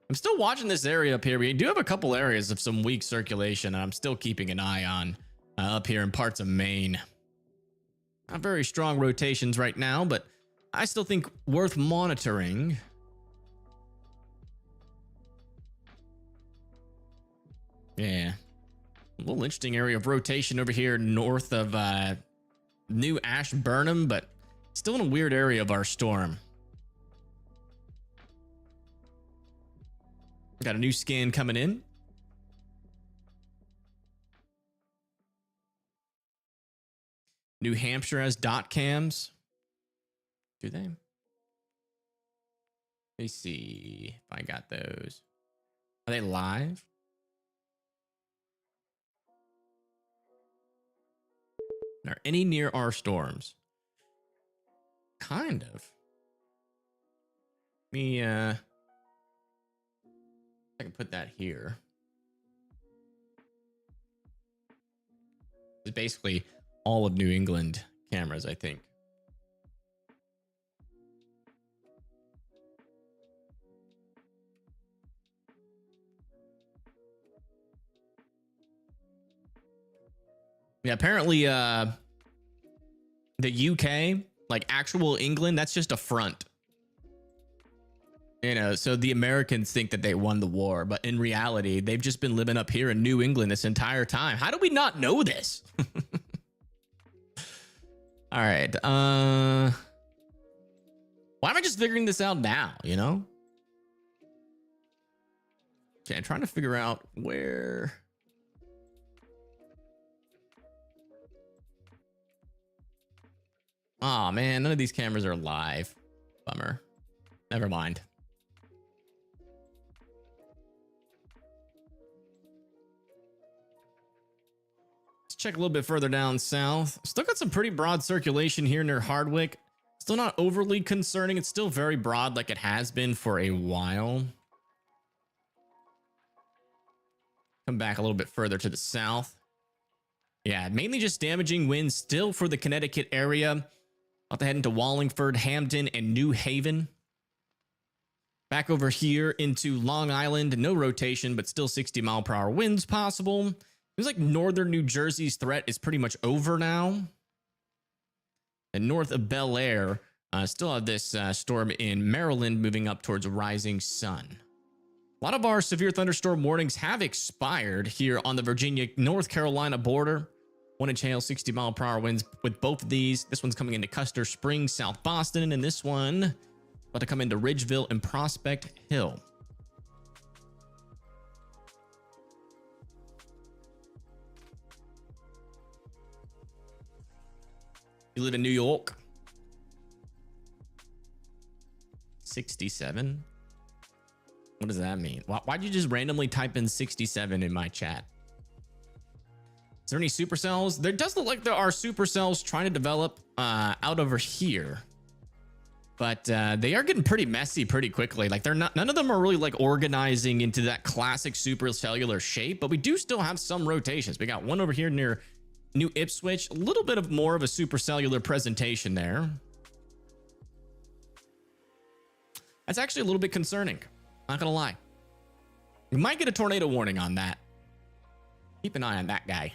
I'm still watching this area up here. We do have a couple areas of some weak circulation, and I'm still keeping an eye on up here in parts of Maine. Not very strong rotations right now, but I still think worth monitoring. Yeah. A little interesting area of rotation over here north of New Ashburnham, but still in a weird area of our storm. Got a new scan coming in. New Hampshire has dot cams. Do they? Let me see if I got those. Are they live? Are any near our storms? Kind of. Let me I can put that here. It's basically all of New England cameras, I think. Yeah, apparently the UK, like actual England, that's just a front. You know, so the Americans think that they won the war, but in reality, they've just been living up here in New England this entire time. How do we not know this? All right. Why am I just figuring this out now, you know? Okay, I'm trying to figure out where... Oh man, none of these cameras are live. Bummer. Never mind. Let's check a little bit further down south. Still got some pretty broad circulation here near Hardwick. Still not overly concerning. It's still very broad like it has been for a while. Come back a little bit further to the south. Yeah, mainly just damaging winds still for the Connecticut area. About to head into Wallingford, Hampden, and New Haven. Back over here into Long Island. No rotation, but still 60-mile-per-hour winds possible. Seems like northern New Jersey's threat is pretty much over now. And north of Bel Air, still have this storm in Maryland moving up towards rising sun. A lot of our severe thunderstorm warnings have expired here on the Virginia-North Carolina border. 1-inch hail, 60-mile-per-hour winds with both of these. This one's coming into Custer Springs, South Boston, and this one about to come into Ridgeville and Prospect Hill. You live in New York? 67? What does that mean? Why'd you just randomly type in 67 in my chat? Is there any supercells? There does look like there are supercells trying to develop out over here. But they are getting pretty messy pretty quickly. Like none of them are really like organizing into that classic supercellular shape, but we do still have some rotations. We got one over here near New Ipswich, a little bit of more of a supercellular presentation there. That's actually a little bit concerning. Not gonna lie. We might get a tornado warning on that. Keep an eye on that guy.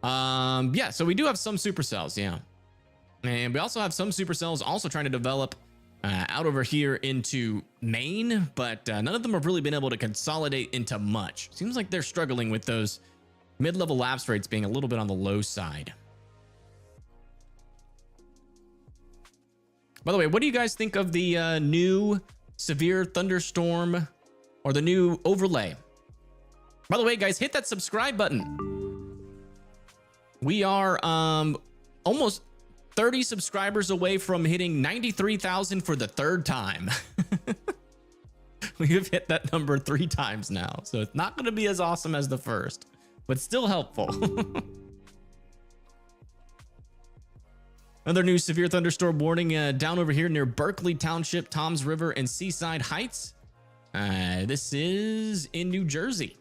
Yeah, so we do have some supercells, yeah. And we also have some supercells also trying to develop out over here into Maine, but none of them have really been able to consolidate into much. Seems like they're struggling with those mid-level lapse rates being a little bit on the low side. By the way, what do you guys think of the new severe thunderstorm or the new overlay. By the way, guys, hit that subscribe button. We are almost 30 subscribers away from hitting 93,000 for the third time. We have hit that number 3 times now, so it's not going to be as awesome as the first, but still helpful. Another new severe thunderstorm warning down over here near Berkeley Township, Toms River, and Seaside Heights. This is in New Jersey.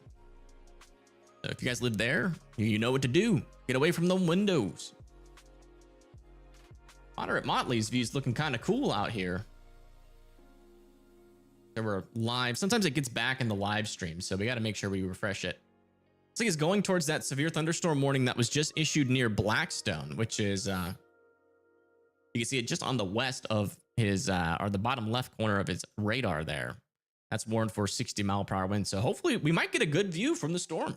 So if you guys live there, you know what to do. Get away from the windows. Moderate Motley's view is looking kind of cool out here. So we're live. Sometimes it gets back in the live stream, so we got to make sure we refresh it. Looks like it's going towards that severe thunderstorm warning that was just issued near Blackstone, which is you can see it just on the west of his or the bottom left corner of his radar there. That's warned for 60-mile-per-hour winds. So hopefully we might get a good view from the storm.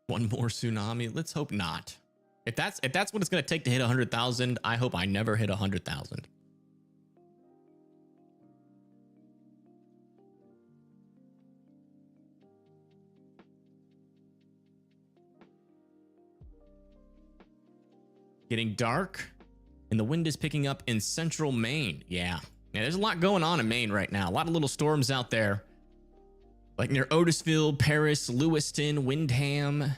One more tsunami. Let's hope not. If that's what it's going to take to hit 100,000, I hope I never hit 100,000. Getting dark, and the wind is picking up in central Maine. Yeah, there's a lot going on in Maine right now. A lot of little storms out there, like near Otisville, Paris, Lewiston, Windham,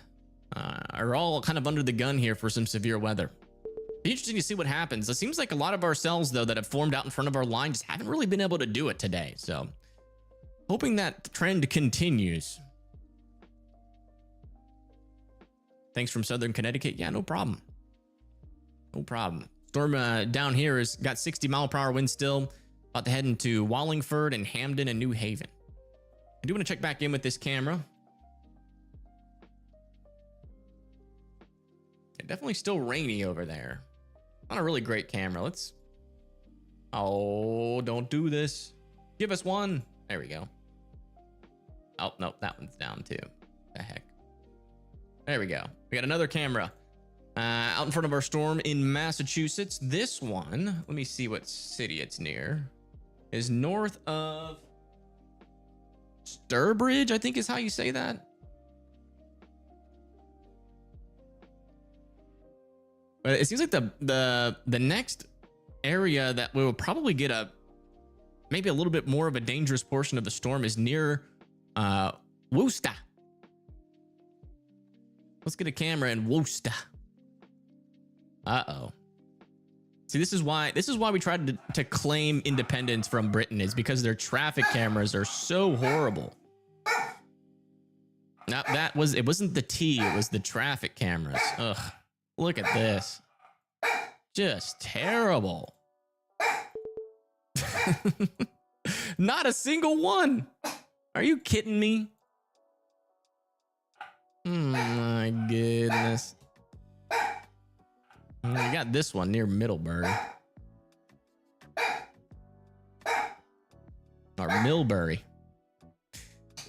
are all kind of under the gun here for some severe weather. Be interesting to see what happens. It seems like a lot of our cells, though, that have formed out in front of our line just haven't really been able to do it today. So hoping that trend continues. Thanks from Southern Connecticut. Yeah, no problem. No problem. Storm down here has got 60-mile-per-hour wind still. About to head into Wallingford and Hamden and New Haven. I do want to check back in with this camera. Yeah, definitely still rainy over there. Not a really great camera. Let's... Oh, don't do this. Give us one. There we go. Oh, no, that one's down too. The heck. There we go. We got another camera. Out in front of our storm in Massachusetts. This one, let me see what city it's near, is north of Sturbridge, I think is how you say that. But it seems like the next area that we will probably get maybe a little bit more of a dangerous portion of the storm is near Wister. Let's get a camera in Wister. Uh-oh. See, this is why we tried to claim independence from Britain, is because their traffic cameras are so horrible. Now, it wasn't the T, it was the traffic cameras. Ugh. Look at this. Just terrible. Not a single one. Are you kidding me? Oh my goodness. We got this one near Middlebury. Or Millbury.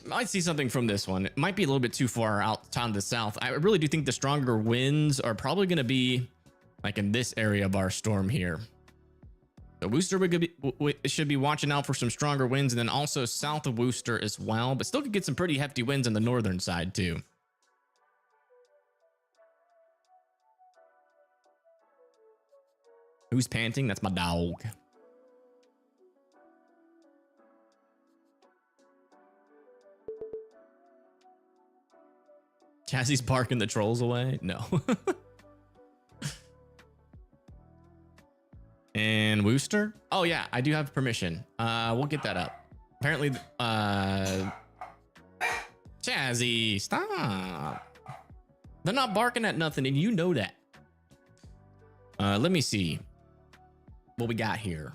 Might see something from this one. It might be a little bit too far out to the south. I really do think the stronger winds are probably going to be like in this area of our storm here. So Wister should be watching out for some stronger winds, and then also south of Wister as well, but still could get some pretty hefty winds on the northern side too. Who's panting? That's my dog. Chassie's barking the trolls away? No. And Wister? Oh yeah, I do have permission. We'll get that up. Apparently, Chazzy, stop. They're not barking at nothing, and you know that. Let me see what we got here.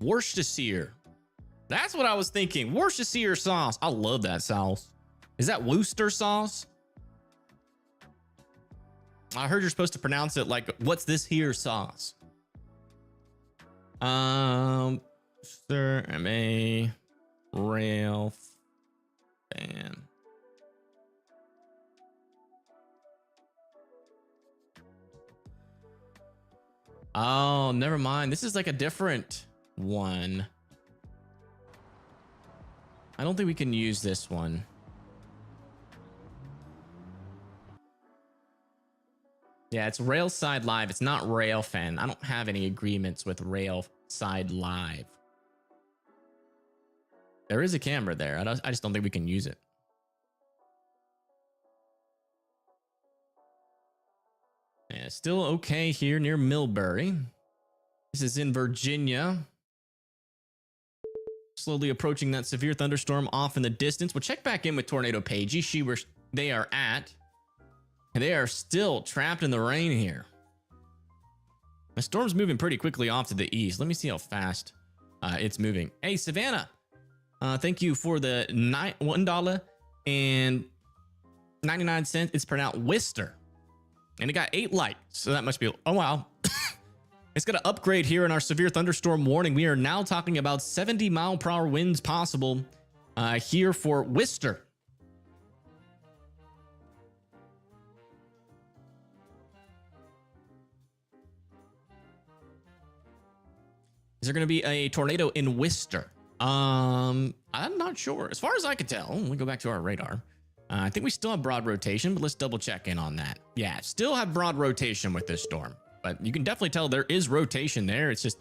Worcestershire. That's what I was thinking. Worcestershire sauce. I love that sauce. Is that Worcester sauce? I heard you're supposed to pronounce it like, what's this here sauce? Sir, MA, rail, fan. Oh, never mind. This is like a different one. I don't think we can use this one. Yeah, it's Railside Live. It's not Railfan. I don't have any agreements with Railside Live. There is a camera there. I just don't think we can use it. Yeah, still okay here near Millbury. This is in Virginia. Slowly approaching that severe thunderstorm off in the distance. We'll check back in with Tornado Pagey. See where they are at. And they are still trapped in the rain here. The storm's moving pretty quickly off to the east. Let me see how fast it's moving. Hey, Savannah. Thank you for the $1.99. It's pronounced Wister. And it got 8 likes. So that must be... Oh, wow. It's going to upgrade here in our severe thunderstorm warning. We are now talking about 70-mile-per-hour winds possible here for Wister. Is there going to be a tornado in Wister? I'm not sure. As far as I could tell, let me go back to our radar. I think we still have broad rotation, but let's double check in on that. Yeah, still have broad rotation with this storm, but you can definitely tell there is rotation there. It's just,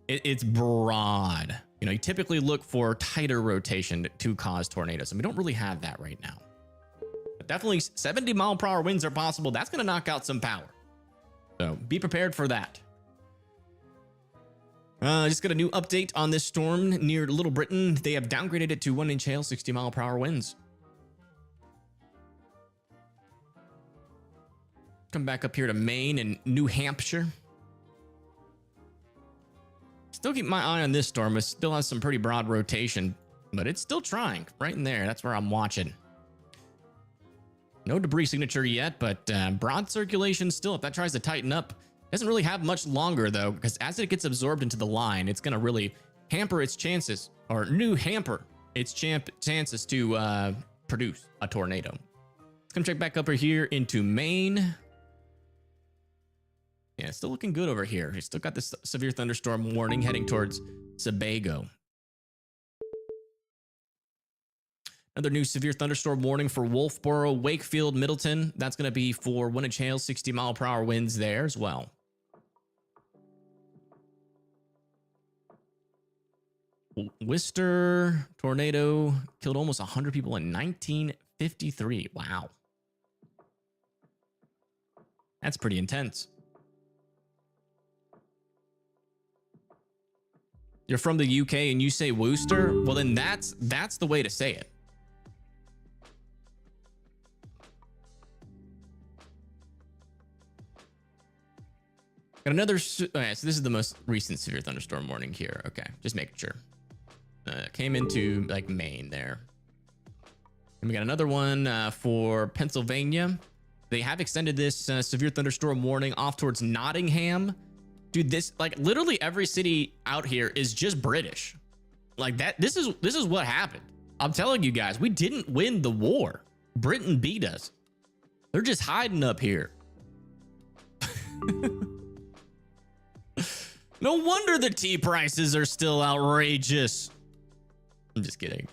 it's broad. You know, you typically look for tighter rotation to cause tornadoes, and we don't really have that right now. But definitely 70-mile-per-hour winds are possible. That's going to knock out some power. So be prepared for that. Just got a new update on this storm near Little Britain. They have downgraded it to 1-inch hail, 60-mile-per-hour winds. Come back up here to Maine and New Hampshire. Still keep my eye on this storm. It still has some pretty broad rotation, but it's still trying right in there. That's where I'm watching. No debris signature yet, but broad circulation still. If that tries to tighten up, doesn't really have much longer though, because as it gets absorbed into the line, it's going to really hamper its chances, or hamper its chances to produce a tornado. Let's come check back up here into Maine. Yeah, still looking good over here. We still got this severe thunderstorm warning heading towards Sebago. Another new severe thunderstorm warning for Wolfboro, Wakefield, Middleton. That's going to be for 1-inch hail, 60-mile-per-hour winds there as well. Wister tornado killed almost 100 people in 1953. Wow. That's pretty intense. You're from the UK and you say Worcester? Well, then that's the way to say it. Got another, okay, so this is the most recent severe thunderstorm warning here. Okay, just making sure. Came into like Maine there. And we got another one for Pennsylvania. They have extended this severe thunderstorm warning off towards Nottingham. Dude, this, like, literally every city out here is just British. Like that, this is what happened. I'm telling you guys, we didn't win the war. Britain beat us. They're just hiding up here. No wonder the tea prices are still outrageous. I'm just kidding.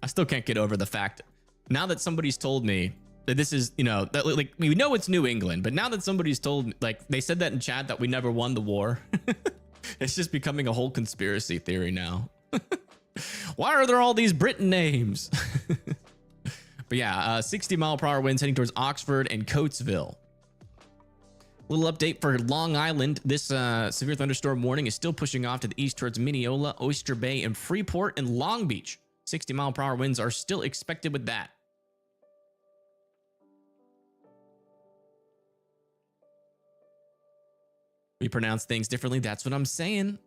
I still can't get over the fact, now that somebody's told me that this is, you know, that, like, we know it's New England, but now that somebody's told me, like, they said that in chat that we never won the war. It's just becoming a whole conspiracy theory now. Why are there all these Britain names? But yeah, 60-mile-per-hour winds heading towards Oxford and Coatesville. Little update for Long Island. This severe thunderstorm warning is still pushing off to the east towards Mineola, Oyster Bay, and Freeport and Long Beach. 60-mile-per-hour winds are still expected with that. We pronounce things differently. That's what I'm saying.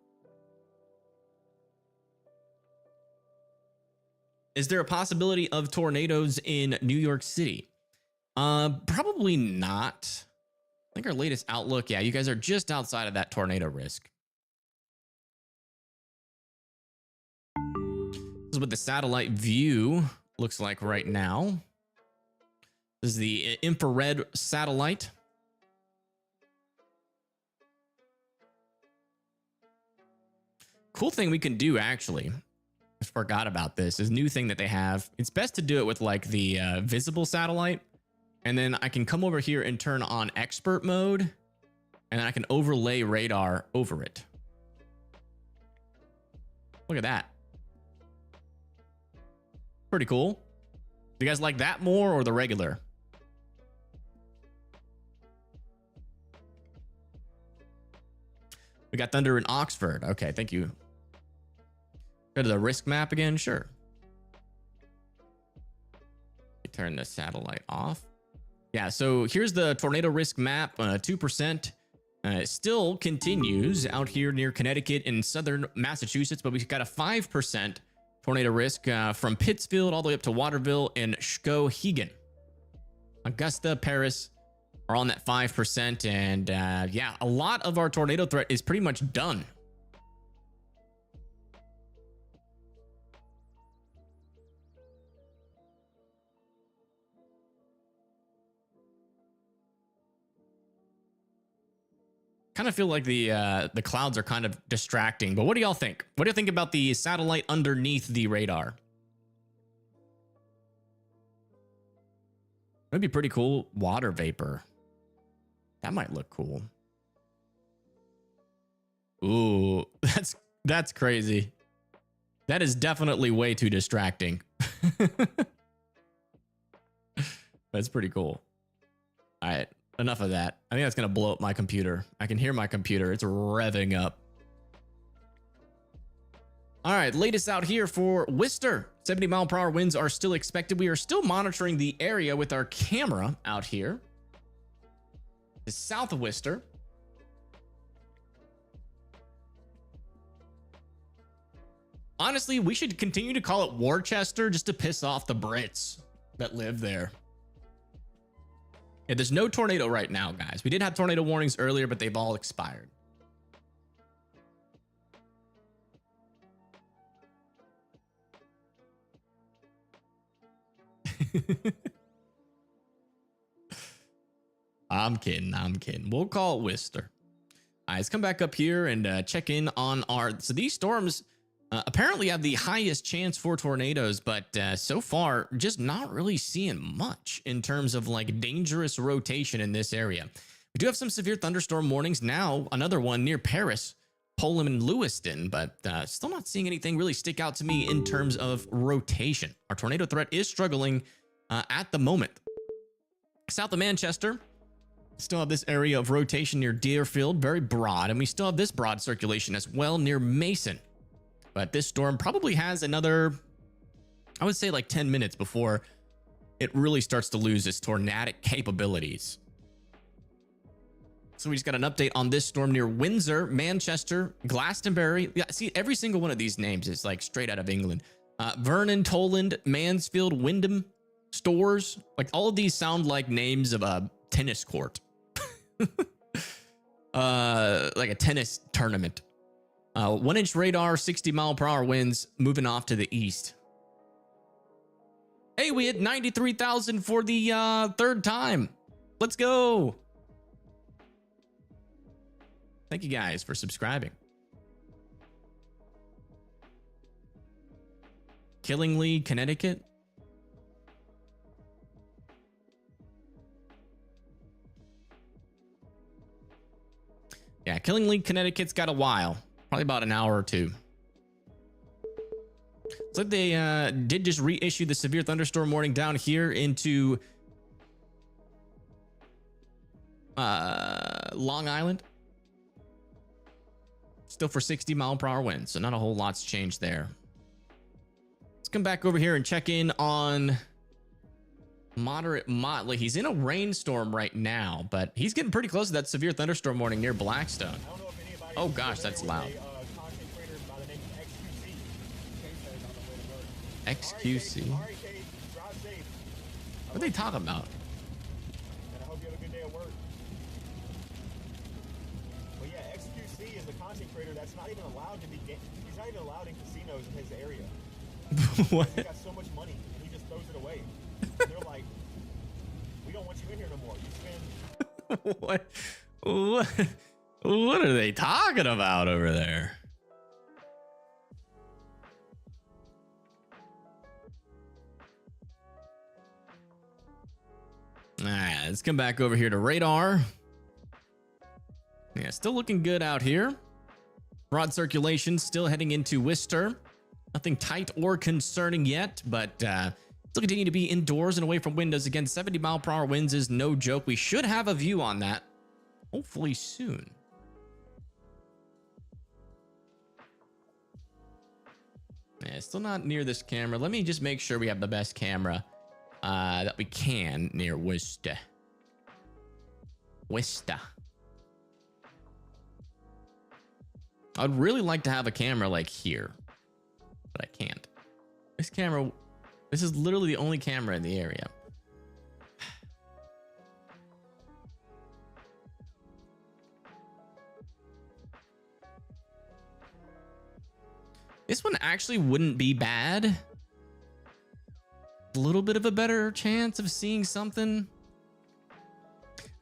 Is there a possibility of tornadoes in New York City? Probably not. I think our latest outlook, yeah, you guys are just outside of that tornado risk. This is what the satellite view looks like right now. This is the infrared satellite. Cool thing we can do, actually, I forgot about this, is new thing that they have. It's best to do it with like the visible satellite. And then I can come over here and turn on expert mode. And then I can overlay radar over it. Look at that. Pretty cool. Do you guys like that more or the regular? We got thunder in Oxford. Okay, thank you. Go to the risk map again? Sure. Turn the satellite off. Yeah, so here's the tornado risk map, 2%. It still continues out here near Connecticut and southern Massachusetts, but we've got a 5% tornado risk from Pittsfield all the way up to Waterville and Skowhegan. Augusta, Paris are on that 5%. And yeah, a lot of our tornado threat is pretty much done. Kind of feel like the clouds are kind of distracting, but what do y'all think? What do you think about the satellite underneath the radar? That'd be pretty cool. Water vapor. That might look cool. Ooh, that's crazy. That is definitely way too distracting. That's pretty cool. All right. Enough of that. I think that's going to blow up my computer. I can hear my computer. It's revving up. All right. Latest out here for Wister. 70-mile-per-hour winds are still expected. We are still monitoring the area with our camera out here. The south of Wister. Honestly, we should continue to call it Worcester just to piss off the Brits that live there. Yeah, there's no tornado right now, guys. We did have tornado warnings earlier, but they've all expired. I'm kidding. We'll call it Wister. All right, let's come back up here and check in on our... So these storms apparently have the highest chance for tornadoes, but so far, just not really seeing much in terms of like dangerous rotation in this area. We do have some severe thunderstorm warnings now, another one near Paris, Poland, and Lewiston, but still not seeing anything really stick out to me in terms of rotation. Our tornado threat is struggling at the moment. South of Manchester, still have this area of rotation near Deerfield, very broad, and we still have this broad circulation as well near Mason. But this storm probably has another, I would say like 10 minutes before it really starts to lose its tornadic capabilities. So we just got an update on this storm near Windsor, Manchester, Glastonbury. Yeah, see, every single one of these names is like straight out of England. Vernon, Toland, Mansfield, Wyndham, Stores. Like all of these sound like names of a tennis court. Like a tennis tournament. 1-inch radar, 60-mile-per-hour winds moving off to the east. Hey, we hit 93,000 for the third time. Let's go. Thank you guys for subscribing. Killingly, Connecticut. Yeah, Killingly, Connecticut's got a while. Probably about an hour or two. Looks like they did just reissue the severe thunderstorm warning down here into Long Island. Still for 60-mile-per-hour winds, so not a whole lot's changed there. Let's come back over here and check in on Moderate Motley. He's in a rainstorm right now, but he's getting pretty close to that severe thunderstorm warning near Blackstone. Oh gosh, that's loud. XQC. What are they talking about? I hope you have a good day at work. Well, yeah, XQC is the content creator that's not even allowed to be. He's not even allowed in casinos in his area. What? He got so much money and he just throws it away. They're like, we don't want you in here no more. You spend. What are they talking about over there? All right, let's come back over here to radar. Yeah, still looking good out here. Broad circulation still heading into Wister. Nothing tight or concerning yet, but still continue to be indoors and away from windows. Again, 70-mile-per-hour winds is no joke. We should have a view on that hopefully soon. Yeah, still not near this camera. Let me just make sure we have the best camera that we can near Wister. I'd really like to have a camera like here, but I can't. This is literally the only camera in the area. This one actually wouldn't be bad. A little bit of a better chance of seeing something.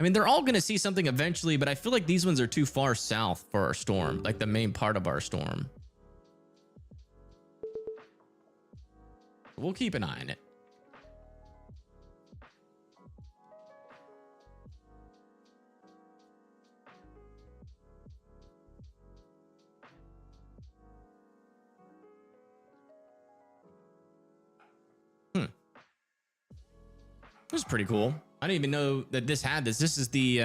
I mean, they're all going to see something eventually, but I feel like these ones are too far south for our storm, like the main part of our storm. We'll keep an eye on it. This is pretty cool. I didn't even know that this had this. This is the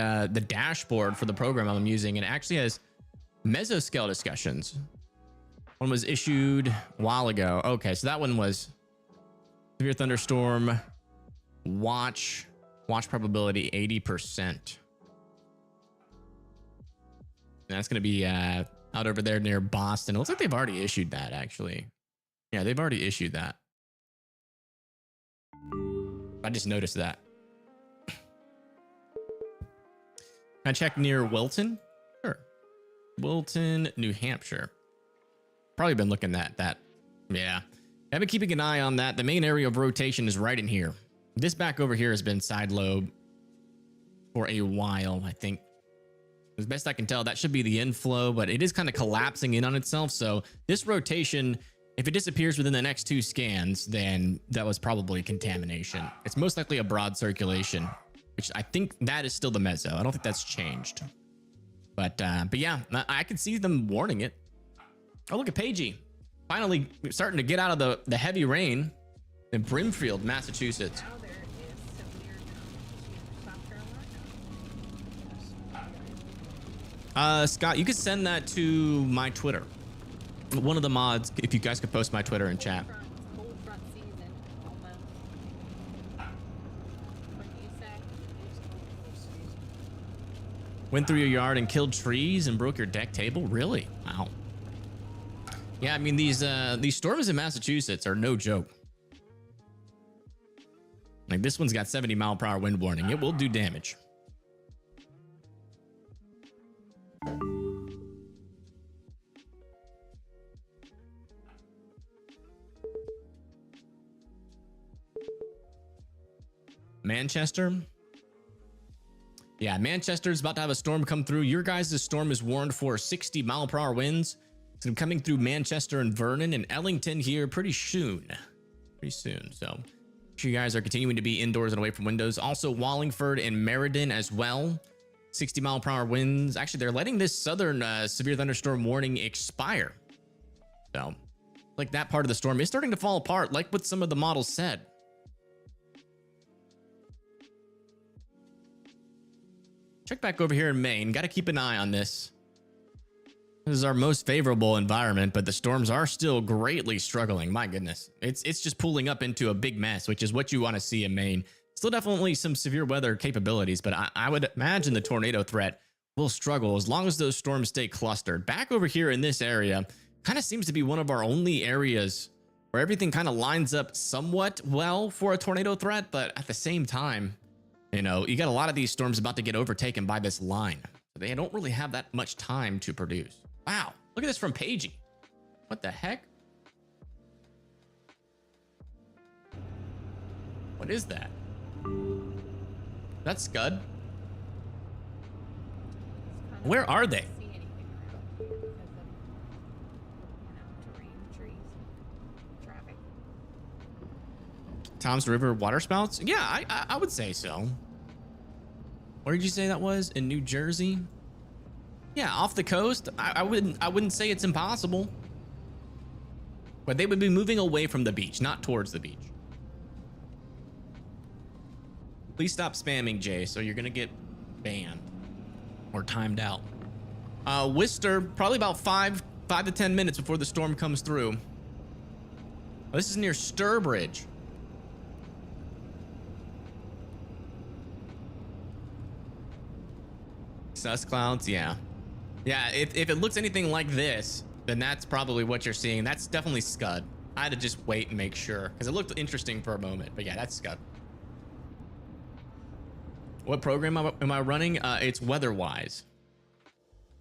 dashboard for the program I'm using, and it actually has mesoscale discussions. One was issued a while ago. Okay, so that one was severe thunderstorm watch probability 80%. And that's going to be out over there near Boston. It looks like they've already issued that, actually. Yeah, they've already issued that. I just noticed that. Can I check near Wilton? Sure. Wilton, New Hampshire. Probably been looking at that. Yeah. I've been keeping an eye on that. The main area of rotation is right in here. This back over here has been side lobe for a while, I think. As best I can tell, that should be the inflow, but it is kind of collapsing in on itself. So this rotation, if it disappears within the next 2 scans, then that was probably contamination. It's most likely a broad circulation, which I think that is still the meso. I don't think that's changed. But yeah, I can see them warning it. Oh, look at Pagey. Finally starting to get out of the heavy rain in Brimfield, Massachusetts. Now there is severe damage to South Carolina. Scott, you could send that to my Twitter. One of the mods, if you guys could post my Twitter in chat. Cold front season, almost. What do you say? Went through your yard and killed trees and broke your deck table? Really? Wow. Yeah, I mean, these storms in Massachusetts are no joke. Like, this one's got 70-mile-per-hour wind warning. It will do damage. Manchester. Yeah, Manchester's about to have a storm come through. Your guys' storm is warned for 60-mile-per-hour winds. It's coming through Manchester and Vernon and Ellington here pretty soon. So, make sure you guys are continuing to be indoors and away from windows. Also, Wallingford and Meriden as well. 60-mile-per-hour winds. Actually, they're letting this southern severe thunderstorm warning expire. So, like, that part of the storm is starting to fall apart, like what some of the models said. Check back over here in Maine. Got to keep an eye on this. This is our most favorable environment, but the storms are still greatly struggling. My goodness. It's just pulling up into a big mess, which is what you want to see in Maine. Still definitely some severe weather capabilities, but I would imagine the tornado threat will struggle as long as those storms stay clustered. Back over here in this area, kind of seems to be one of our only areas where everything kind of lines up somewhat well for a tornado threat, but at the same time, you know, you got a lot of these storms about to get overtaken by this line. So they don't really have that much time to produce. Wow, look at this from Pagey. What the heck? What is that? That's Scud. Where are they? See anything around here because of, terrain, trees, traffic. Tom's River water spouts? Yeah, I would say so. Where did you say that was? In New Jersey? Yeah, off the coast. I wouldn't say it's impossible. But they would be moving away from the beach, not towards the beach. Please stop spamming, Jay, so you're gonna get banned or timed out. Wister, probably about 5 to 10 minutes before the storm comes through. This is near Sturbridge. Sus clouds, yeah. Yeah, if it looks anything like this, then that's probably what you're seeing. That's definitely Scud. I had to just wait and make sure because it looked interesting for a moment. But yeah, that's Scud. What program am I running? It's WeatherWise.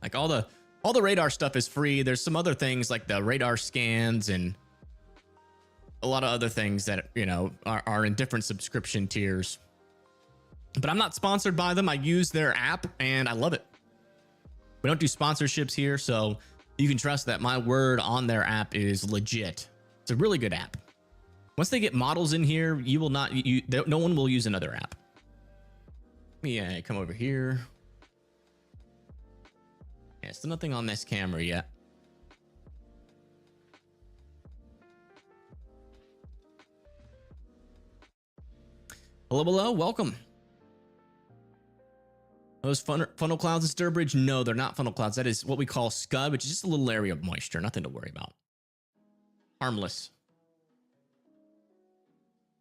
Like all the radar stuff is free. There's some other things like the radar scans and a lot of other things that, you know, are in different subscription tiers. But I'm not sponsored by them. I use their app and I love it. We don't do sponsorships here, so you can trust that my word on their app is legit. It's a really good app. Once they get models in here, you will not, no one will use another app. Let me come over here. Yeah, still nothing on this camera yet. Hello, welcome. Those funnel clouds in Sturbridge? No, they're not funnel clouds. That is what we call scud, which is just a little area of moisture. Nothing to worry about. Harmless.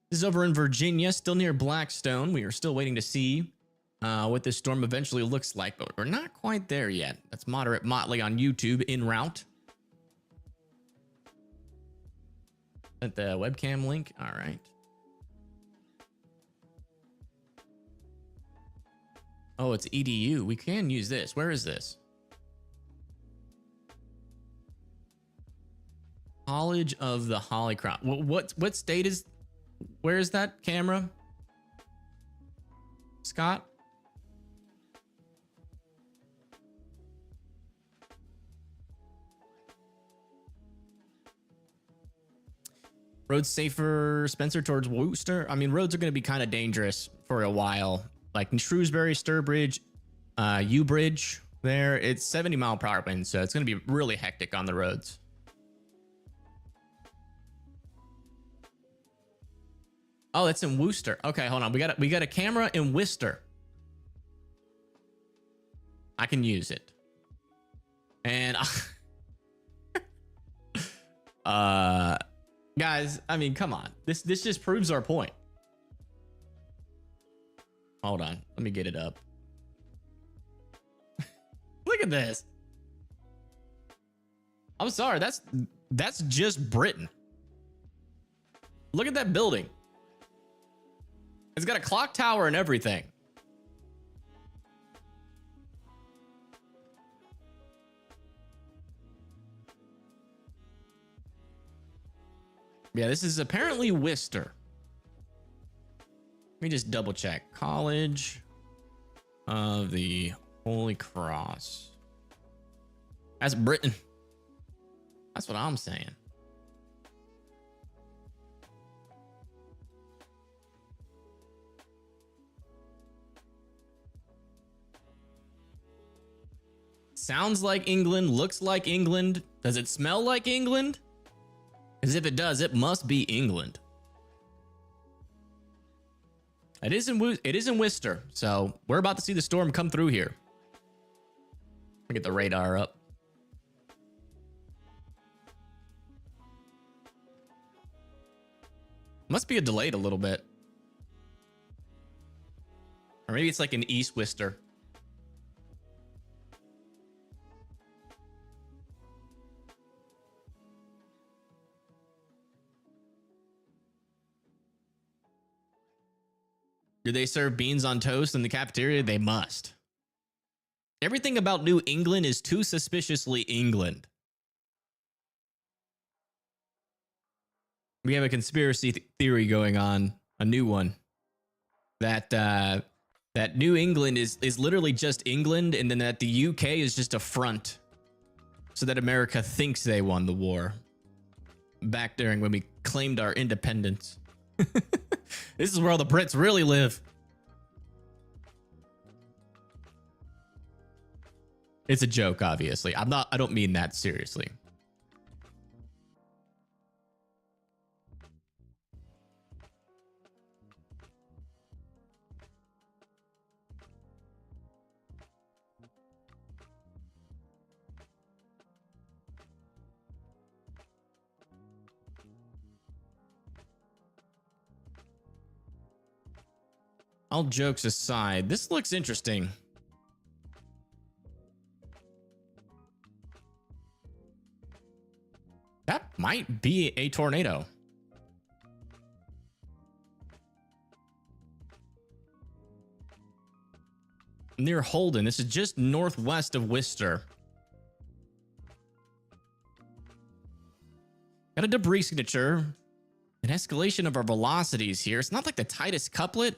This is over in Virginia, still near Blackstone. We are still waiting to see what this storm eventually looks like, but we're not quite there yet. That's Moderate Motley on YouTube en route. At the webcam link. All right. Oh, it's EDU. We can use this. Where is this? College of the Hollycroft. What state is? Where is that camera? Scott? Roads safer, Spencer, towards Worcester. I mean, roads are going to be kind of dangerous for a while. Like in Shrewsbury, Sturbridge, U-Bridge there, it's 70-mile-per-hour wind, so it's going to be really hectic on the roads. Oh, that's in Worcester. Okay, hold on. We got a camera in Wister. I can use it. And guys, I mean, come on. This just proves our point. Hold on. Let me get it up. Look at this. I'm sorry. That's just Britain. Look at that building. It's got a clock tower and everything. Yeah, this is apparently Wister. Let me just double check. College of the Holy Cross. That's Britain. That's what I'm saying. Sounds like England, looks like England. Does it smell like England? Because if it does, it must be England. It is in Wister, so we're about to see the storm come through here. Let me get the radar up. Must be delayed a little bit. Or maybe it's like an East Wister. Do they serve beans on toast in the cafeteria? They must. Everything about New England is too suspiciously England. We have a conspiracy theory going on A new one. That New England is literally just England, and then that the UK is just a front, so that America thinks they won the war. Back during when we claimed our independence. This is where all the Brits really live. It's a joke, obviously. I don't mean that seriously. All jokes aside, this looks interesting. That might be a tornado. Near Holden. This is just northwest of Wister. Got a debris signature. An escalation of our velocities here. It's not like the tightest couplet.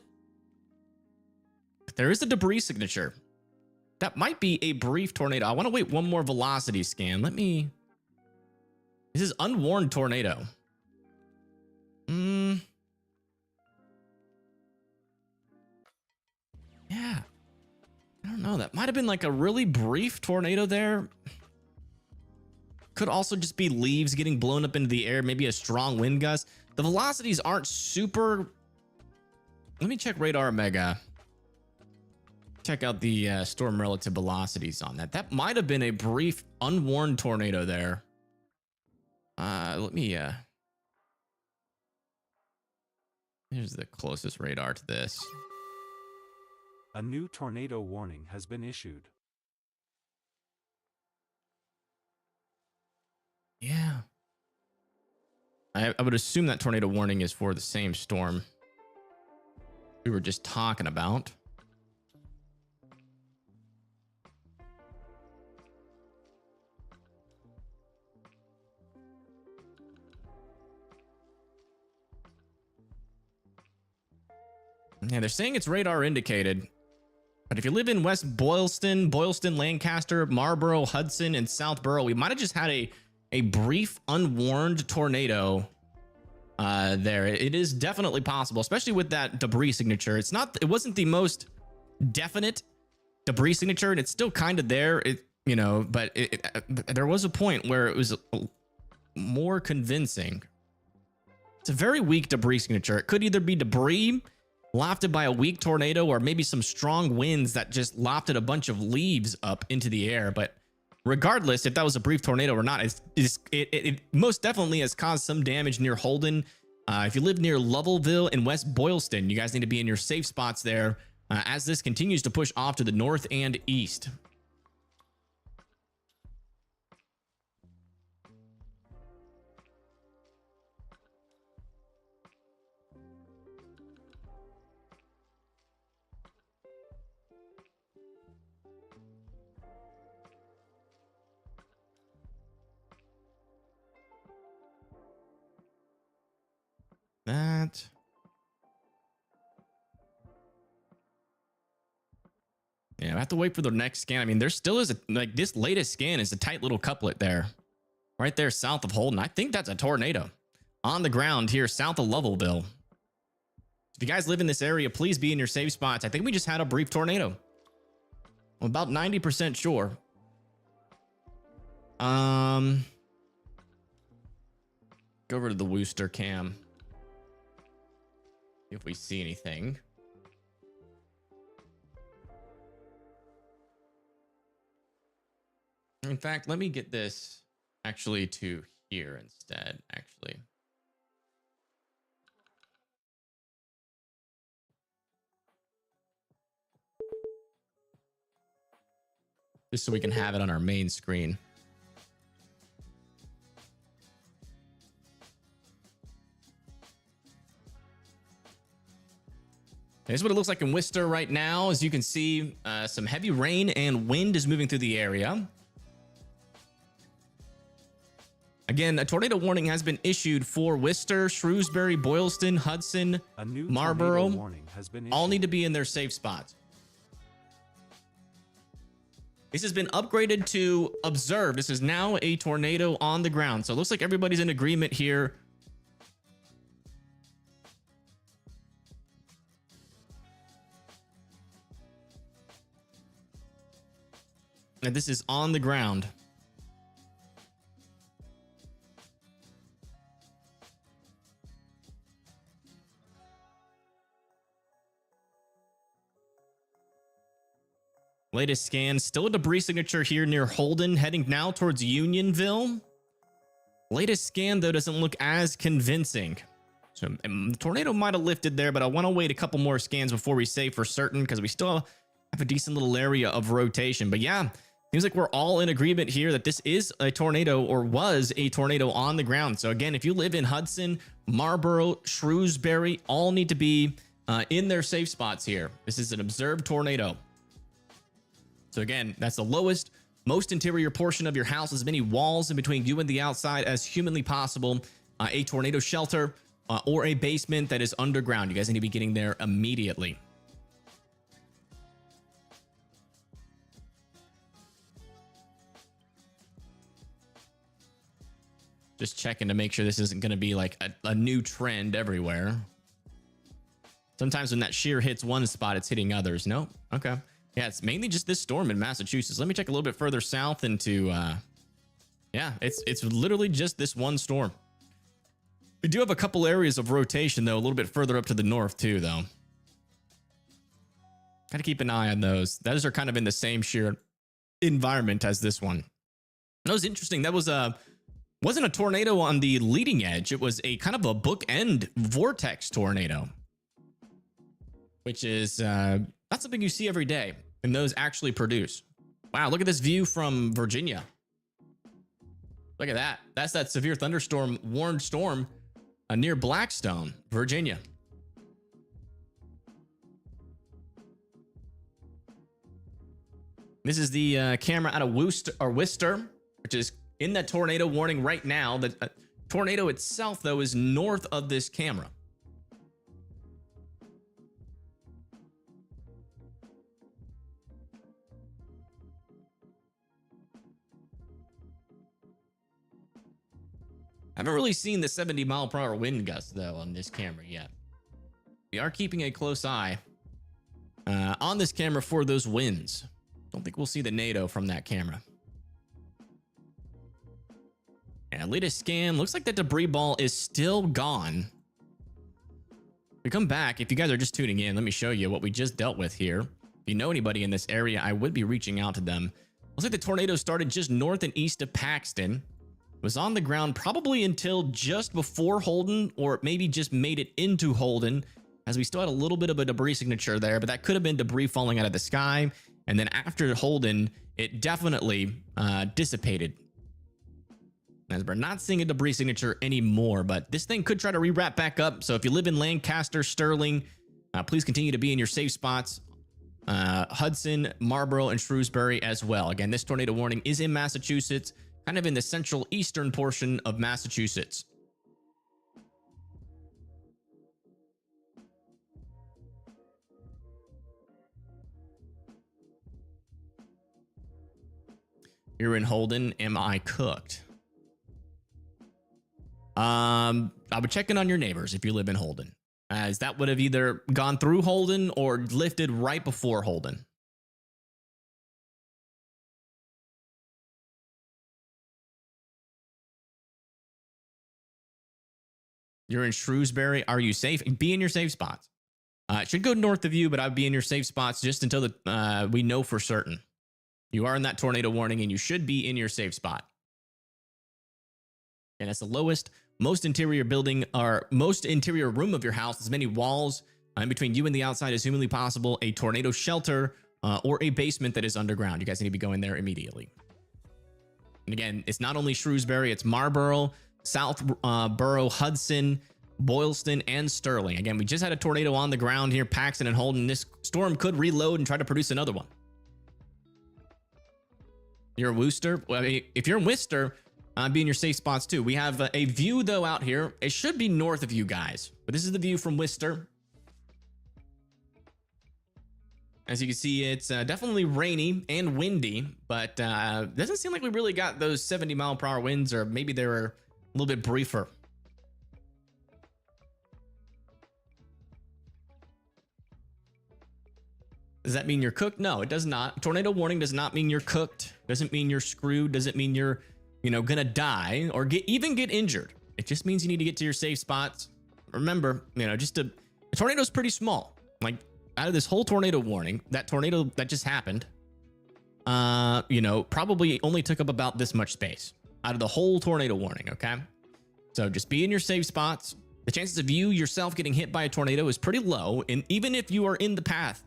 But there is a debris signature. That might be a brief tornado. I want to wait one more velocity scan. Let me... This is unwarned tornado. Yeah. I don't know. That might have been like a really brief tornado there. Could also just be leaves getting blown up into the air. Maybe a strong wind gust. The velocities aren't super... Let me check radar Omega. Check out the storm relative velocities on that. That might have been a brief unwarned tornado there. Let me here's the closest radar to this. A new tornado warning has been issued. Yeah. I would assume that tornado warning is for the same storm we were just talking about. Yeah, they're saying it's radar indicated. But if you live in West Boylston, Lancaster, Marlborough, Hudson, and Southborough, we might have just had a brief unwarned tornado there. It is definitely possible, especially with that debris signature. It wasn't the most definite debris signature, and it's still kind of there. But there was a point where it was more convincing. It's a very weak debris signature. It could either be debris lofted by a weak tornado, or maybe some strong winds that just lofted a bunch of leaves up into the air. But regardless, if that was a brief tornado or not, it most definitely has caused some damage near Holden. If you live near Lovellville and West Boylston, you guys need to be in your safe spots there as this continues to push off to the north and east. That. Yeah, I have to wait for the next scan. I mean, there still is this latest scan is a tight little couplet there. Right there south of Holden. I think that's a tornado. On the ground here south of Lovellville. If you guys live in this area, please be in your safe spots. I think we just had a brief tornado. I'm about 90% sure. Go over to the Wister cam. If we see anything. In fact, let me get this actually to here instead, actually. Just so we can have it on our main screen. This is what it looks like in Wister right now. As you can see, some heavy rain and wind is moving through the area. Again, a tornado warning has been issued for Wister, Shrewsbury, Boylston, Hudson, A new Marlboro. tornado warning has been issued. All need to be in their safe spots. This has been upgraded to observe. This is now a tornado on the ground. So it looks like everybody's in agreement here. And this is on the ground. Latest scan, still a debris signature here near Holden, heading now towards Unionville. Latest scan, though, doesn't look as convincing. So the tornado might have lifted there, but I want to wait a couple more scans before we say for certain, because we still have a decent little area of rotation. But yeah, seems like we're all in agreement here that this is a tornado, or was a tornado on the ground. So again, if you live in Hudson, Marlboro, Shrewsbury, all need to be in their safe spots here. This is an observed tornado. So again, that's the lowest, most interior portion of your house, as many walls in between you and the outside as humanly possible. A tornado shelter or a basement that is underground. You guys need to be getting there immediately. Just checking to make sure this isn't going to be like a new trend everywhere. Sometimes when that shear hits one spot, it's hitting others. No? Okay. Yeah, it's mainly just this storm in Massachusetts. Let me check a little bit further south into, yeah, it's literally just this one storm. We do have a couple areas of rotation, though, a little bit further up to the north, too, though. Got to keep an eye on those. Those are kind of in the same sheer environment as this one. That was interesting. That was wasn't a tornado on the leading edge. It was a kind of a bookend vortex tornado, which is not something you see every day, and those actually produce. Wow, look at this view from Virginia. Look at that. That's that severe thunderstorm warned storm near Blackstone, Virginia. This is the camera out of Wister, which is in that tornado warning right now. The tornado itself, though, is north of this camera. I haven't really seen the 70-mile-per-hour wind gust, though, on this camera yet. We are keeping a close eye on this camera for those winds. Don't think we'll see the NATO from that camera. Yeah, latest scan. Looks like that debris ball is still gone. We come back. If you guys are just tuning in, let me show you what we just dealt with here. If you know anybody in this area, I would be reaching out to them. Looks like the tornado started just north and east of Paxton. Was on the ground probably until just before Holden, or maybe just made it into Holden, as we still had a little bit of a debris signature there, but that could have been debris falling out of the sky. And then after Holden, it definitely dissipated, as we're not seeing a debris signature anymore. But this thing could try to rewrap back up. So if you live in Lancaster, Sterling, please continue to be in your safe spots. Hudson, Marlboro, and Shrewsbury as well. Again, this tornado warning is in Massachusetts, kind of in the central eastern portion of Massachusetts. You're in Holden. Am I cooked? I would check in on your neighbors if you live in Holden, as that would have either gone through Holden or lifted right before Holden. You're in Shrewsbury. Are you safe? Be in your safe spots. It should go north of you, but I'd be in your safe spots just until we know for certain. You are in that tornado warning, and you should be in your safe spot. And it's the lowest, most interior building, or most interior room of your house. As many walls in between you and the outside as humanly possible. A tornado shelter or a basement that is underground. You guys need to be going there immediately. And again, it's not only Shrewsbury, it's Marlboro, Southborough, Hudson, Boylston, and Sterling. Again, we just had a tornado on the ground here, Paxton and Holden. This storm could reload and try to produce another one. You're in Wister. Well, if you're in Wister, be in your safe spots too. We have a view though out here. It should be north of you guys, but this is the view from Wister. As you can see, it's definitely rainy and windy, but doesn't seem like we really got those 70-mile-per-hour winds, or maybe they were a little bit briefer. Does that mean you're cooked? No, it does not. Tornado warning does not mean you're cooked. Doesn't mean you're screwed. Doesn't mean you're, gonna die or even get injured. It just means you need to get to your safe spots. Remember, a tornado's pretty small. Like, out of this whole tornado warning, that tornado that just happened, probably only took up about this much space out of the whole tornado warning. Okay, so just be in your safe spots. The chances of you yourself getting hit by a tornado is pretty low, and even if you are in the path,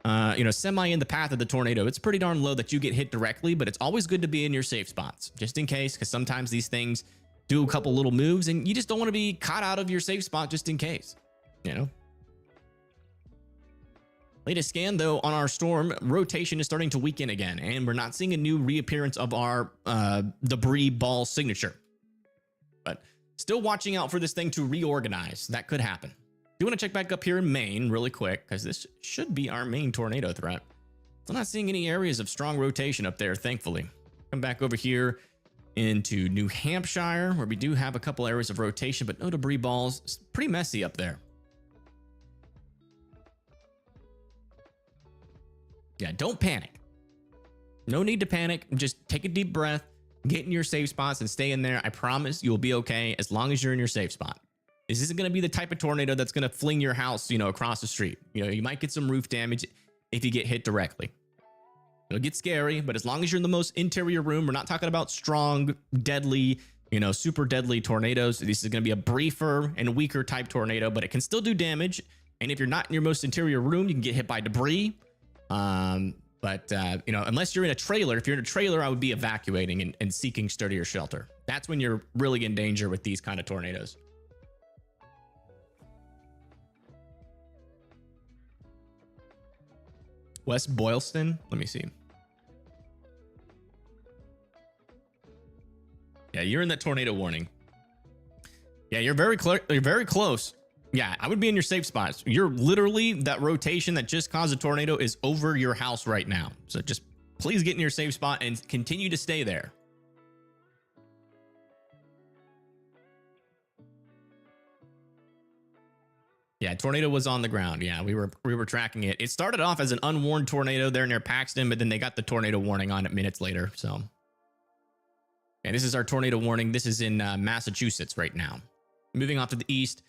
semi in the path of the tornado, it's pretty darn low that you get hit directly. But it's always good to be in your safe spots, just in case, because sometimes these things do a couple little moves, and you just don't want to be caught out of your safe spot just in case. Latest scan, though, on our storm, rotation is starting to weaken again, and we're not seeing a new reappearance of our debris ball signature. But still watching out for this thing to reorganize. That could happen. Do want to check back up here in Maine really quick, because this should be our main tornado threat. I'm not seeing any areas of strong rotation up there, thankfully. Come back over here into New Hampshire, where we do have a couple areas of rotation, but no debris balls. It's pretty messy up there. Yeah, don't panic. No need to panic. Just take a deep breath, get in your safe spots, and stay in there. I promise you'll be okay as long as you're in your safe spot. This isn't going to be the type of tornado that's going to fling your house, across the street. You might get some roof damage if you get hit directly. It'll get scary, but as long as you're in the most interior room, we're not talking about strong, deadly, super deadly tornadoes. This is going to be a briefer and weaker type tornado, but it can still do damage. And if you're not in your most interior room, you can get hit by debris. Unless you're in a trailer, if you're in a trailer, I would be evacuating and seeking sturdier shelter. That's when you're really in danger with these kind of tornadoes. West Boylston, let me see. Yeah, you're in that tornado warning. Yeah, you're very close. Yeah, I would be in your safe spots. You're literally, that rotation that just caused a tornado is over your house right now. So just please get in your safe spot and continue to stay there. Yeah, tornado was on the ground. Yeah, we were tracking it. It started off as an unwarned tornado there near Paxton, but then they got the tornado warning on it minutes later. So, yeah, this is our tornado warning. This is in Massachusetts right now. Moving off to the east.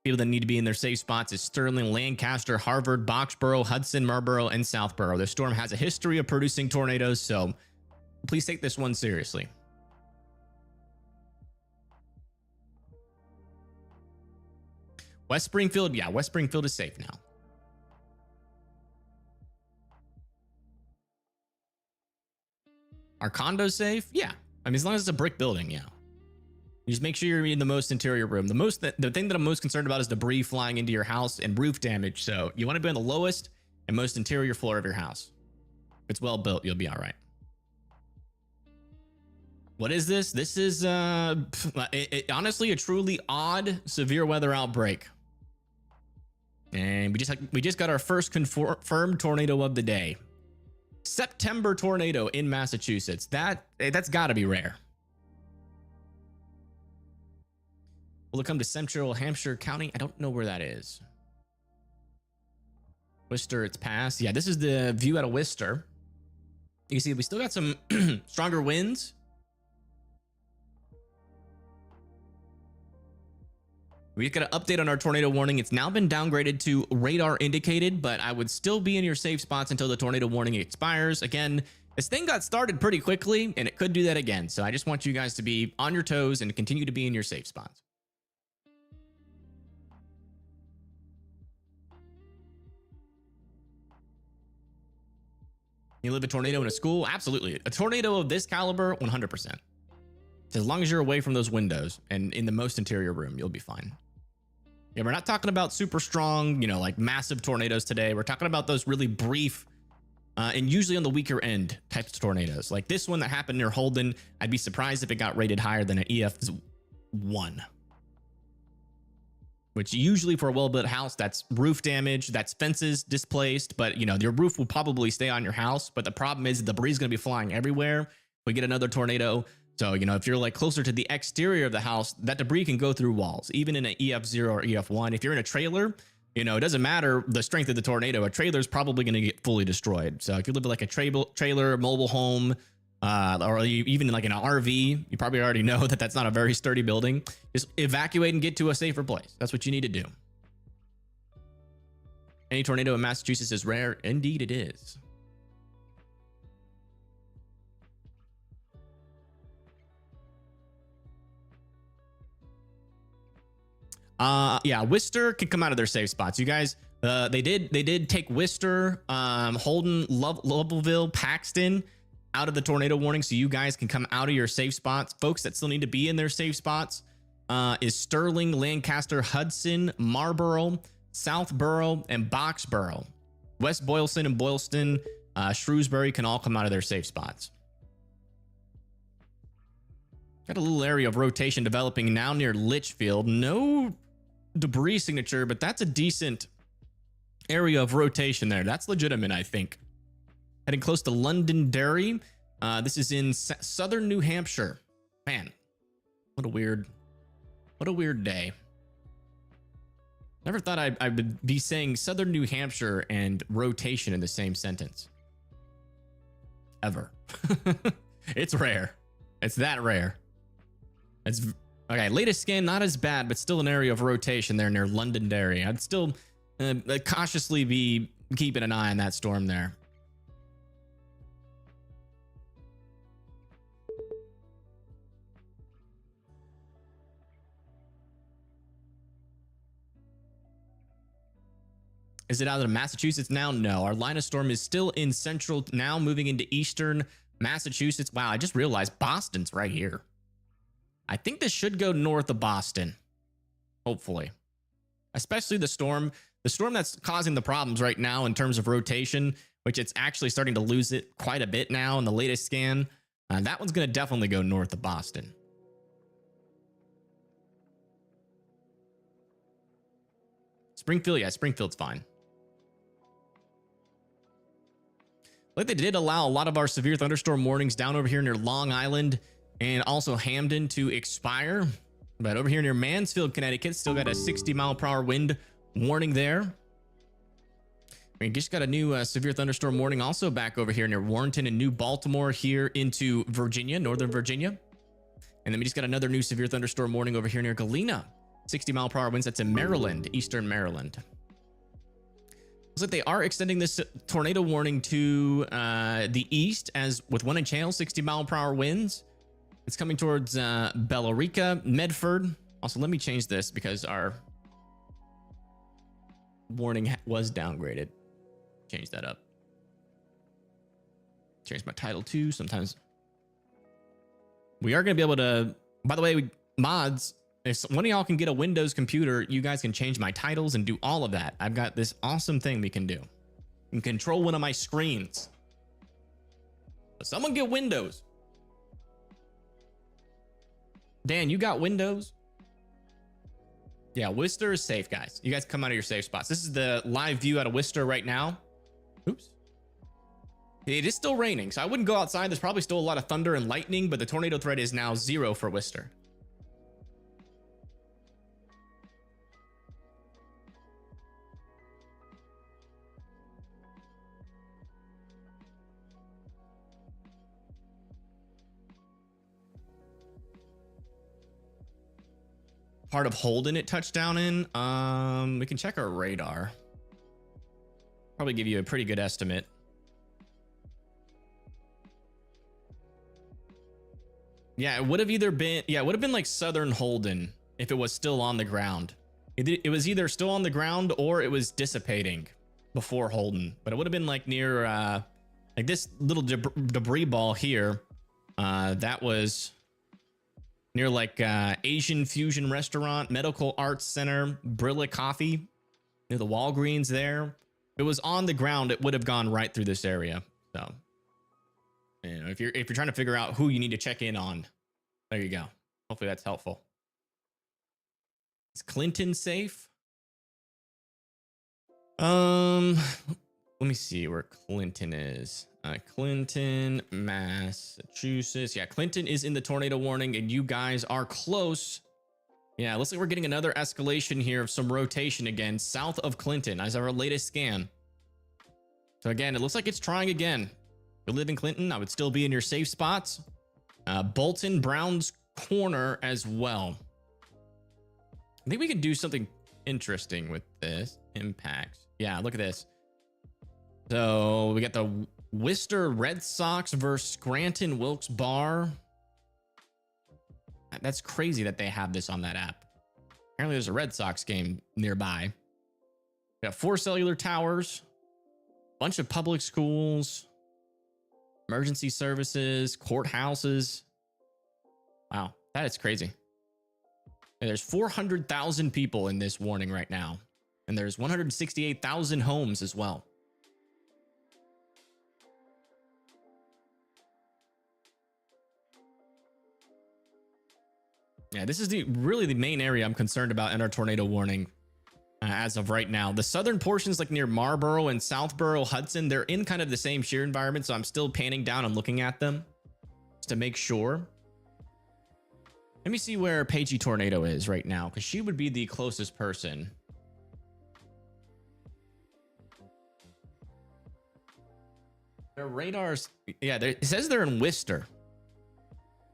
People that need to be in their safe spots is Sterling, Lancaster, Harvard, Boxborough, Hudson, Marlborough, and Southborough. The storm has a history of producing tornadoes, so please take this one seriously. West Springfield, yeah, West Springfield is safe now. Are condos safe? Yeah. I mean, as long as it's a brick building, yeah. You just make sure you're in the most interior room. The thing that I'm most concerned about is debris flying into your house and roof damage. So you want to be on the lowest and most interior floor of your house. If it's well built, you'll be all right. What is this? This is honestly a truly odd severe weather outbreak. And we just got our first confirmed tornado of the day. September tornado in Massachusetts. That's got to be rare. Will it come to Central Hampshire County? I don't know where that is. Wister, it's past. Yeah, this is the view out of Wister. You can see we still got some stronger winds. We've got an update on our tornado warning. It's now been downgraded to radar indicated, but I would still be in your safe spots until the tornado warning expires. Again, this thing got started pretty quickly, and it could do that again. So I just want you guys to be on your toes and continue to be in your safe spots. You live a tornado in a school? Absolutely. A tornado of this caliber, 100%. As long as you're away from those windows and in the most interior room, you'll be fine. Yeah, we're not talking about super strong, like massive tornadoes today. We're talking about those really brief, and usually on the weaker end types of tornadoes. Like this one that happened near Holden, I'd be surprised if it got rated higher than an EF1. Which usually for a well-built house, that's roof damage, that's fences displaced, but you know, your roof will probably stay on your house. But the problem is the debris is going to be flying everywhere. We get another tornado. So, you know, if you're like closer to the exterior of the house, that debris can go through walls, even in an EF0 or EF1. If you're in a trailer, you know, it doesn't matter the strength of the tornado. A trailer is probably going to get fully destroyed. So if you live in like a trailer, mobile home, or even like in an RV, you probably already know that that's not a very sturdy building. Just evacuate and get to a safer place. That's what you need to do. Any tornado in Massachusetts is rare. Indeed, it is. Yeah, Wister can come out of their safe spots. You guys, they did take Wister, Holden, Lovellville, Paxton out of the tornado warning, so you guys can come out of your safe spots. Folks that still need to be in their safe spots is Sterling, Lancaster, Hudson, Marlborough, Southborough, and Boxborough. West Boylston and Boylston, Shrewsbury can all come out of their safe spots. Got a little area of rotation developing now near Litchfield. No debris signature, but that's a decent area of rotation there. That's legitimate, I think. Heading close to Londonderry. This is in southern New Hampshire. Man, what a weird day. Never thought I would be saying southern New Hampshire and rotation in the same sentence. Ever. It's rare. It's that rare. It's okay. Latest scan, not as bad, but still an area of rotation there near Londonderry. I'd still cautiously be keeping an eye on that storm there. Is it out of Massachusetts now? No, our line of storm is still in central, now moving into eastern Massachusetts. Wow, I just realized Boston's right here. I think this should go north of Boston, hopefully. Especially the storm that's causing the problems right now in terms of rotation, which it's actually starting to lose it quite a bit now in the latest scan. That one's going to definitely go north of Boston. Springfield, yeah, Springfield's fine. Like they did allow a lot of our severe thunderstorm warnings down over here near Long Island and also Hamden to expire. But over here near Mansfield, Connecticut, still got a 60-mile-per-hour wind warning there. We just got a new severe thunderstorm warning also back over here near Warrenton and New Baltimore here into Virginia, Northern Virginia. And then we just got another new severe thunderstorm warning over here near Galena. 60-mile-per-hour winds. That's in Maryland, eastern Maryland. Looks like they are extending this tornado warning to the east, as with 1 inch hail, 60-mile-per-hour winds. It's coming towards Bellerica, Medford. Also, let me change this because our warning was downgraded. Change that up. Change my title too. Sometimes we are going to be able to, by the way, mods, if one of y'all can get a Windows computer, you guys can change my titles and do all of that. I've got this awesome thing we can do. You can control one of my screens. But someone get Windows. Dan, you got Windows? Yeah, Wister is safe, guys. You guys come out of your safe spots. This is the live view out of Wister right now. Oops. It is still raining, so I wouldn't go outside. There's probably still a lot of thunder and lightning, but the tornado threat is now 0 for Wister. Part of Holden it touched down in. We can check our radar. Probably give you a pretty good estimate. Yeah, it would have either been, yeah, it would have been like southern Holden if it was still on the ground. It was either still on the ground or it was dissipating before Holden, but it would have been like near like this little debris ball here. That was near like Asian Fusion Restaurant, Medical Arts Center, Brilla Coffee, near the Walgreens there. it was on the ground, it would have gone right through this area. So, you know, if you're trying to figure out who you need to check in on, there you go. Hopefully that's helpful. Is Clinton safe? Let me see where Clinton is. Clinton, Massachusetts. Yeah, Clinton is in the tornado warning, and you guys are close. Yeah, looks like we're getting another escalation here of some rotation again, south of Clinton, as our latest scan. So again, it looks like it's trying again. If you live in Clinton, I would still be in your safe spots. Bolton, Brown's Corner as well. I think we could do something interesting with this. Impacts. Yeah, look at this. So we got the Wister Red Sox versus Scranton Wilkes Barre. That's crazy that they have this on that app. Apparently there's a Red Sox game nearby. We got 4 cellular towers, bunch of public schools, emergency services, courthouses. Wow, that is crazy. And there's 400,000 people in this warning right now. And there's 168,000 homes as well. Yeah, this is really the main area I'm concerned about in our tornado warning as of right now. The southern portions like near Marlborough and Southborough, Hudson, they're in kind of the same shear environment, so I'm still panning down and looking at them just to make sure. Let me see where Paigey Tornado is right now, because she would be the closest person. Their radars, yeah, it says they're in Wister.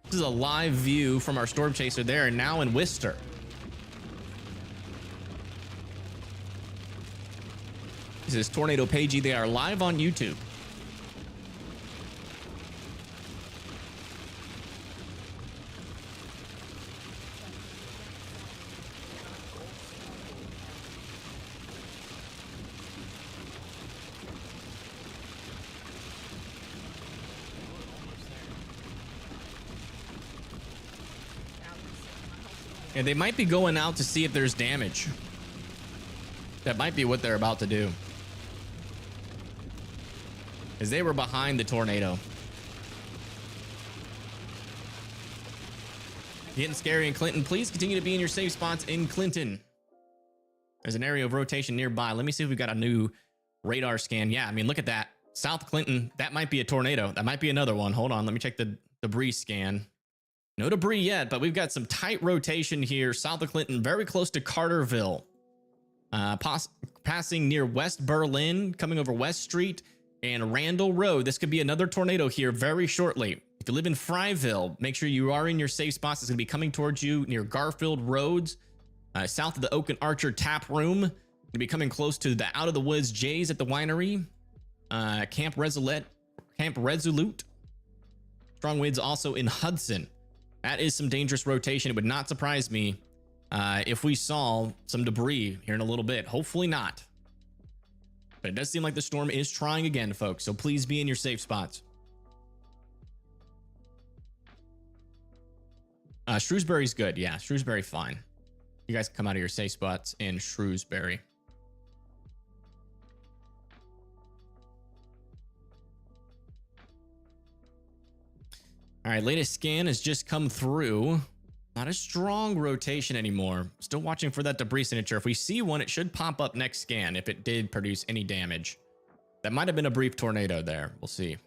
This is a live view from our Stormchaser there, and now in Wister. This is Tornado Paigey. They are live on YouTube. And they might be going out to see if there's damage. That might be what they're about to do. Because they were behind the tornado. Getting scary in Clinton. Please continue to be in your safe spots in Clinton. There's an area of rotation nearby. Let me see if we've got a new radar scan. Yeah, I mean, look at that. South Clinton. That might be a tornado. That might be another one. Hold on. Let me check the debris scan. No debris yet, but we've got some tight rotation here. South of Clinton, very close to Carterville. Passing near West Berlin, coming over West Street and Randall Road. This could be another tornado here very shortly. If you live in Fryville, make sure you are in your safe spots. It's going to be coming towards you near Garfield Roads, south of the Oak and Archer Tap Room. Going to be coming close to the Out of the Woods Jays at the winery. Camp Resolute. Strong winds also in Hudson. That is some dangerous rotation. It would not surprise me if we saw some debris here in a little bit. Hopefully not. But it does seem like the storm is trying again, folks. So please be in your safe spots. Shrewsbury's good. Yeah, Shrewsbury fine. You guys can come out of your safe spots in Shrewsbury. All right, latest scan has just come through. Not a strong rotation anymore. Still watching for that debris signature. If we see one, it should pop up next scan if it did produce any damage. That might have been a brief tornado there. We'll see.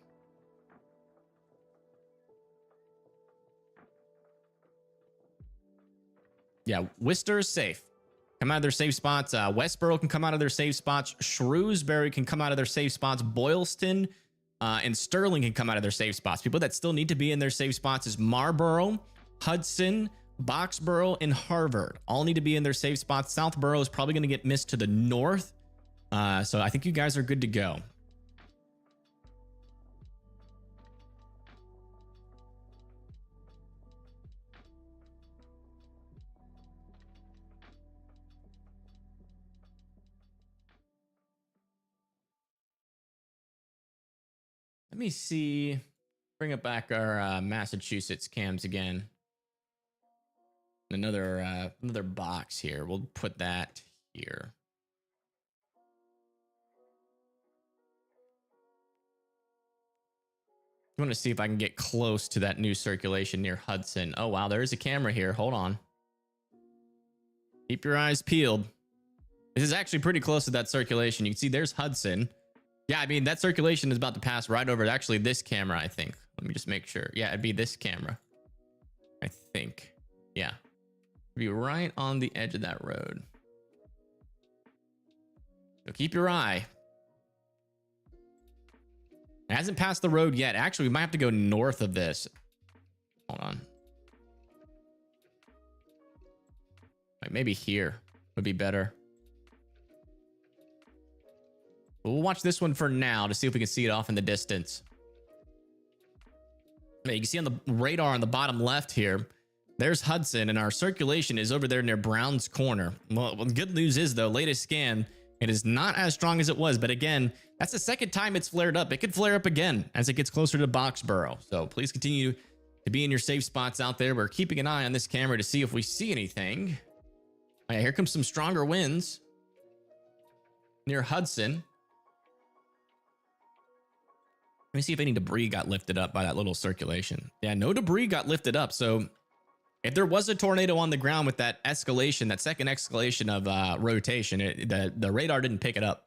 Yeah, Wister is safe. Come out of their safe spots. Westboro can come out of their safe spots. Shrewsbury can come out of their safe spots. Boylston and Sterling can come out of their safe spots. People that still need to be in their safe spots is Marlborough, Hudson, Boxborough, and Harvard. All need to be in their safe spots. Southborough is probably going to get missed to the north. So I think you guys are good to go. Let me see. Bring it back our Massachusetts cams again. Another box here. We'll put that here. I want to see if I can get close to that new circulation near Hudson. Oh, wow. There is a camera here. Hold on. Keep your eyes peeled. This is actually pretty close to that circulation. You can see there's Hudson. Yeah, I mean, that circulation is about to pass right over actually this camera, I think. Let me just make sure. Yeah, it'd be this camera. I think. Yeah. It'd be right on the edge of that road. So keep your eye. It hasn't passed the road yet. Actually, we might have to go north of this. Hold on. Like maybe here would be better. But we'll watch this one for now to see if we can see it off in the distance. You can see on the radar on the bottom left here, there's Hudson, and our circulation is over there near Brown's Corner. Well, the good news is, though, latest scan, it is not as strong as it was. But again, that's the second time it's flared up. It could flare up again as it gets closer to Boxborough. So please continue to be in your safe spots out there. We're keeping an eye on this camera to see if we see anything. All right, here comes some stronger winds near Hudson. Let me see if any debris got lifted up by that little circulation. Yeah, no debris got lifted up. So if there was a tornado on the ground with that escalation, that second escalation of rotation, the radar didn't pick it up.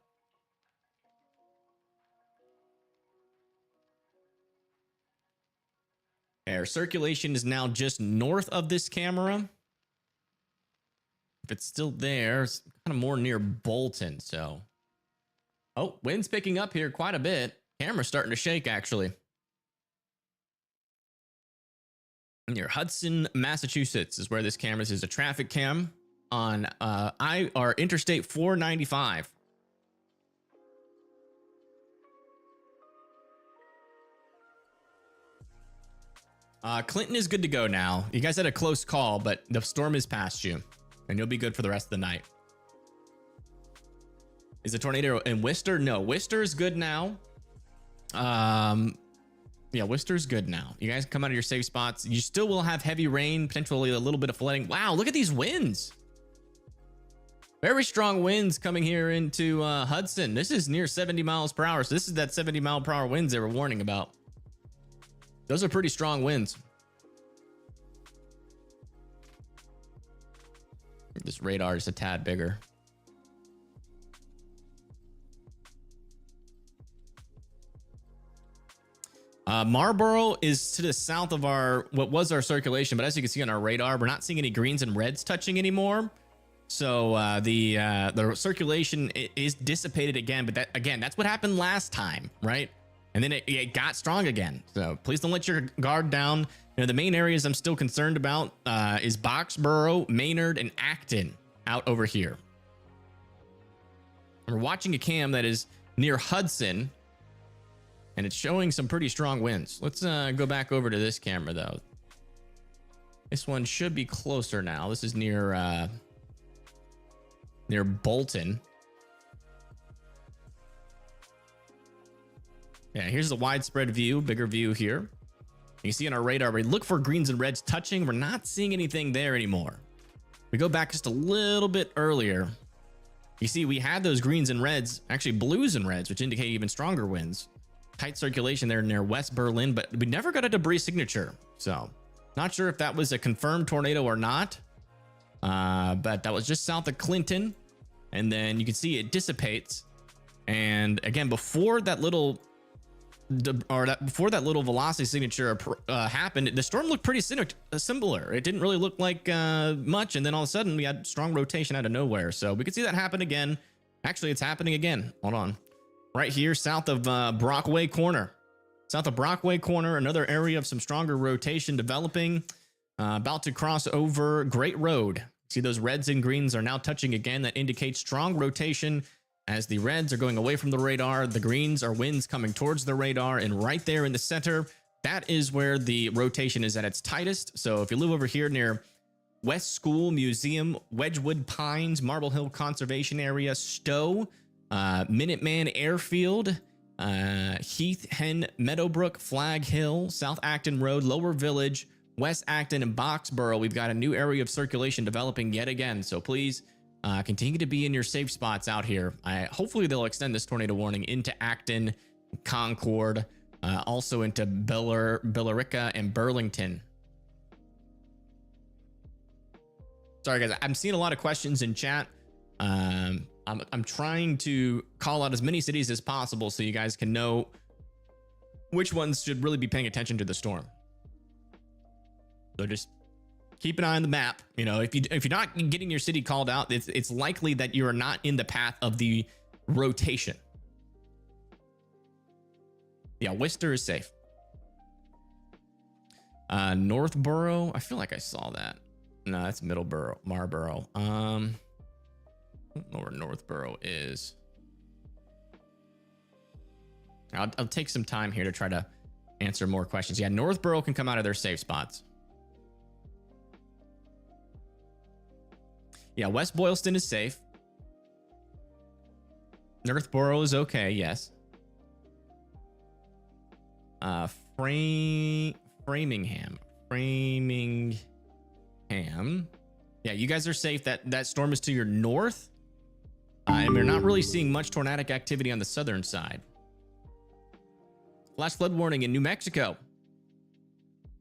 Air circulation is now just north of this camera. If it's still there, it's kind of more near Bolton. So, oh, wind's picking up here quite a bit. Camera's starting to shake, actually. Near Hudson, Massachusetts is where this camera is. This is a traffic cam on Interstate 495. Clinton is good to go now. You guys had a close call, but the storm is past you, and you'll be good for the rest of the night. Is the tornado in Wister? No, Wister is good now. Yeah, Wister's good now. You guys come out of your safe spots. You still will have heavy rain, potentially a little bit of flooding. Wow, look at these winds. Very strong winds coming here into Hudson. This is near 70 miles per hour. So this is that 70 mile per hour winds they were warning about. Those are pretty strong winds. This radar is a tad bigger. Marlboro is to the south of what was our circulation, but as you can see on our radar, we're not seeing any greens and reds touching anymore. So the circulation is dissipated again, but that's what happened last time, right? And then it got strong again. So please don't let your guard down. You know, the main areas I'm still concerned about is Boxborough, Maynard, and Acton out over here. We're watching a cam that is near Hudson, and it's showing some pretty strong winds. Let's go back over to this camera, though. This one should be closer now. This is near Bolton. Yeah, here's the widespread view, bigger view here. You can see on our radar, we look for greens and reds touching. We're not seeing anything there anymore. We go back just a little bit earlier. You see, we had those greens and reds, actually blues and reds, which indicate even stronger winds. Tight circulation there near West Berlin, but we never got a debris signature. So not sure if that was a confirmed tornado or not. But that was just south of Clinton. And then you can see it dissipates. And again, before that little velocity signature happened, the storm looked pretty similar. It didn't really look like much, and then all of a sudden we had strong rotation out of nowhere. So we could see that happen again. Actually, it's happening again. Hold on. Right here, south of Brockway Corner. South of Brockway Corner, another area of some stronger rotation developing. About to cross over Great Road. See, those reds and greens are now touching again. That indicates strong rotation. As the reds are going away from the radar, the greens are winds coming towards the radar, and right there in the center, that is where the rotation is at its tightest. So if you live over here near West School Museum, Wedgwood Pines, Marble Hill Conservation Area, Stowe, Minuteman Airfield, Heath Hen, Meadowbrook, Flag Hill, South Acton Road, Lower Village, West Acton, and Boxborough, we've got a new area of circulation developing yet again. So please continue to be in your safe spots out here. Hopefully they'll extend this tornado warning into Acton, Concord, Also into Billerica and Burlington. Sorry guys, I'm seeing a lot of questions in chat. I'm trying to call out as many cities as possible so you guys can know which ones should really be paying attention to the storm. So just keep an eye on the map. You know, if you're not getting your city called out, it's likely that you are not in the path of the rotation. Yeah, Wister is safe. Northborough, I feel like I saw that. No, that's Middleborough, Marlborough. I don't know where Northborough is. I'll take some time here to try to answer more questions. Yeah, Northborough can come out of their safe spots. Yeah, West Boylston is safe. Northborough is okay, yes. Framingham. Yeah, you guys are safe. That storm is to your north. And we're not really seeing much tornadic activity on the southern side. Flash flood warning in New Mexico.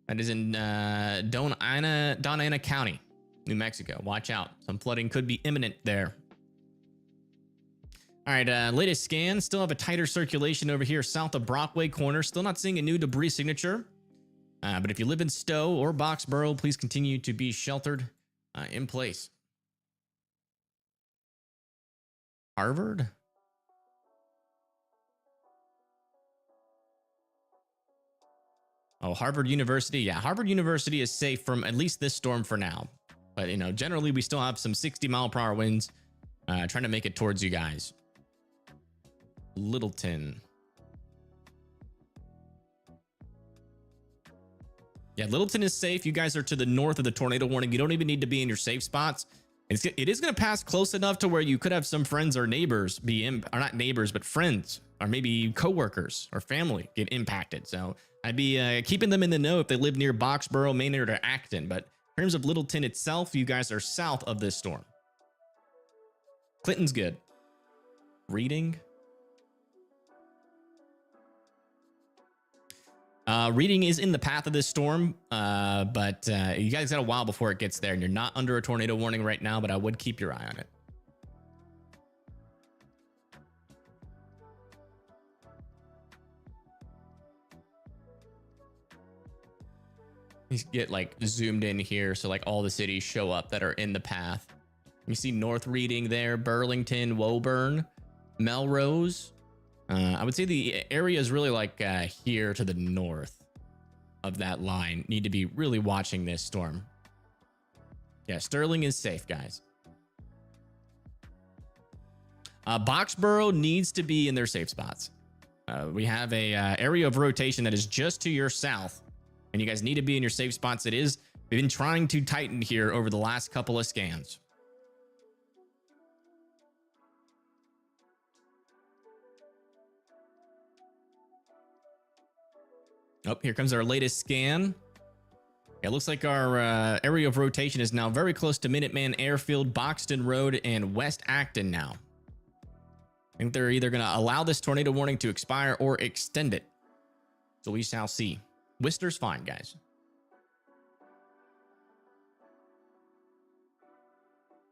That is in Doña County, New Mexico. Watch out. Some flooding could be imminent there. All right, latest scan. Still have a tighter circulation over here south of Brockway Corner. Still not seeing a new debris signature. But if you live in Stowe or Boxborough, please continue to be sheltered in place. Harvard? Oh, Harvard University. Yeah, Harvard University is safe from at least this storm for now. But, you know, generally we still have some 60-mile-per-hour winds trying to make it towards you guys. Littleton. Yeah, Littleton is safe. You guys are to the north of the tornado warning. You don't even need to be in your safe spots. It is going to pass close enough to where you could have some friends or neighbors be in, or not neighbors, but friends, or maybe coworkers or family get impacted. So I'd be keeping them in the know if they live near Boxborough, Maynard, or Acton. But in terms of Littleton itself, you guys are south of this storm. Clinton's good. Reading. Reading is in the path of this storm, but you guys got a while before it gets there, and you're not under a tornado warning right now, but I would keep your eye on it. Let's get like zoomed in here so like all the cities show up that are in the path. You see North Reading there, Burlington, Woburn, Melrose. I would say the area is really like here to the north of that line. Need to be really watching this storm. Yeah, Sterling is safe, guys. Boxborough needs to be in their safe spots. We have a area of rotation that is just to your south, and you guys need to be in your safe spots. It is, we've been trying to tighten here over the last couple of scans. Oh, here comes our latest scan. It looks like our area of rotation is now very close to Minuteman Airfield, Boxton Road, and West Acton now. I think they're either going to allow this tornado warning to expire or extend it. So we shall see. Wister's fine, guys.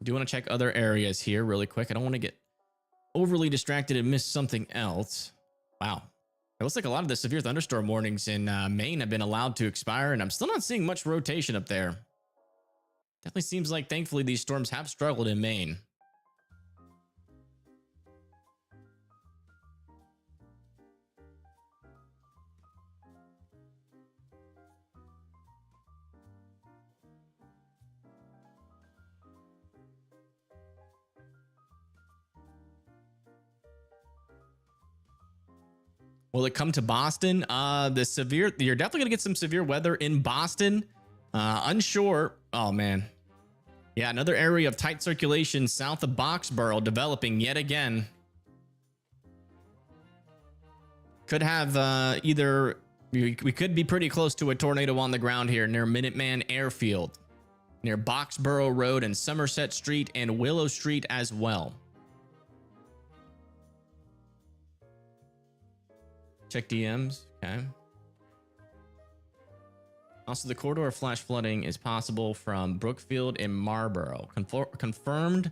Do want to check other areas here really quick. I don't want to get overly distracted and miss something else. Wow. It looks like a lot of the severe thunderstorm warnings in Maine have been allowed to expire, and I'm still not seeing much rotation up there. Definitely seems like, thankfully, these storms have struggled in Maine. Will it come to Boston? You're definitely going to get some severe weather in Boston. Unsure. Oh, man. Yeah, another area of tight circulation south of Boxborough developing yet again. Could have we could be pretty close to a tornado on the ground here near Minuteman Airfield, near Boxborough Road and Somerset Street and Willow Street as well. Check DMs. Okay. Also, the corridor flash flooding is possible from Brookfield and Marlborough. Confirmed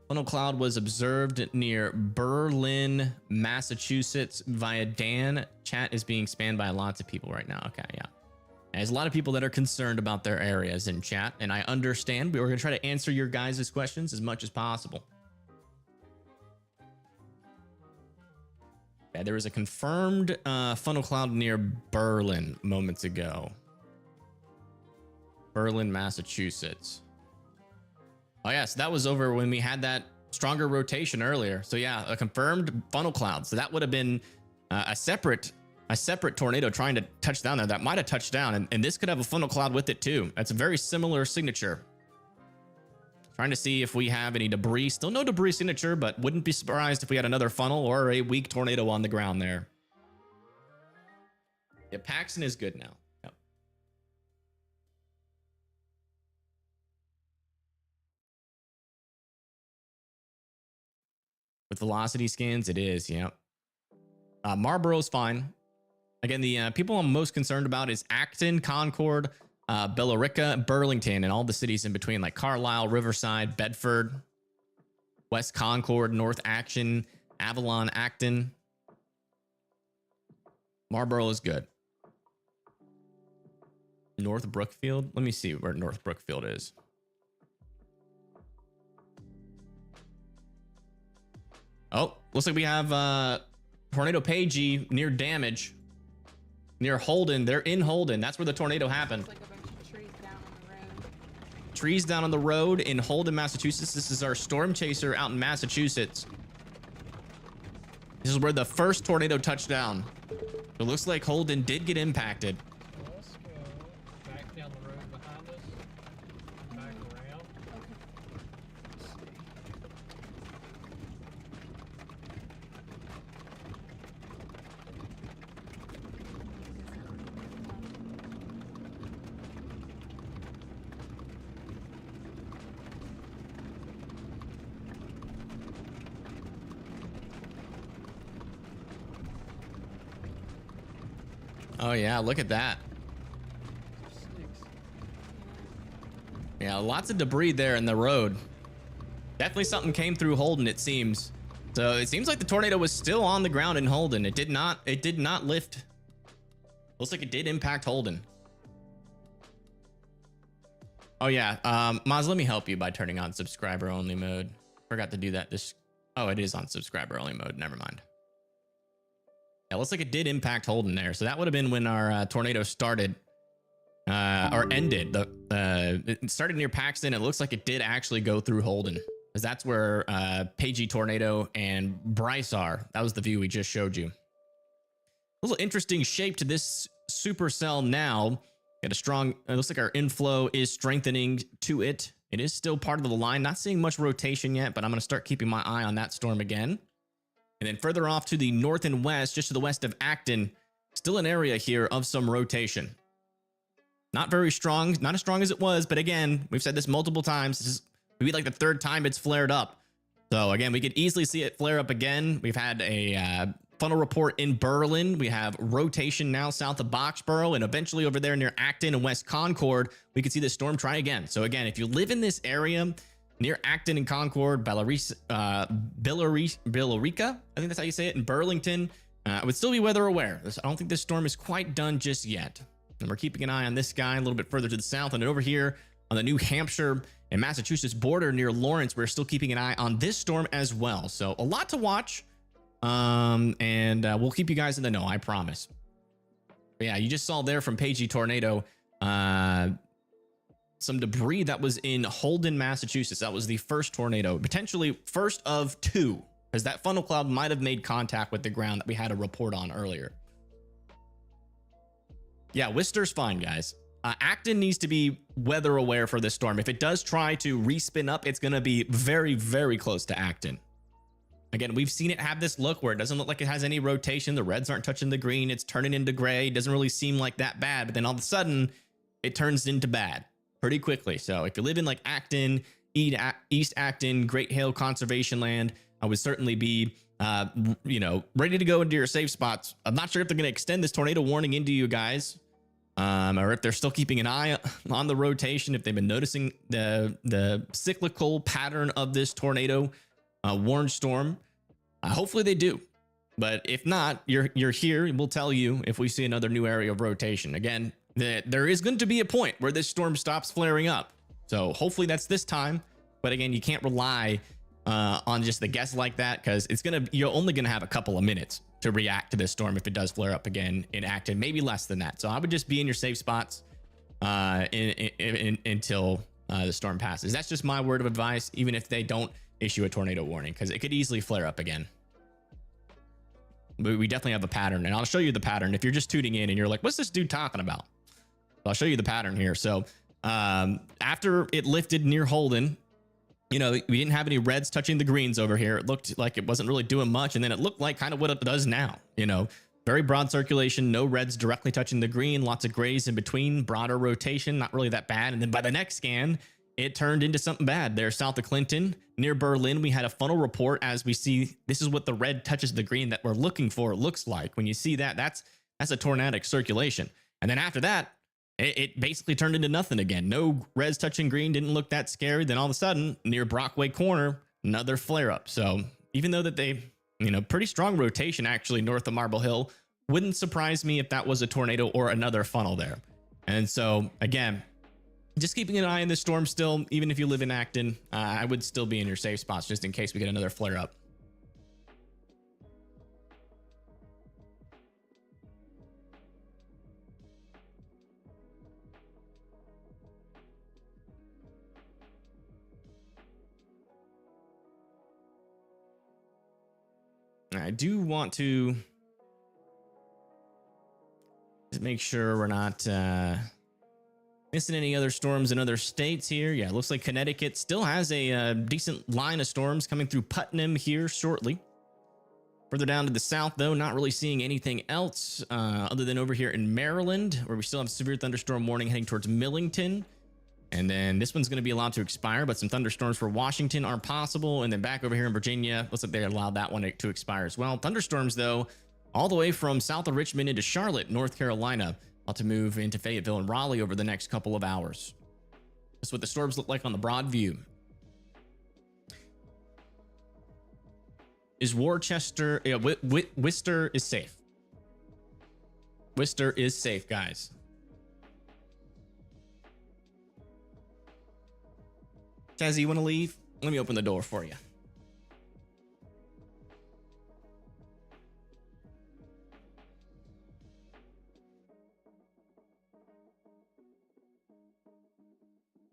funnel cloud was observed near Berlin, Massachusetts via Dan. Chat is being spammed by lots of people right now. Okay, yeah. There's a lot of people that are concerned about their areas in chat, and I understand. We're going to try to answer your guys' questions as much as possible. Yeah, there was a confirmed funnel cloud near Berlin moments ago. Berlin, Massachusetts. Oh yeah, so that was over when we had that stronger rotation earlier. So yeah, a confirmed funnel cloud. So that would have been a separate tornado trying to touch down there. That might have touched down, and this could have a funnel cloud with it too. That's a very similar signature. Trying to see if we have any debris. Still no debris signature, but wouldn't be surprised if we had another funnel or a weak tornado on the ground there. Yeah, Paxton is good now. Yep. With velocity scans, it is, yep. Marlborough's fine. Again, the people I'm most concerned about is Acton, Concord, Billerica, Burlington, and all the cities in between, like Carlisle, Riverside, Bedford, West Concord, North Action, Avalon, Acton. Marlborough is good. North Brookfield. Let me see where North Brookfield is. Oh, looks like we have Tornado Pagey near damage. Near Holden. They're in Holden. That's where the tornado happened. Like a bunch of trees down on the road. Trees down on the road in Holden, Massachusetts. This is our Stormchaser out in Massachusetts. This is where the first tornado touched down. It looks like Holden did get impacted. Let's go back down the road behind us. Back around. Oh yeah, look at that. Sticks. Yeah, lots of debris there in the road. Definitely something came through Holden, it seems. So it seems like the tornado was still on the ground in Holden. It did not lift. Looks like it did impact Holden. Oh yeah, Maz, let me help you by turning on subscriber only mode. Forgot to do that. Oh, it is on subscriber only mode. Never mind. Yeah, looks like it did impact Holden there. So that would have been when our tornado started or ended. It started near Paxton. It looks like it did actually go through Holden, because that's where Pagey Tornado and Bryce are. That was the view we just showed you. A little interesting shape to this supercell now. Got a strong, it looks like our inflow is strengthening to it. It is still part of the line. Not seeing much rotation yet, but I'm going to start keeping my eye on that storm again. And then further off to the north and west, just to the west of Acton, still an area here of some rotation. Not very strong, not as strong as it was, but again, we've said this multiple times. This is maybe like the third time it's flared up. So again, we could easily see it flare up again. We've had a funnel report in Berlin. We have rotation now south of Boxborough, and eventually over there near Acton and West Concord, we could see this storm try again. So again, if you live in this area near Acton and Concord, Billerica, I think that's how you say it, in Burlington, I would still be weather aware. I don't think this storm is quite done just yet. And we're keeping an eye on this guy a little bit further to the south. And then over here on the New Hampshire and Massachusetts border near Lawrence, we're still keeping an eye on this storm as well. So a lot to watch. And we'll keep you guys in the know, I promise. But yeah, you just saw there from Pagey Tornado, some debris that was in Holden, Massachusetts. That was the first tornado, potentially first of two, because that funnel cloud might have made contact with the ground that we had a report on earlier. Yeah, Wister's fine, guys. Acton needs to be weather aware for this storm. If it does try to respin up, it's going to be very, very close to Acton. Again, we've seen it have this look where it doesn't look like it has any rotation. The reds aren't touching the green. It's turning into gray. It doesn't really seem like that bad, but then all of a sudden it turns into bad pretty quickly. So if you live in like Acton, East Acton, Great Hale Conservation Land, I would certainly be you know, ready to go into your safe spots. I'm not sure if they're going to extend this tornado warning into you guys, or if they're still keeping an eye on the rotation, if they've been noticing the cyclical pattern of this tornado warned storm. Hopefully they do. But if not, you're here. We'll tell you if we see another new area of rotation. Again, there is going to be a point where this storm stops flaring up. So hopefully that's this time. But again, you can't rely on just the guess like that, because you're only gonna have a couple of minutes to react to this storm if it does flare up again in Acton, maybe less than that. So I would just be in your safe spots until the storm passes. That's just my word of advice, even if they don't issue a tornado warning, because it could easily flare up again. But we definitely have a pattern, and I'll show you the pattern if you're just tuning in and you're like, what's this dude talking about? I'll show you the pattern here. So after it lifted near Holden, you know, we didn't have any reds touching the greens over here. It looked like it wasn't really doing much. And then it looked like kind of what it does now, you know, very broad circulation, no reds directly touching the green, lots of grays in between, broader rotation, not really that bad. And then by the next scan, it turned into something bad there south of Clinton near Berlin. We had a funnel report as we see, this is what the red touches the green that we're looking for. It looks like when you see that, that's a tornadic circulation. And then after that, it basically turned into nothing again. No reds touching green, didn't look that scary. Then all of a sudden, near Brockway Corner, another flare up. So even though that they, you know, pretty strong rotation actually north of Marble Hill, wouldn't surprise me if that was a tornado or another funnel there. And so again, just keeping an eye on this storm still, even if you live in Acton, I would still be in your safe spots just in case we get another flare up. I do want to just make sure we're not missing any other storms in other states here. Yeah, it looks like Connecticut still has a decent line of storms coming through Putnam here shortly. Further down to the south, though, not really seeing anything else other than over here in Maryland, where we still have severe thunderstorm warning heading towards Millington. And then this one's going to be allowed to expire, but some thunderstorms for Washington are possible. And then back over here in Virginia, looks like they allowed that one to expire as well. Thunderstorms, though, all the way from south of Richmond into Charlotte, North Carolina, about to move into Fayetteville and Raleigh over the next couple of hours. That's what the storms look like on the broad view. Is Worcester, yeah, Wister is safe. Wister is safe, guys. Jazzy, you want to leave? Let me open the door for you.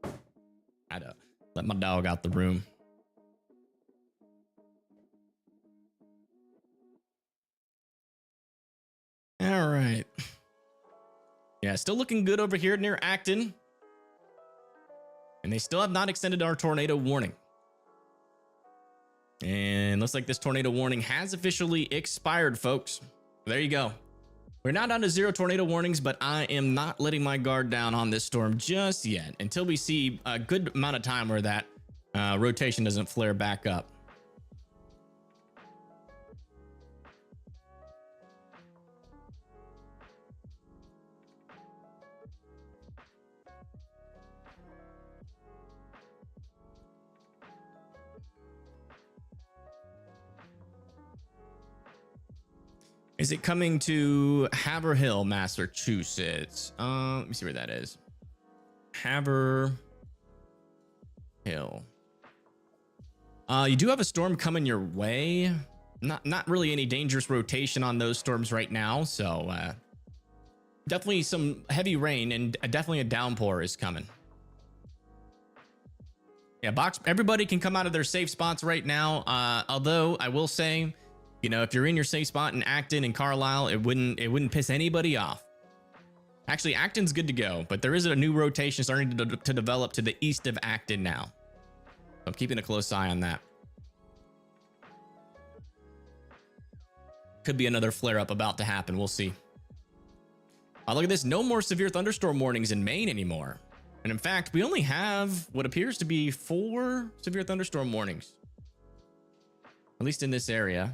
I had to let my dog out the room. All right. Yeah, still looking good over here near Acton. And they still have not extended our tornado warning. And looks like this tornado warning has officially expired, folks. There you go. We're not down to 0 tornado warnings, but I am not letting my guard down on this storm just yet until we see a good amount of time where that rotation doesn't flare back up. Is it coming to Haverhill, Massachusetts? Let me see where that is. Haverhill. You do have a storm coming your way. Not really any dangerous rotation on those storms right now. So definitely some heavy rain and definitely a downpour is coming. Yeah, everybody can come out of their safe spots right now. Although I will say, you know, if you're in your safe spot in Acton and Carlisle, it wouldn't piss anybody off. Actually, Acton's good to go, but there is a new rotation starting to develop to the east of Acton now. So I'm keeping a close eye on that. Could be another flare up about to happen. We'll see. Oh, look at this. No more severe thunderstorm warnings in Maine anymore. And in fact, we only have what appears to be 4 severe thunderstorm warnings, at least in this area.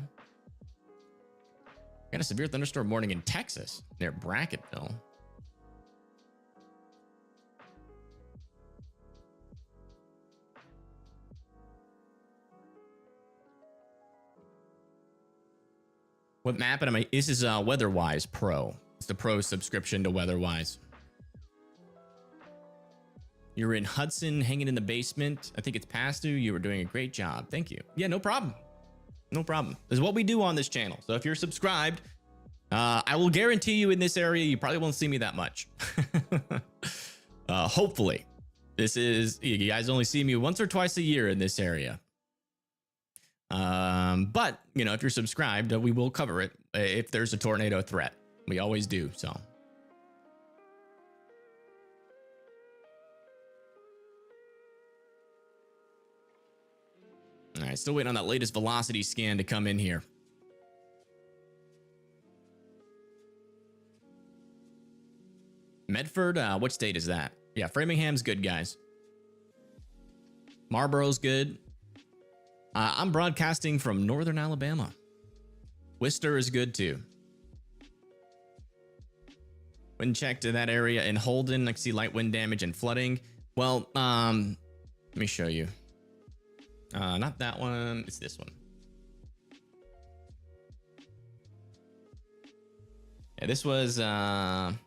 Got a severe thunderstorm warning in Texas near Brackettville. What map am I? This is WeatherWise Pro. It's the Pro subscription to WeatherWise. You're in Hudson, hanging in the basement. I think it's past due. You were doing a great job. Thank you. Yeah, no problem. No problem. This is what we do on this channel. So if you're subscribed, I will guarantee you in this area, you probably won't see me that much. Hopefully. This is, you guys only see me once or twice a year in this area. But, you know, if you're subscribed, we will cover it if there's a tornado threat. We always do, so. All right, still waiting on that latest velocity scan to come in here. Medford, what state is that? Yeah, Framingham's good, guys. Marlboro's good. I'm broadcasting from northern Alabama. Wister is good too. Wind check to that area in Holden. I can see light wind damage and flooding. Well, let me show you. Not that one. It's this one. Yeah, this was from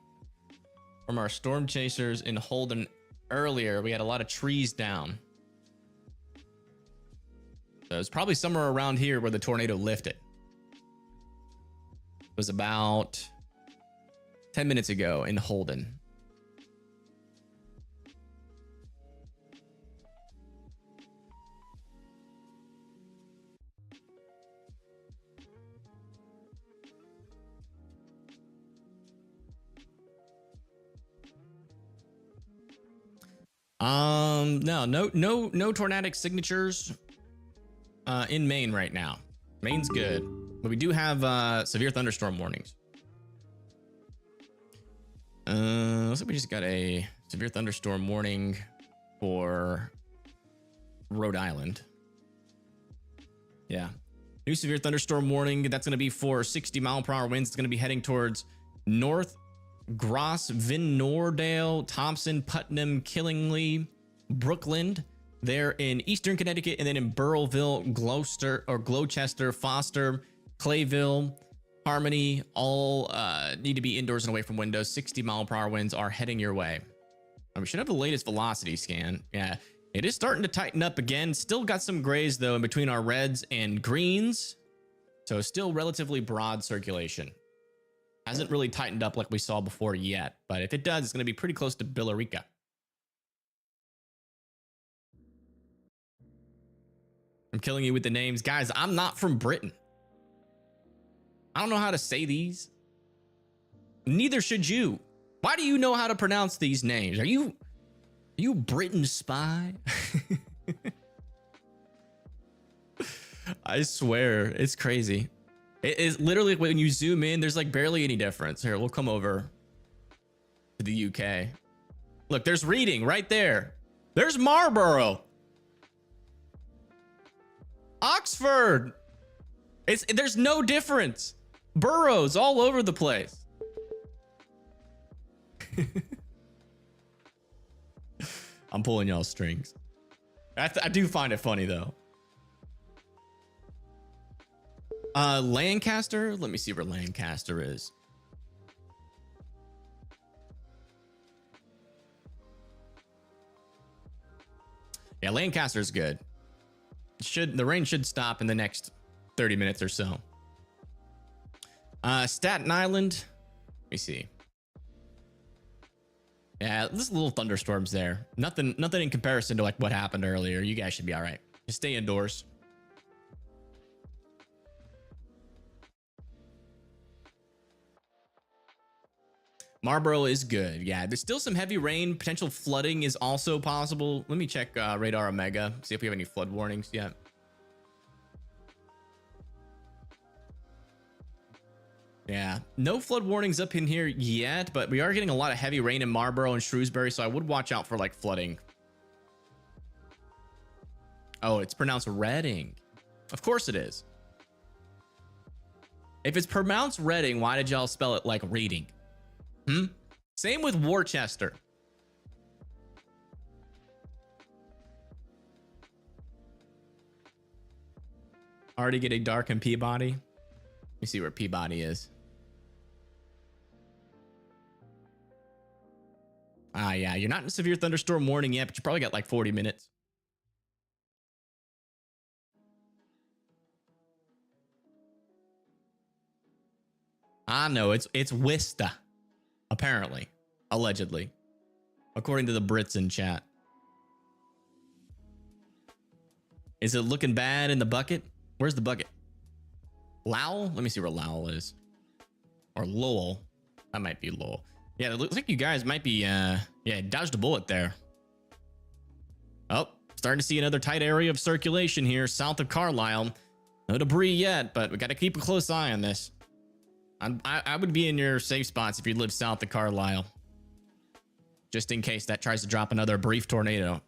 our storm chasers in Holden earlier. We had a lot of trees down. So it's probably somewhere around here where the tornado lifted. It was about 10 minutes ago in Holden. No tornadic signatures in Maine right now. Maine's good, but we do have severe thunderstorm warnings. Looks like we just got a severe thunderstorm warning for Rhode Island. Yeah, new severe thunderstorm warning. That's going to be for 60-mile-per-hour winds. It's going to be heading towards North Gross, Vinnordale, Thompson, Putnam, Killingly, Brookland. They're in eastern Connecticut, and then in Burrillville, Gloucester, Foster, Clayville, Harmony, all need to be indoors and away from windows. 60-mile-per-hour winds are heading your way. And we should have the latest velocity scan. Yeah, it is starting to tighten up again. Still got some grays, though, in between our reds and greens. So still relatively broad circulation. Hasn't really tightened up like we saw before yet. But if it does, it's going to be pretty close to Billerica. I'm killing you with the names. Guys, I'm not from Britain. I don't know how to say these. Neither should you. Why do you know how to pronounce these names? Are you Britain spy? I swear, it's crazy. It is literally when you zoom in, there's like barely any difference. Here, we'll come over to the UK. Look, there's Reading right there. There's Marlborough. Oxford. There's no difference. Boroughs all over the place. I'm pulling y'all strings. I do find it funny though. Lancaster. Let me see where Lancaster is. Yeah, Lancaster's good. The rain should stop in the next 30 minutes or so. Staten Island. Let me see. Yeah, there's little thunderstorms there. Nothing in comparison to like what happened earlier. You guys should be all right. Just stay indoors. Marlborough is good. Yeah, there's still some heavy rain. Potential flooding is also possible. Let me check Radar Omega, see if we have any flood warnings yet. Yeah, no flood warnings up in here yet, but we are getting a lot of heavy rain in Marlborough and Shrewsbury, so I would watch out for like flooding. Oh, it's pronounced Reading. Of course it is. If it's pronounced Reading, why did y'all spell it like reading? Same with Worcester. Already getting dark in Peabody. Let me see where Peabody is. Ah, yeah, you're not in a severe thunderstorm warning yet, but you probably got like 40 minutes. I know, it's Wister, apparently, allegedly, according to the Brits in chat. Is it looking bad in the bucket? Where's the bucket? Lowell? Let me see where Lowell is. Or Lowell. That might be Lowell. Yeah, it looks like you guys might be, yeah, dodged a bullet there. Oh, starting to see another tight area of circulation here south of Carlisle. No debris yet, but we got to keep a close eye on this. I would be in your safe spots if you live south of Carlisle. Just in case that tries to drop another brief tornado.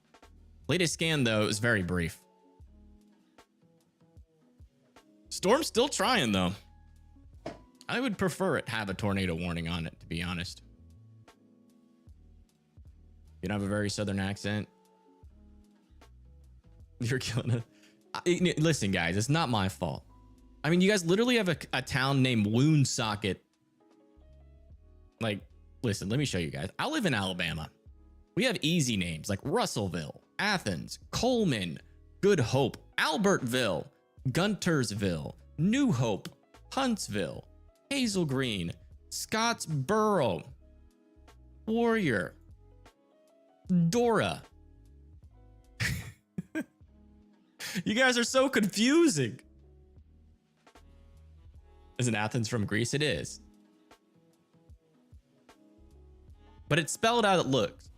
Latest scan, though, is very brief. Storm's still trying, though. I would prefer it have a tornado warning on it, to be honest. You don't have a very southern accent. You're killing it. Listen, guys, it's not my fault. I mean, you guys literally have a town named Woonsocket. Like, listen, let me show you guys. I live in Alabama. We have easy names like Russellville, Athens, Coleman, Good Hope, Albertville, Guntersville, New Hope, Huntsville, Hazel Green, Scottsboro, Warrior, Dora. You guys are so confusing. Isn't Athens from Greece? It is. But it's spelled out, it looks.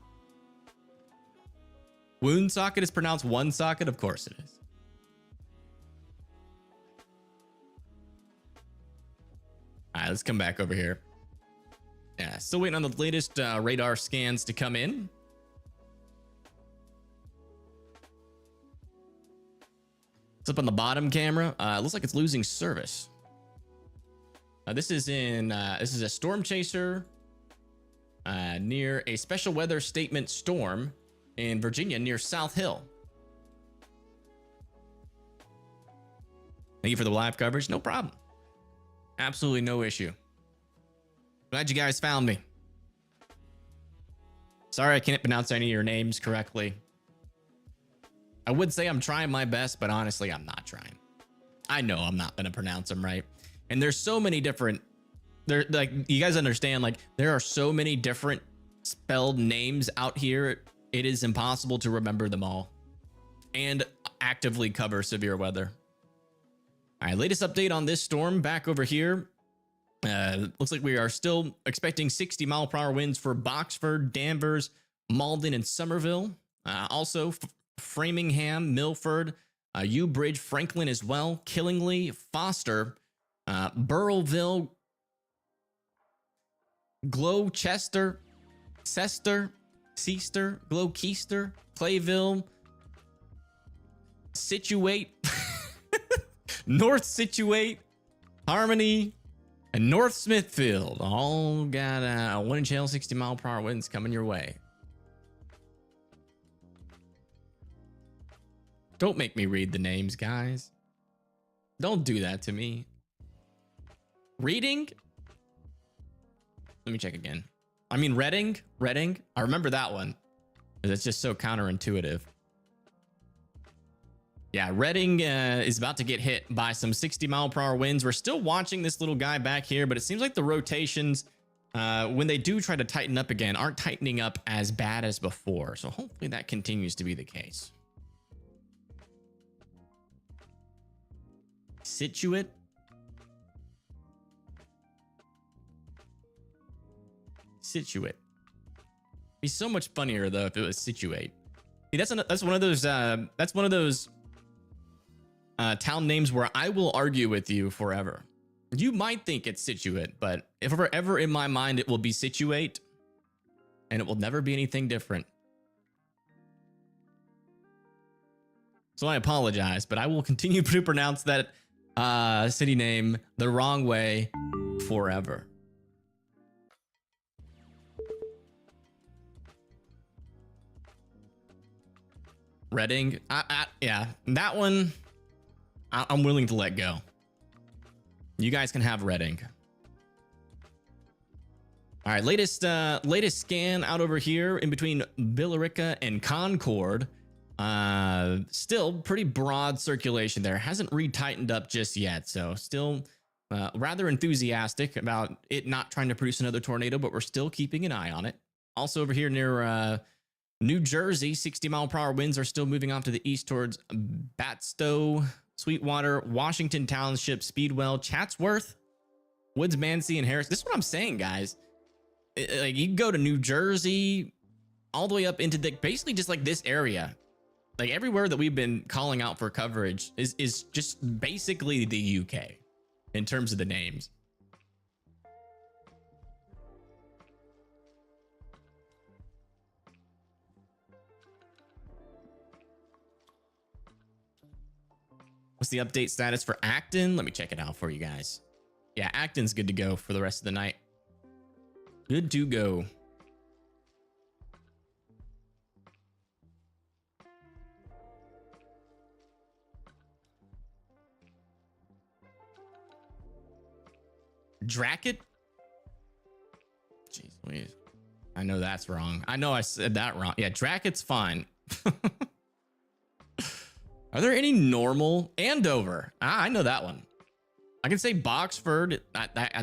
Woonsocket is pronounced one socket? Of course it is. All right, let's come back over here. Yeah, still waiting on the latest radar scans to come in. It's up on the bottom camera. It looks like it's losing service. This is a Stormchaser near a special weather statement storm in Virginia near South Hill. Thank you for the live coverage. No problem. Absolutely no issue. Glad you guys found me. Sorry I can't pronounce any of your names correctly. I would say I'm trying my best, but honestly, I'm not trying. I know I'm not going to pronounce them right. And there's so many different, like, you guys understand, like, there are so many different spelled names out here. It is impossible to remember them all and actively cover severe weather. All right, latest update on this storm back over here. Looks like we are still expecting 60-mile-per-hour winds for Boxford, Danvers, Malden, and Somerville. Also, Framingham, Milford, Bridge, Franklin as well, Killingly, Foster, Burrillville, Gloucester, Cester, Gloucester, Clayville, Situate, North Situate, Harmony, and North Smithfield. All got a 1-inch hail, 60-mile-per-hour winds coming your way. Don't make me read the names, guys. Don't do that to me. Reading? Let me check again. I mean, Reading. I remember that one. It's just so counterintuitive. Yeah, Reading is about to get hit by some 60-mile-per-hour winds. We're still watching this little guy back here, but it seems like the rotations, when they do try to tighten up again, aren't tightening up as bad as before. So hopefully that continues to be the case. Situate. Situate. Be so much funnier though if it was Situate. See, that's one of those town names where I will argue with you forever. You might think it's Situate, but if ever in my mind it will be Situate, and it will never be anything different. So I apologize, but I will continue to pronounce that City name the wrong way forever. Reading, yeah, that one I'm willing to let go. You guys can have Reading. All right, latest scan out over here in between Billerica and Concord. Still pretty broad circulation there. Hasn't retightened up just yet, so still rather enthusiastic about it not trying to produce another tornado, but we're still keeping an eye on it. Also over here near New Jersey, 60-mile-per-hour winds are still moving off to the east towards Batstow, Sweetwater, Washington Township, Speedwell, Chatsworth, Woods, Mancy, and Harris. This is what I'm saying, guys. Like, you can go to New Jersey, all the way up into the basically just like this area. Like everywhere that we've been calling out for coverage is just basically the UK in terms of the names. What's the update status for Acton? Let me check it out for you guys. Yeah, Acton's good to go for the rest of the night. Good to go. Dracket? Jeez Louise. I know that's wrong. I know I said that wrong. Yeah, Dracket's fine. Are there any normal? Andover. I know that one. I can say Boxford.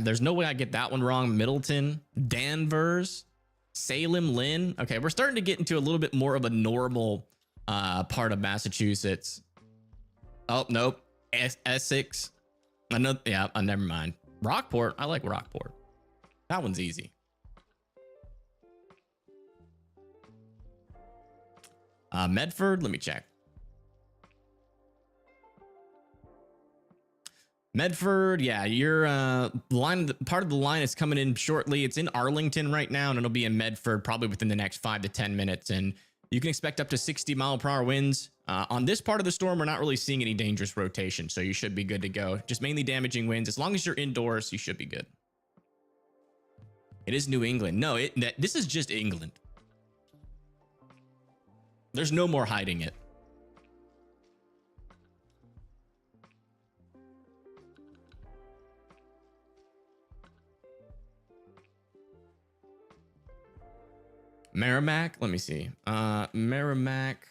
There's no way I get that one wrong. Middleton, Danvers, Salem, Lynn. Okay, we're starting to get into a little bit more of a normal part of Massachusetts. Oh, nope. Essex. Another, yeah, never mind. Rockport. I like Rockport. That one's easy. Medford. Let me check. Medford, yeah, your part of the line is coming in shortly. It's in Arlington right now, and it'll be in Medford probably within the next 5 to 10 minutes. And you can expect up to 60-mile-per-hour winds. On this part of the storm, we're not really seeing any dangerous rotation, so you should be good to go. Just mainly damaging winds. As long as you're indoors, you should be good. It is New England. No, this is just England. There's no more hiding it. Merrimack, let me see. Merrimack,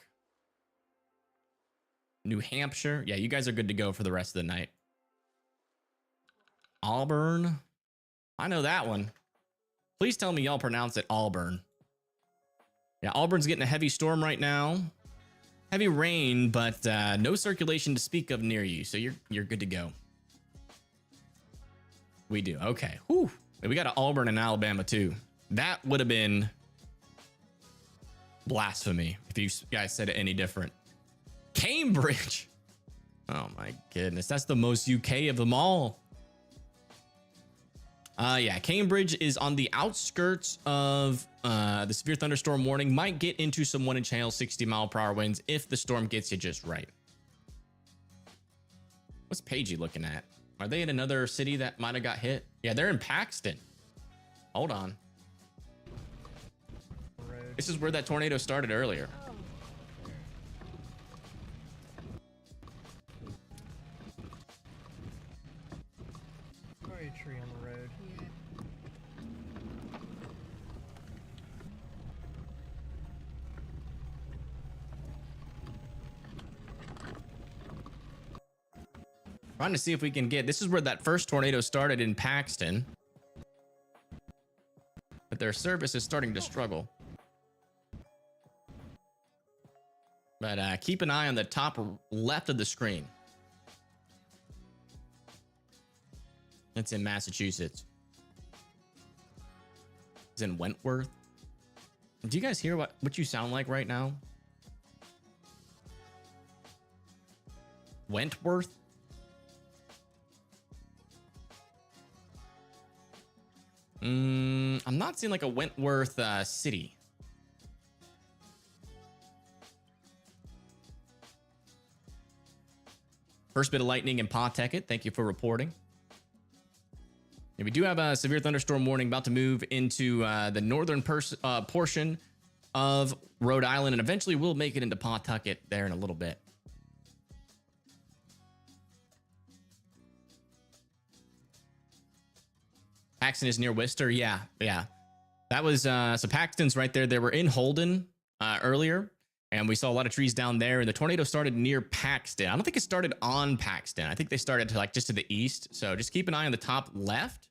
New Hampshire. Yeah, you guys are good to go for the rest of the night. Auburn. I know that one. Please tell me y'all pronounce it Auburn. Yeah, Auburn's getting a heavy storm right now. Heavy rain, but no circulation to speak of near you, so you're good to go. We do. Okay. Whew. We got an Auburn in Alabama too. That would have been blasphemy if you guys said it any different. Cambridge. Oh my goodness, that's the most UK of them all. Yeah, Cambridge is on the outskirts of the severe thunderstorm warning. Might get into some 1-inch hail, 60-mile-per-hour winds if the storm gets you just right. What's Pagey looking at? Are they in another city that might have got hit? Yeah, they're in Paxton. Hold on. This is where that tornado started earlier. Probably a tree on the road. Trying to see if we can get, this is where that first tornado started in Paxton. But their service is starting to struggle. But keep an eye on the top left of the screen. It's in Massachusetts. It's in Wentworth. Do you guys hear what you sound like right now? Wentworth? I'm not seeing like a Wentworth city. First bit of lightning in Pawtucket. Thank you for reporting. And we do have a severe thunderstorm warning about to move into the northern portion of Rhode Island, and eventually we'll make it into Pawtucket there in a little bit. Paxton is near Wister. Yeah. That was so Paxton's right there. They were in Holden earlier, and we saw a lot of trees down there. And the tornado started near Paxton. I don't think it started on Paxton. I think they started to like just to the east. So just keep an eye on the top left.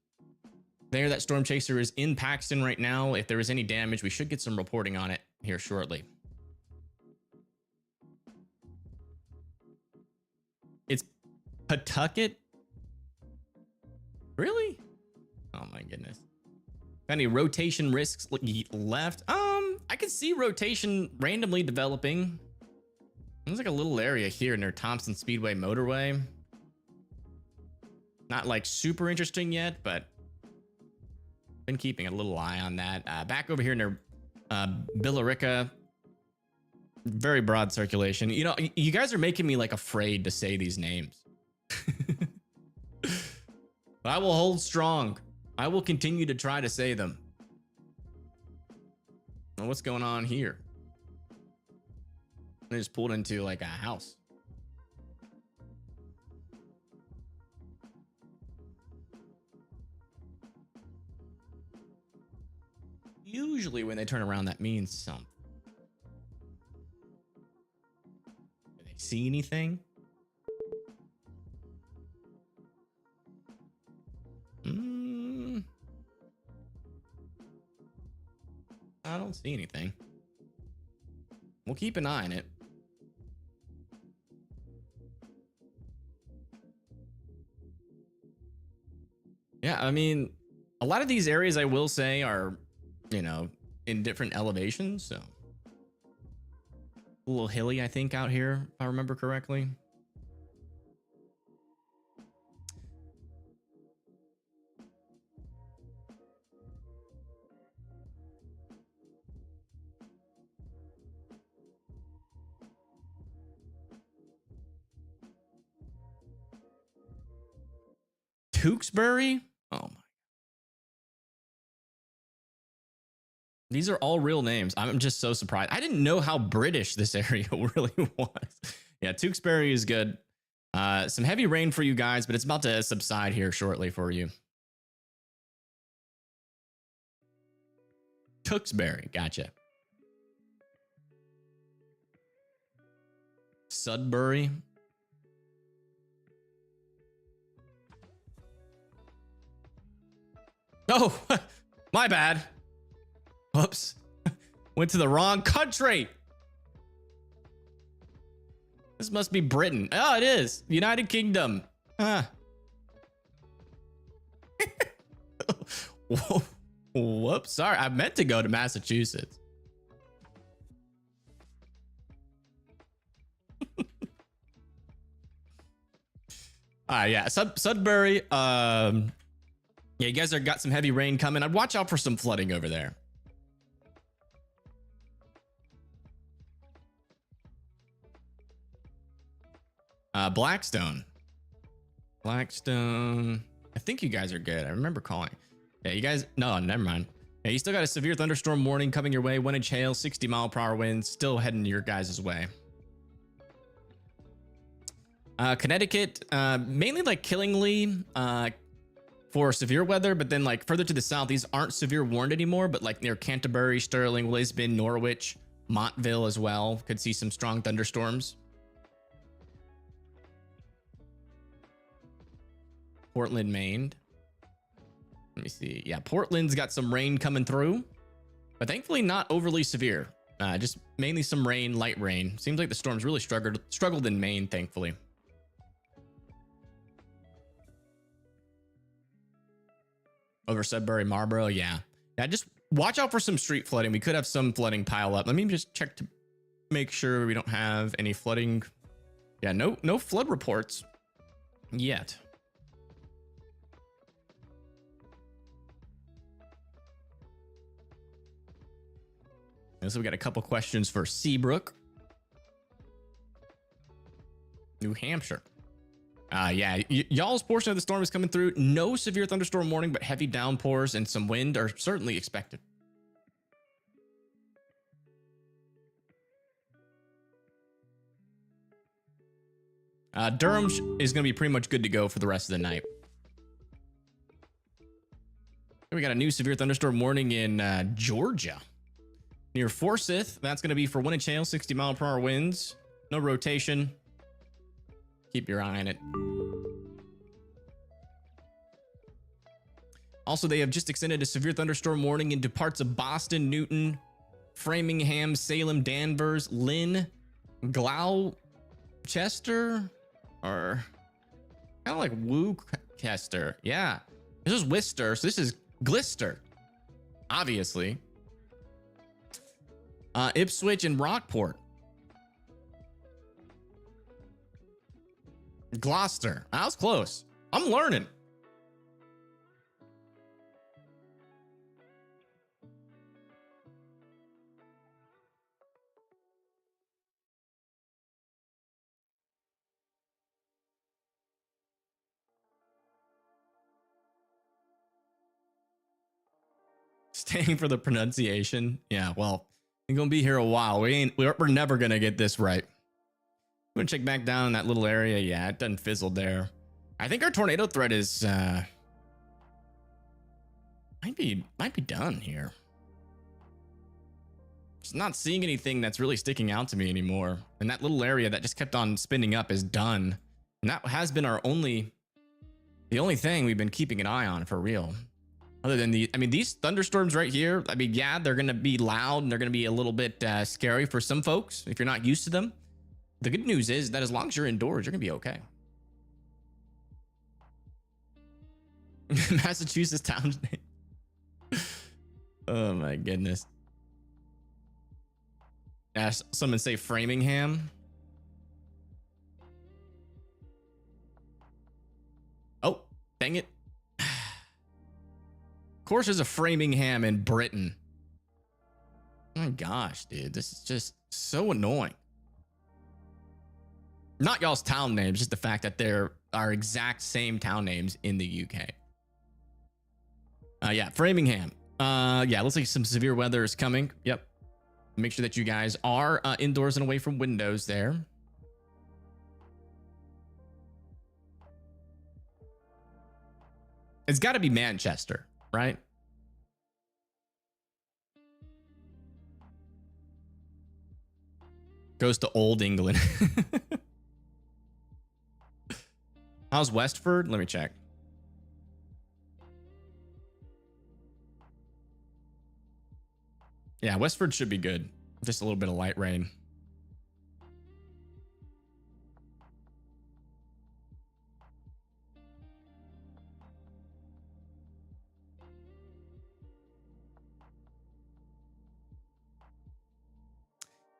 There, that Stormchaser is in Paxton right now. If there is any damage, we should get some reporting on it here shortly. It's Pawtucket? Really? Oh my goodness. Any rotation risks left? I can see rotation randomly developing. There's like a little area here near Thompson Speedway motorway. Not like super interesting yet, but been keeping a little eye on that. Back over here near Billerica. Very broad circulation. You know, you guys are making me like afraid to say these names. But I will hold strong. I will continue to try to say them. Well, what's going on here? I just pulled into like a house. Usually when they turn around, that means something. Do they see anything? I don't see anything. We'll keep an eye on it. Yeah, I mean, a lot of these areas I will say are, you know, in different elevations, so a little hilly, I think, out here, if I remember correctly. Tewksbury? Oh my. These are all real names. I'm just so surprised. I didn't know how British this area really was. Yeah, Tewksbury is good. Some heavy rain for you guys, but it's about to subside here shortly for you. Tewksbury, gotcha. Sudbury. Oh, my bad. Whoops. Went to the wrong country. This must be Britain. Oh, it is. United Kingdom. Huh. Whoops. Sorry. I meant to go to Massachusetts. Yeah. Sudbury. Yeah, you guys are got some heavy rain coming. I'd watch out for some flooding over there. Blackstone. Blackstone. I think you guys are good. I remember calling. Yeah, you guys. No, never mind. Yeah, you still got a severe thunderstorm warning coming your way. 1-inch hail, 60-mile-per-hour winds, still heading your guys' way. Connecticut, mainly like Killingly, for severe weather, but then like further to the south, these aren't severe warned anymore, but like near Canterbury, Stirling, Lisbon, Norwich, Montville as well, could see some strong thunderstorms. Portland, Maine. Let me see. Yeah, Portland's got some rain coming through, but thankfully not overly severe. Just mainly some rain, light rain. Seems like the storms really struggled in Maine, thankfully. Over Sudbury, Marlborough, yeah. Yeah, just watch out for some street flooding. We could have some flooding pile up. Let me just check to make sure we don't have any flooding. Yeah, no flood reports yet. And so we got a couple questions for Seabrook. New Hampshire. Yeah, y'all's portion of the storm is coming through. No severe thunderstorm warning, but heavy downpours and some wind are certainly expected. Durham is going to be pretty much good to go for the rest of the night. We got a new severe thunderstorm warning in Georgia. Near Forsyth, that's going to be for wind and hail, 60-mile-per-hour winds. No rotation. Keep your eye on it. Also, they have just extended a severe thunderstorm warning into parts of Boston, Newton, Framingham, Salem, Danvers, Lynn, Gloucester, or kind of like Worcester. Yeah, this is Wister, so this is Glister, obviously. Ipswich and Rockport. Gloucester. That was close. I'm learning. Staying for the pronunciation. Yeah, well, you're gonna be here a while. We're never gonna get this right. I'm gonna check back down in that little area. Yeah, it done fizzled there. I think our tornado threat is might be done here. Just not seeing anything that's really sticking out to me anymore. And that little area that just kept on spinning up is done. And that has been the only thing we've been keeping an eye on for real. Other than these thunderstorms right here, yeah, they're going to be loud and they're going to be a little bit scary for some folks if you're not used to them. The good news is that as long as you're indoors, you're going to be okay. Massachusetts town name. Oh my goodness. Someone say Framingham. Oh, dang it. Of course, there's a Framingham in Britain. Oh my gosh, dude, this is just so annoying. Not y'all's town names, just the fact that there are exact same town names in the UK. Yeah, Framingham. Yeah, looks like some severe weather is coming. Yep. Make sure that you guys are indoors and away from windows there. It's got to be Manchester, right? Goes to Old England. How's Westford? Let me check. Yeah, Westford should be good. Just a little bit of light rain.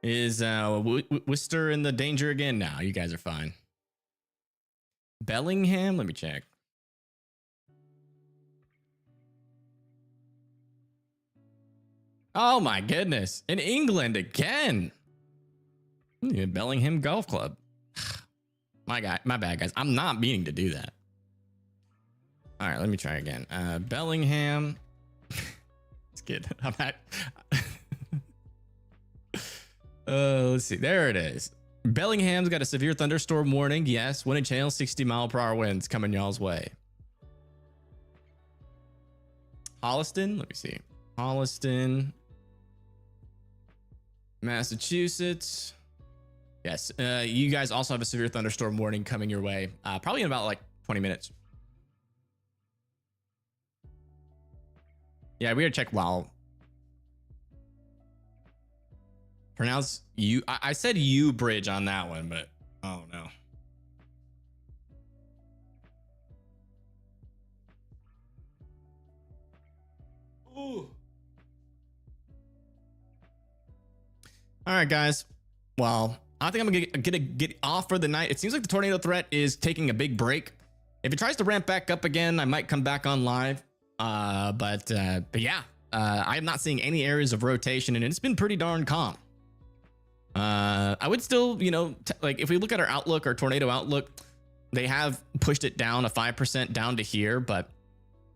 Is Wister in the danger again? No, you guys are fine. Bellingham? Let me check. Oh my goodness. In England again. Bellingham Golf Club. My bad, guys. I'm not meaning to do that. All right, let me try again. Bellingham. It's good. I'm at. Let's see. There it is. Bellingham's got a severe thunderstorm warning. Yes, wind and hail, 60-mile-per-hour winds coming y'all's way. Holliston. Let me see. Holliston. Massachusetts. Yes, you guys also have a severe thunderstorm warning coming your way. Probably in about like 20 minutes. Yeah, we gotta check while. Pronounce you. I said you bridge on that one, but oh no. Ooh. All right, guys. Well, I think I'm gonna get off for the night. It seems like the tornado threat is taking a big break. If it tries to ramp back up again, I might come back on live. But yeah, I am not seeing any areas of rotation, and it's been pretty darn calm. I would still, like if we look at our outlook, our tornado outlook, They have pushed it down a 5% down to here, but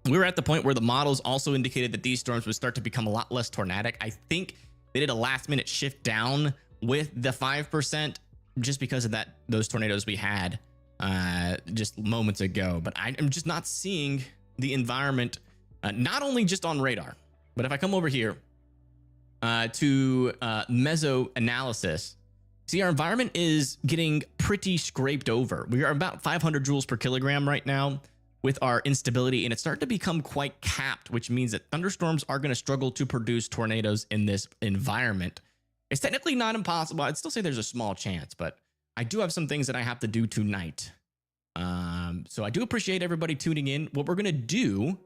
we were at the point where the models also indicated that these storms would start to become a lot less tornadic. I think they did a last minute shift down with the 5% just because of those tornadoes we had just moments ago. But I'm just not seeing the environment, not only just on radar, but if I come over here to meso analysis, see, our environment is getting pretty scraped over. We are about 500 joules per kilogram right now with our instability, and it's starting to become quite capped, which means that thunderstorms are going to struggle to produce tornadoes in this environment. It's technically not impossible. I'd still say there's a small chance, but I do have some things that I have to do tonight. So I do appreciate everybody tuning in. What we're going to do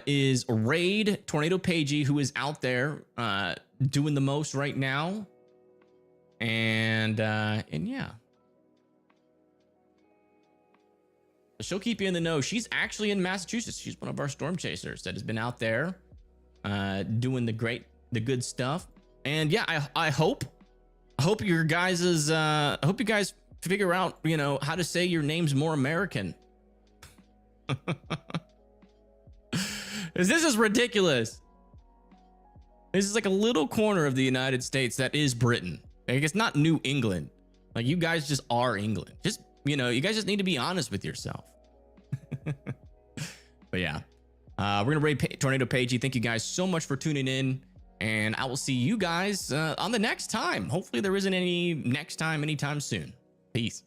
is raid Tornado Pagey, who is out there doing the most right now. And yeah. She'll keep you in the know. She's actually in Massachusetts. She's one of our storm chasers that has been out there doing the good stuff. And yeah, I hope your guys's I hope you guys figure out, you know, how to say your names more American. This is ridiculous. This is like a little corner of the United States that is Britain. Like, it's not New England. Like, you guys just are England. Just, you know, you guys just need to be honest with yourself. But yeah, we're gonna raid Tornado Pagey. Thank you guys so much for tuning in, and I will see you guys on the next time. Hopefully there isn't any next time anytime soon. Peace.